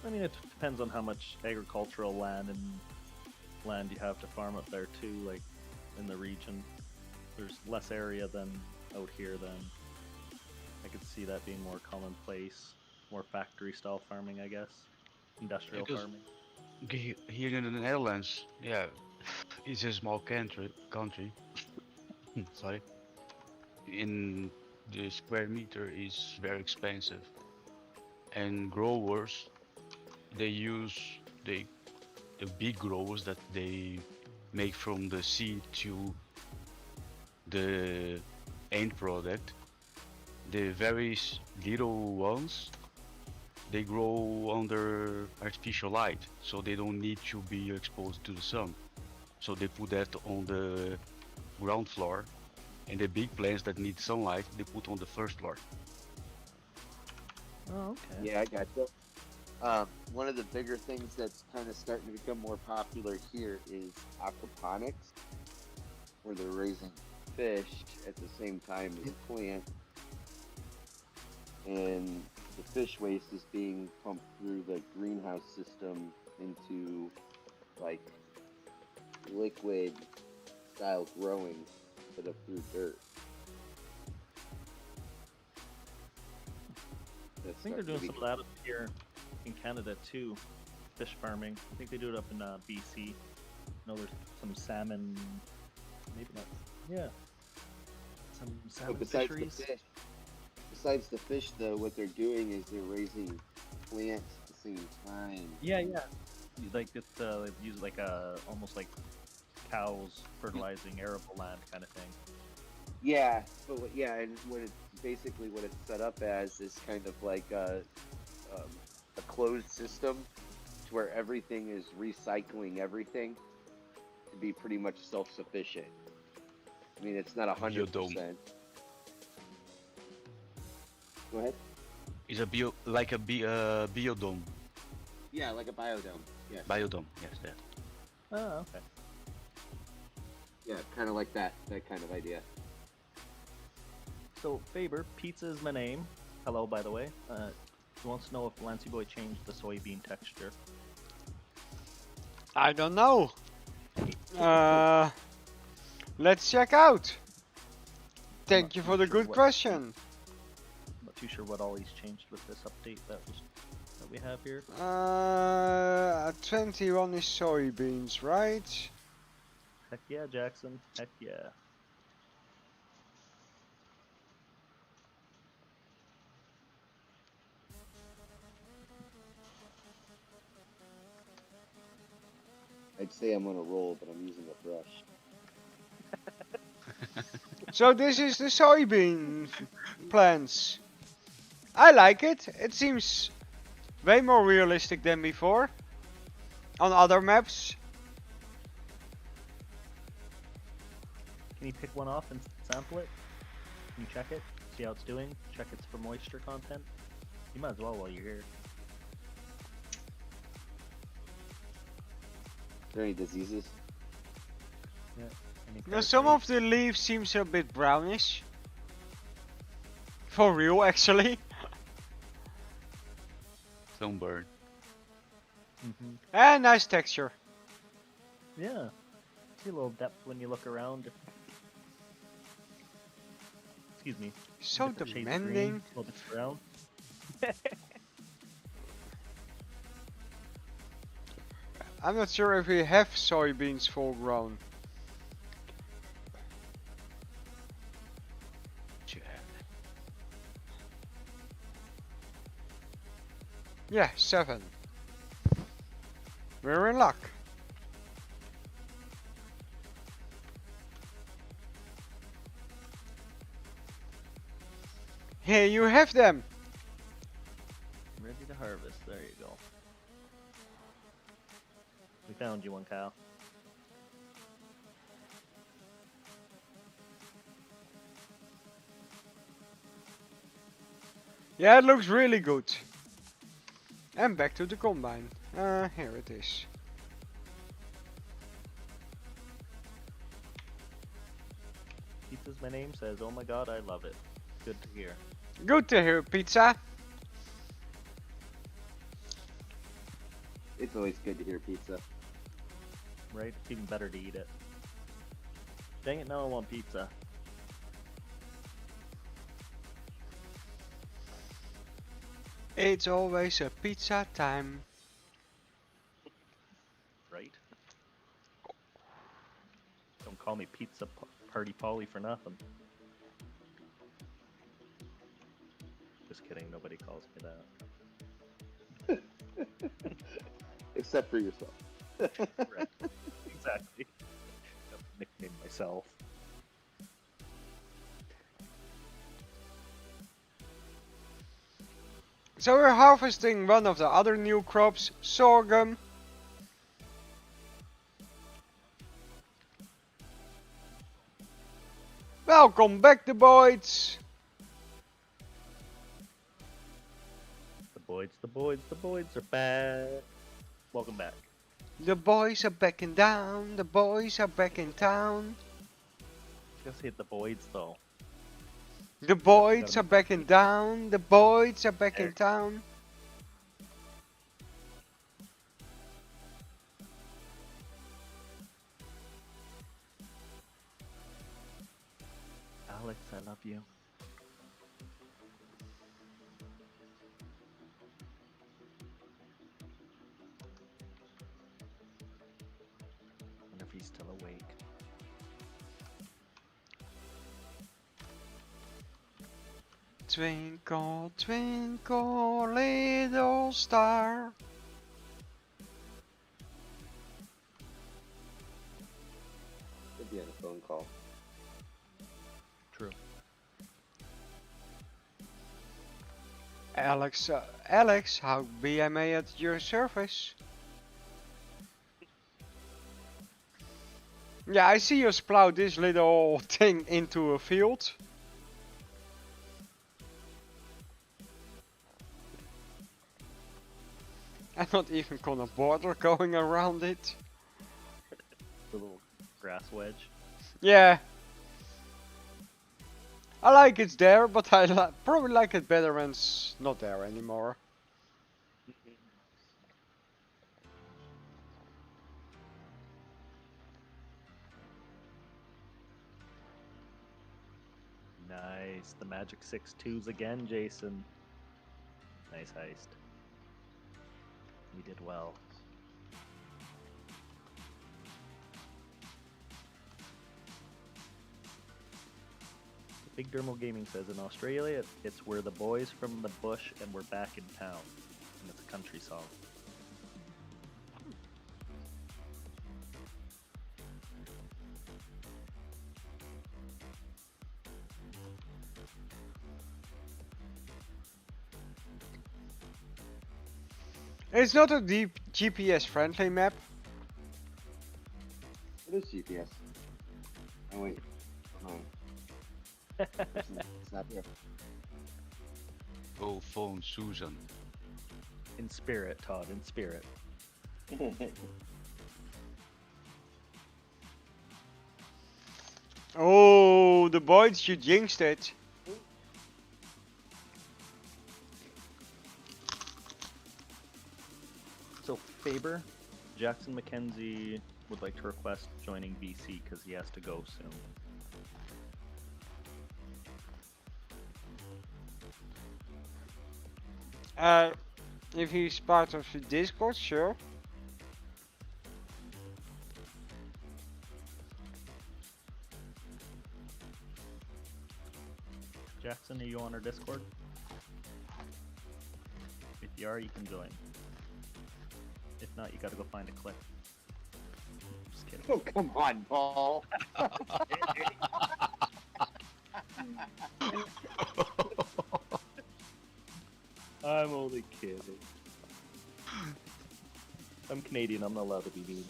I mean, it depends on how much agricultural land you have to farm up there too. Like in the region, there's less area than out here. Then I could see that being more commonplace, more factory-style farming, I guess, industrial Because farming. Here in the Netherlands, yeah, it's a small country. Sorry. In the square meter is very expensive, and growers they use the big growers that they make from the seed to the end product. The very little ones they grow under artificial light, so they don't need to be exposed to the sun. So they put that on the ground floor, and the big plants that need sunlight they put on the first floor. Oh, okay. Yeah, I gotcha. One of the bigger things that's kind of starting to become more popular here is aquaponics, where they're raising fish at the same time as plant, and the fish waste is being pumped through the greenhouse system into like liquid style growing instead of through dirt. I think they're doing some of that up here in Canada too. fish farming. I think they do it up in BC. I know there's some salmon. Maybe not. Yeah. Some salmon But besides fisheries. the fish, though, what they're doing is they're raising plants at the same time. Yeah, yeah. Like it's they use like almost like cows fertilizing arable land kind of thing. Yeah, but and what it's basically what it's set up as is kind of like a closed system, to where everything is recycling everything to be pretty much self-sufficient. I mean, it's not 100%. Go ahead. It's a biodome. Yeah, like a biodome. Yes. Biodome, yes, that. Oh, okay. Yeah, kind of like that kind of idea. So Faber, pizza is my name. Hello, by the way. He wants to know if LancyBoi changed the soybean texture. I don't know. Let's check out. Thank you for the good question. I'm not too sure what all he's changed with this update that we have here. 21 is soybeans, right? Heck yeah, Jackson. Heck yeah. I'd say I'm on a roll, but I'm using a brush. So this is the soybean plants. I like it. It seems way more realistic than before on other maps. Can you pick one off and sample it? Can you check it? See how it's doing? Check it's for moisture content? You might as well while you're here. Are there any diseases? Yeah. Now some of the leaves seems a bit brownish. For real, actually. Sunburn. And nice texture. Yeah. See a little depth when you look around. Excuse me. So Different shades of demanding. green, a little bit brown. I'm not sure if we have soybeans full grown. Yeah, 7. We're in luck. Here you have them. Ready to harvest. There you go. We found you one, Kyle. Yeah, it looks really good. And back to the combine. Here it is. Pizza's my name says, oh my god, I love it. Good to hear. Good to hear, pizza. It's always good to hear pizza. Right? It's even better to eat it. Dang it, now I want pizza. It's always a pizza time. Right? Don't call me Pizza Party Polly for nothing. Just kidding, nobody calls me that. Except for yourself. Right. Exactly. I've nicknamed myself. So we're harvesting one of the other new crops, sorghum. Welcome back, the boys. The boys are back. Welcome back. The boys are back in town. The boys are back in town. Just hit the boys though. The boys are back in town. The boys are back in town. Alex, I love you. still awake. Twinkle, twinkle, little star. Could be on a phone call. True. Alex, how be I may at your service? Yeah, I see you plow this little thing into a field. I'm not even gonna bother going around it. The little grass wedge. Yeah. I like it's there, but I probably like it better when it's not there anymore. Nice. The magic 6-2s again, Jason. Nice heist. You did well. Big Dermal Gaming says in Australia, it's We're the Boys from the Bush and We're Back in Town. And it's a country song. It's not a deep GPS friendly map. It is GPS. Oh wait. No. It's not here. Go phone Susan. In spirit, Todd, in spirit. Oh, the boys, you jinxed it. So Faber, Jackson McKenzie would like to request joining BC because he has to go soon. If he's part of the Discord, sure. Jackson, are you on our Discord? If you are, you can join. If not, you gotta go find a clip. Just kidding. Oh, come on, Paul. I'm only kidding. I'm Canadian, I'm not allowed to be mean.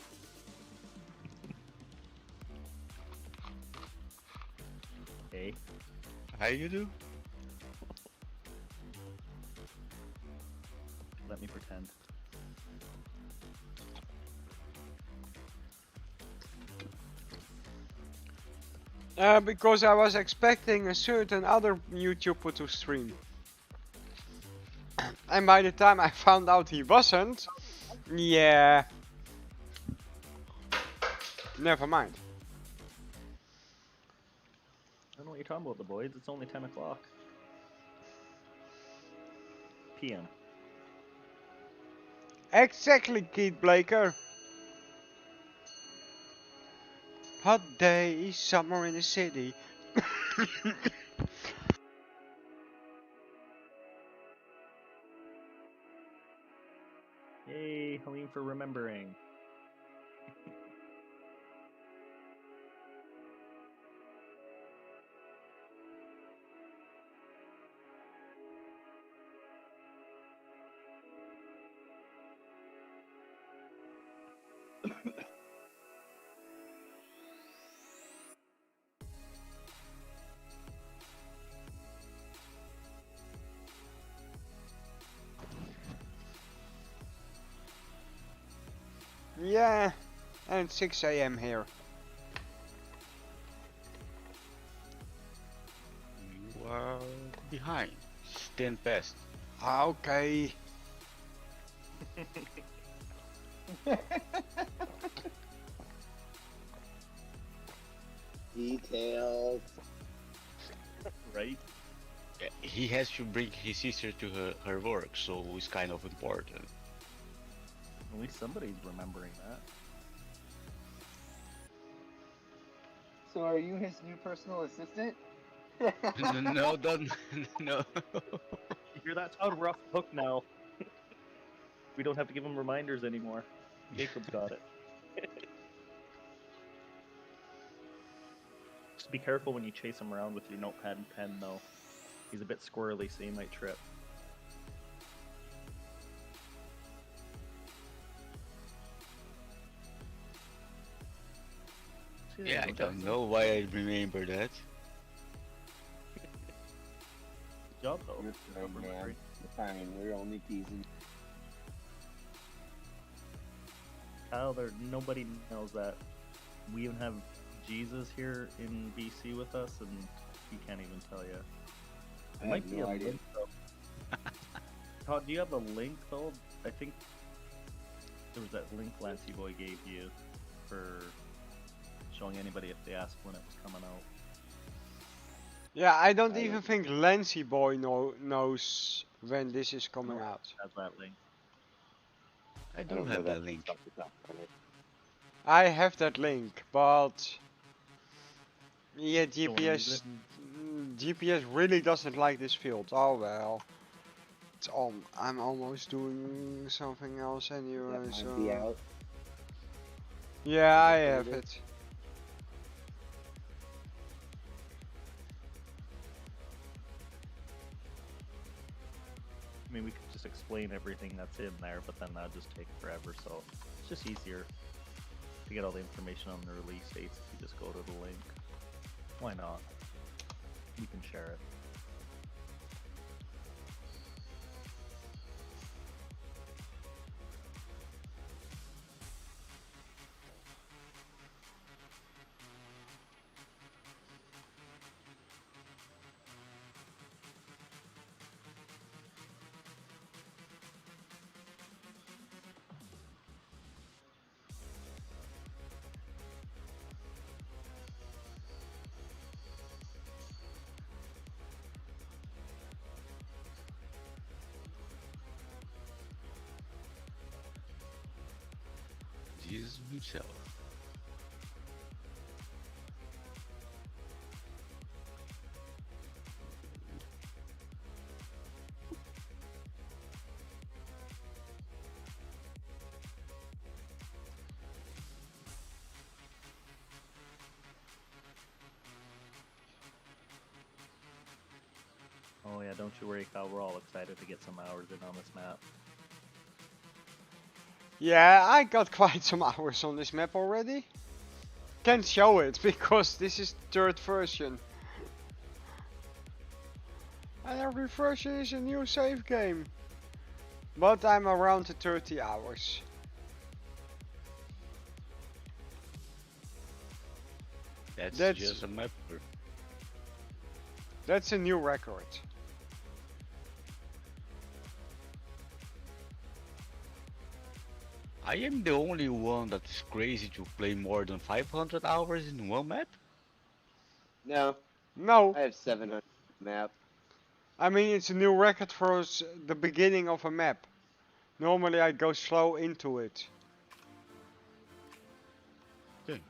Hey. How you do? Let me pretend. Because I was expecting a certain other YouTuber to stream. And by the time I found out he wasn't, yeah. Never mind. I don't know what you're talking about, the boys. It's only 10 o'clock. PM. Exactly, Keith Blaker. Hot day, summer in the city. Yay, Helene for remembering. Yeah, and 6 AM here. You are behind. 10 past. Okay. Details. Right? He has to bring his sister to her work, so it's kind of important. At least somebody's remembering that. So are you his new personal assistant? No, don't. No. You hear that, Todd? We're off the hook now. We don't have to give him reminders anymore. Jacob's got it. Just be careful when you chase him around with your notepad and pen, though. He's a bit squirrely, so you might trip. Yeah, I don't know why I remember that. Good job, though. You're fine, man. You're fine. We're only teasing. Kyle, nobody knows that. We even have Jesus here in BC with us, and he can't even tell you. I have no idea. Link, though. Todd, do you have a link, though? I think there was that link LancyBoi gave you for showing anybody if they asked when it was coming out. Yeah, I don't even think LancyBoi knows when this is coming out. Has that link. I don't have that link. I have that link, but yeah, Don't wanna use GPS really doesn't like this field. Oh well, it's I'm almost doing something else anyway. That So might be out. yeah, I have it. I mean, we could just explain everything that's in there, but then that'd just take forever, so it's just easier to get all the information on the release dates if you just go to the link. Why not? We can share it. Jesus himself. Oh yeah, don't you worry, Kyle. We're all excited to get some hours in on this map. Yeah, I got quite some hours on this map already. Can't show it because this is the third version. And every version is a new save game. But I'm around the 30 hours. That's just a map. That's a new record. I am the only one that is crazy to play more than 500 hours in one map? No. No. I have 700 map. I mean, it's a new record for the beginning of a map. Normally I go slow into it. Okay.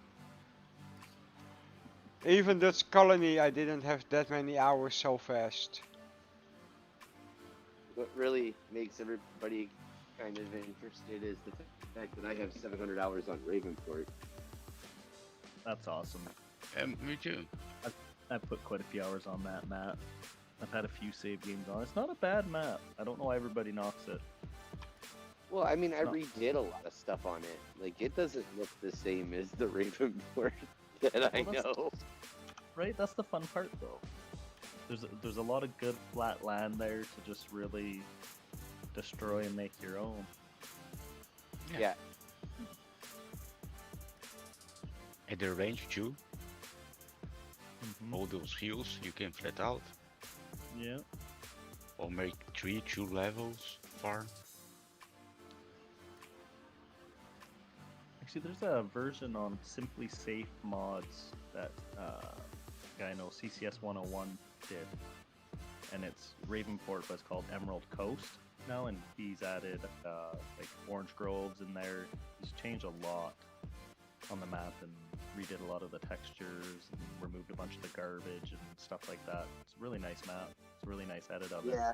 Even Dutch Colony, I didn't have that many hours so fast. What really makes everybody kind of interested is the fact that I have 700 hours on Ravenport. That's awesome. Me too. I put quite a few hours on that map. I've had a few save games on. It's not a bad map. I don't know why everybody knocks it. Well, I mean, I redid a lot of stuff on it. Like, it doesn't look the same as the Ravenport that I know. Right? That's the fun part, though. There's a lot of good flat land there to just really destroy and make your own. Yeah. At the range too. All those hills you can flat out. Yeah. Or make 2 levels farm. Actually, there's a version on Simply Safe mods that guy I know, CCS 101 did, and it's Ravenport, but it's called Emerald Coast now, and he's added like orange groves in there. He's changed a lot. on the map and redid a lot of the textures and removed a bunch of the garbage and stuff like that. It's a really nice map. It's a really nice edit of it. Yeah.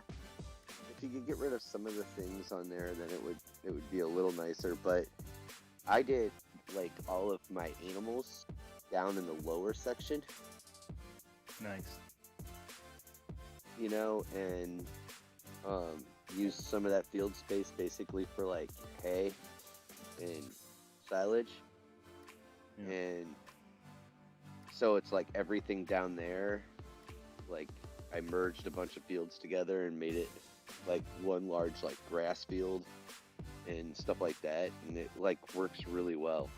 If you could get rid of some of the things on there, then it would be a little nicer. But I did like all of my animals down in the lower section. Nice. You know, and use some of that field space basically for like hay and silage. Yeah. And so it's like everything down there, like I merged a bunch of fields together and made it like one large like grass field and stuff like that, and it like works really well.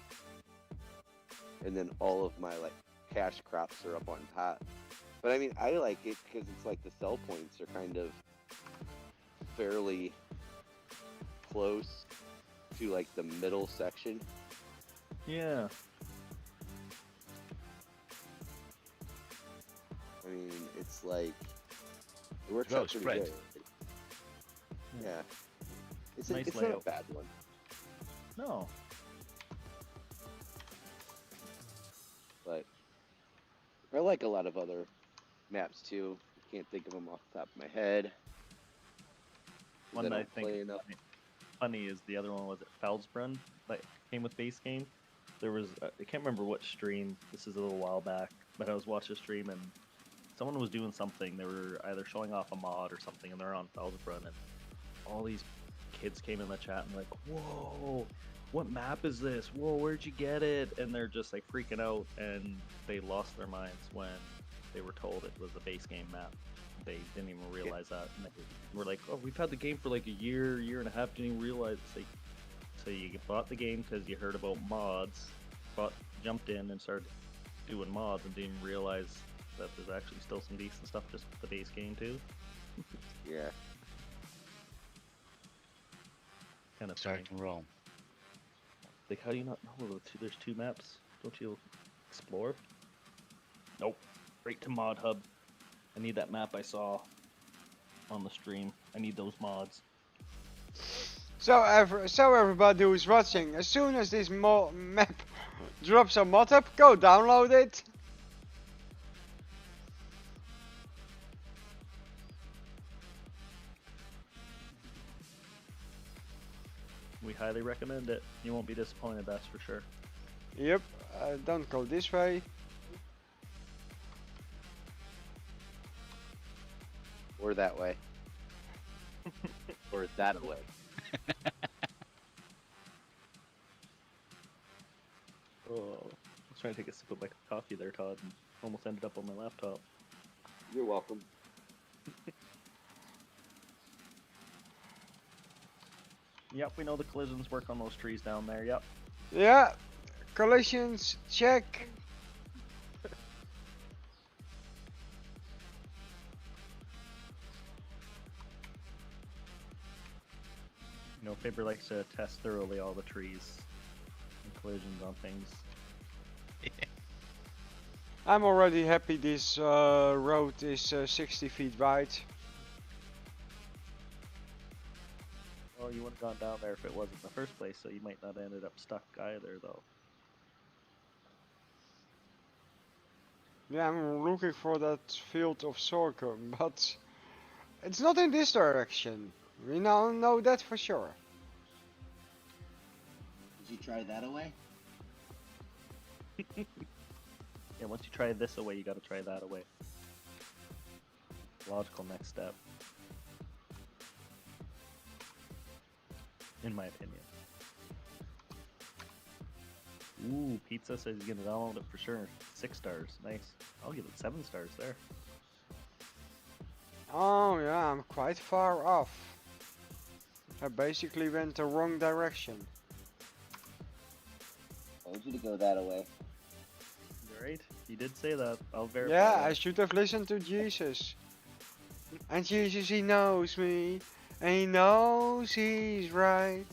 And then all of my like cash crops are up on top. But I mean, I like it because it's like the sell points are kind of fairly close to like the middle section. Yeah. I mean, it's like it works Well out pretty spread. good. Yeah, it's Nice it's not a layout. bad one. No. But I like a lot of other maps too. Can't think of them off the top of my head. One I that I don't think play is enough. funny is the other one was it Felsbrunn that came with base game. There was I can't remember what stream. This is a little while back, but I was watching a stream and someone was doing something. They were either showing off a mod or something, and they're on Felsbrunn, and all these kids came in the chat and like, "Whoa, what map is this? Whoa, where'd you get it?" And they're just like freaking out, and they lost their minds when they were told it was a base game map. They didn't even realize that, and they were like, "Oh, we've had the game for like a year and a half. Didn't even realize." It's like, so you bought the game because you heard about mods, jumped in and started doing mods, and didn't even realize that there's actually still some decent stuff just with the base game too. Yeah. Kind of Starting wrong. like, how do you not know there's two maps? Don't you explore? Nope. Straight to Mod Hub. I need that map I saw on the stream. I need those mods. So everybody who's watching, as soon as this map drops on mod hub, go download it. We highly recommend it. You won't be disappointed, that's for sure. Yep, don't go this way. Or that way. Or that way. Oh, I was trying to take a sip of my coffee there, Todd, and almost ended up on my laptop. You're welcome. Yep, we know the collisions work on those trees down there, yep. Yeah, collisions, check. You know, Faber likes to test thoroughly all the trees and collisions on things. I'm already happy this road is 60 feet wide. Well, you wouldn't have gone down there if it wasn't in the first place, so you might not have ended up stuck either, though. Yeah, I'm looking for that field of sorghum, but it's not in this direction. We now know that for sure. Did you try that away? Yeah, once you try this away, you gotta try that away. Logical next step. In my opinion. Ooh, Pizza says he's gonna download it for sure. 6 stars, nice. I'll give it 7 stars there. Oh yeah, I'm quite far off. I basically went the wrong direction. Told you to go that way. You're right, you did say that. I'll verify. Yeah, that. I should have listened to Jesus. And Jesus, he knows me. And he knows he's right.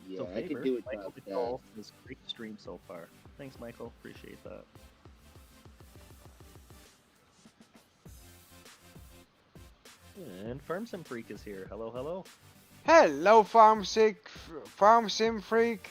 Yeah, So I can Faber, do it Michael without Nicole has a great stream so far. Thanks, Michael. Appreciate that. And FarmSim Freak is here. Hello, hello. Hello, Farm Sim Freak.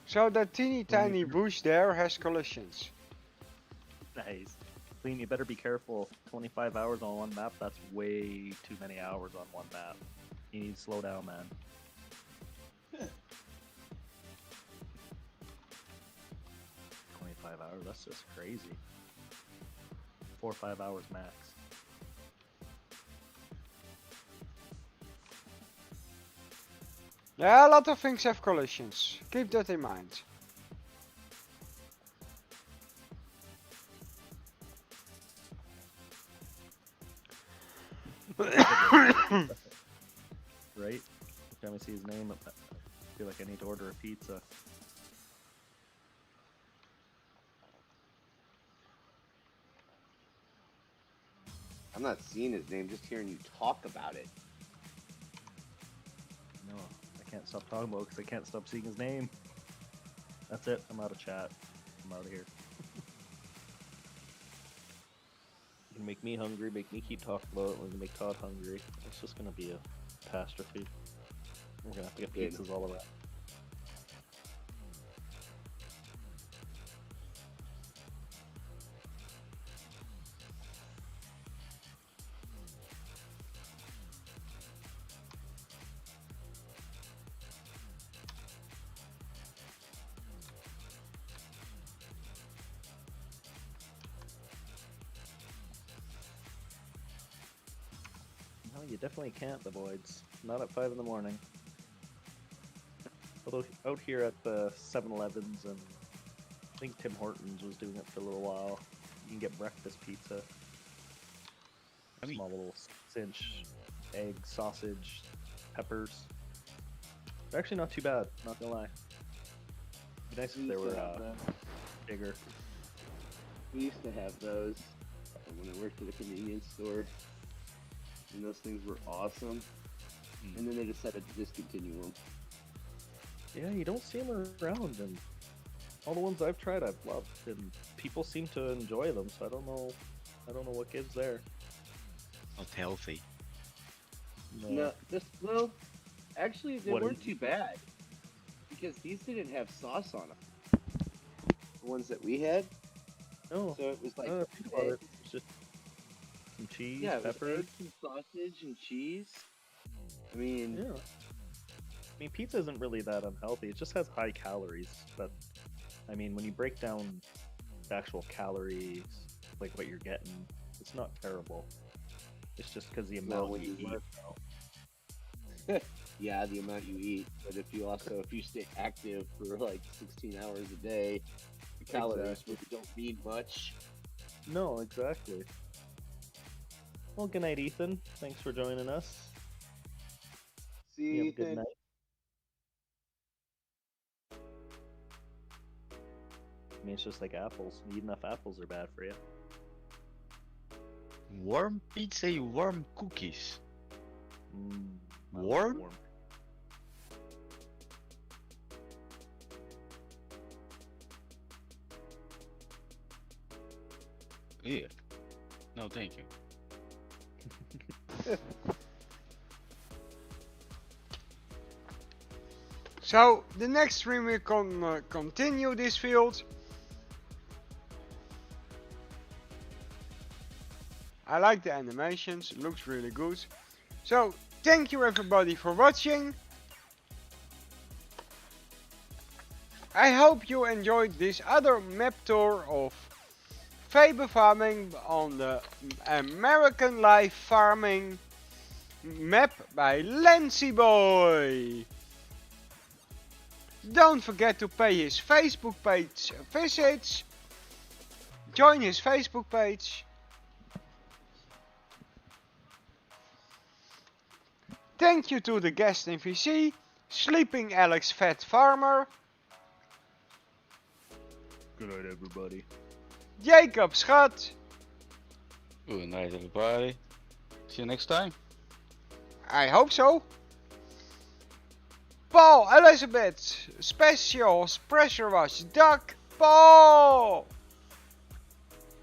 So that teeny tiny bush there has collisions. Nice. Clean, you better be careful. 25 hours on one map, that's way too many hours on one map. You need to slow down, man. 25 hours, that's just crazy. 4 or 5 hours max. Yeah, a lot of things have collisions. Keep that in mind. Right? Every time I see his name, I feel like I need to order a pizza. I'm not seeing his name, just hearing you talk about it. No, I can't stop talking about it because I can't stop seeing his name. That's it. I'm out of chat. I'm out of here. You can make me hungry, make me keep talking about it, we're gonna make Todd hungry. It's just gonna be a catastrophe. We're gonna have to get pizzas all around. No, you definitely can't, the voids. Not at 5 in the morning. Although out here at the 7-Elevens and I think Tim Hortons was doing it for a little while. You can get breakfast pizza. Small little cinch, egg, sausage, peppers. They're actually not too bad, not gonna lie. It'd be nice if they were bigger. We used to have those when I worked at a convenience store, and those things were awesome. And then they decided to discontinue them. Yeah, you don't see them around, and all the ones I've tried I've loved, and people seem to enjoy them, so I don't know what gives there. Not healthy. No, well, actually they What weren't is- too bad. Because these didn't have sauce on them. The ones that we had. No. So it was like think about it. It's just some cheese, yeah, it was peppers. eggs and sausage and cheese. I mean, Yeah. I mean, pizza isn't really that unhealthy. It just has high calories. But I mean, when you break down the actual calories, like what you're getting, it's not terrible. It's just because the amount when you you eat. work yeah, the amount you eat. But if you stay active for like 16 hours a day, the calories Exactly. really don't mean much. No, exactly. Well, good night, Ethan. Thanks for joining us. See You you, have a good Ethan. night. I mean, it's just like apples. You eat enough apples are bad for you. Warm pizza, warm cookies. I Warm? love Yeah. No, thank you. So the next stream we can continue this field. I like the animations, it looks really good. So thank you everybody for watching. I hope you enjoyed this other map tour of Faber farming on the American Life Farming map by LancyBoi. Don't forget to pay his Facebook page visits. Join his Facebook page. Thank you to the guest NPC, Sleeping Alex Fat Farmer, Good night, everybody. Jacob Schat, Good night, everybody. See you next time. I hope so, Paul Elizabeth, Specials, Pressure Wash, Duck, Paul!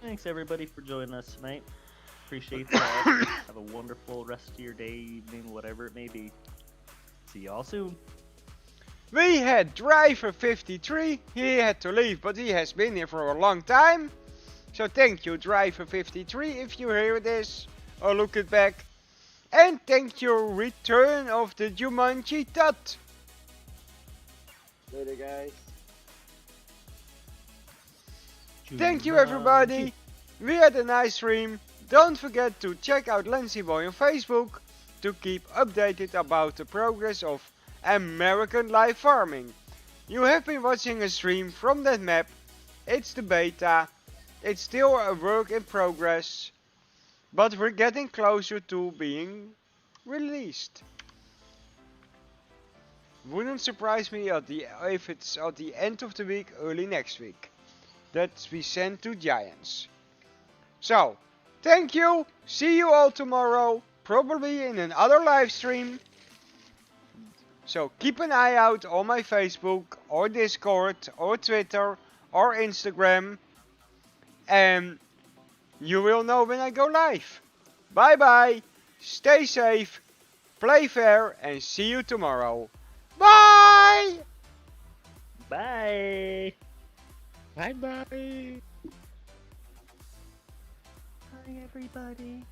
Thanks everybody for joining us tonight. Appreciate that. Have a wonderful rest of your day, evening, whatever it may be. See y'all soon. We had Driver 53, he had to leave but he has been here for a long time. So thank you Driver 53 if you hear this or look it back. And thank you Return of the Jumanji Tut. Later, guys. Thank you everybody. We had a nice stream. Don't forget to check out LancyBoi on Facebook to keep updated about the progress of American live farming. You have been watching a stream from that map. It's the beta. It's still a work in progress. But we're getting closer to being released. Wouldn't surprise me if it's at the end of the week, early next week. That we send to Giants. So, thank you. See you all tomorrow. Probably in another live stream. So keep an eye out on my Facebook or Discord or Twitter or Instagram. And you will know when I go live. Bye bye. Stay safe. Play fair and see you tomorrow. Bye! Bye! Bye bye! Bye everybody.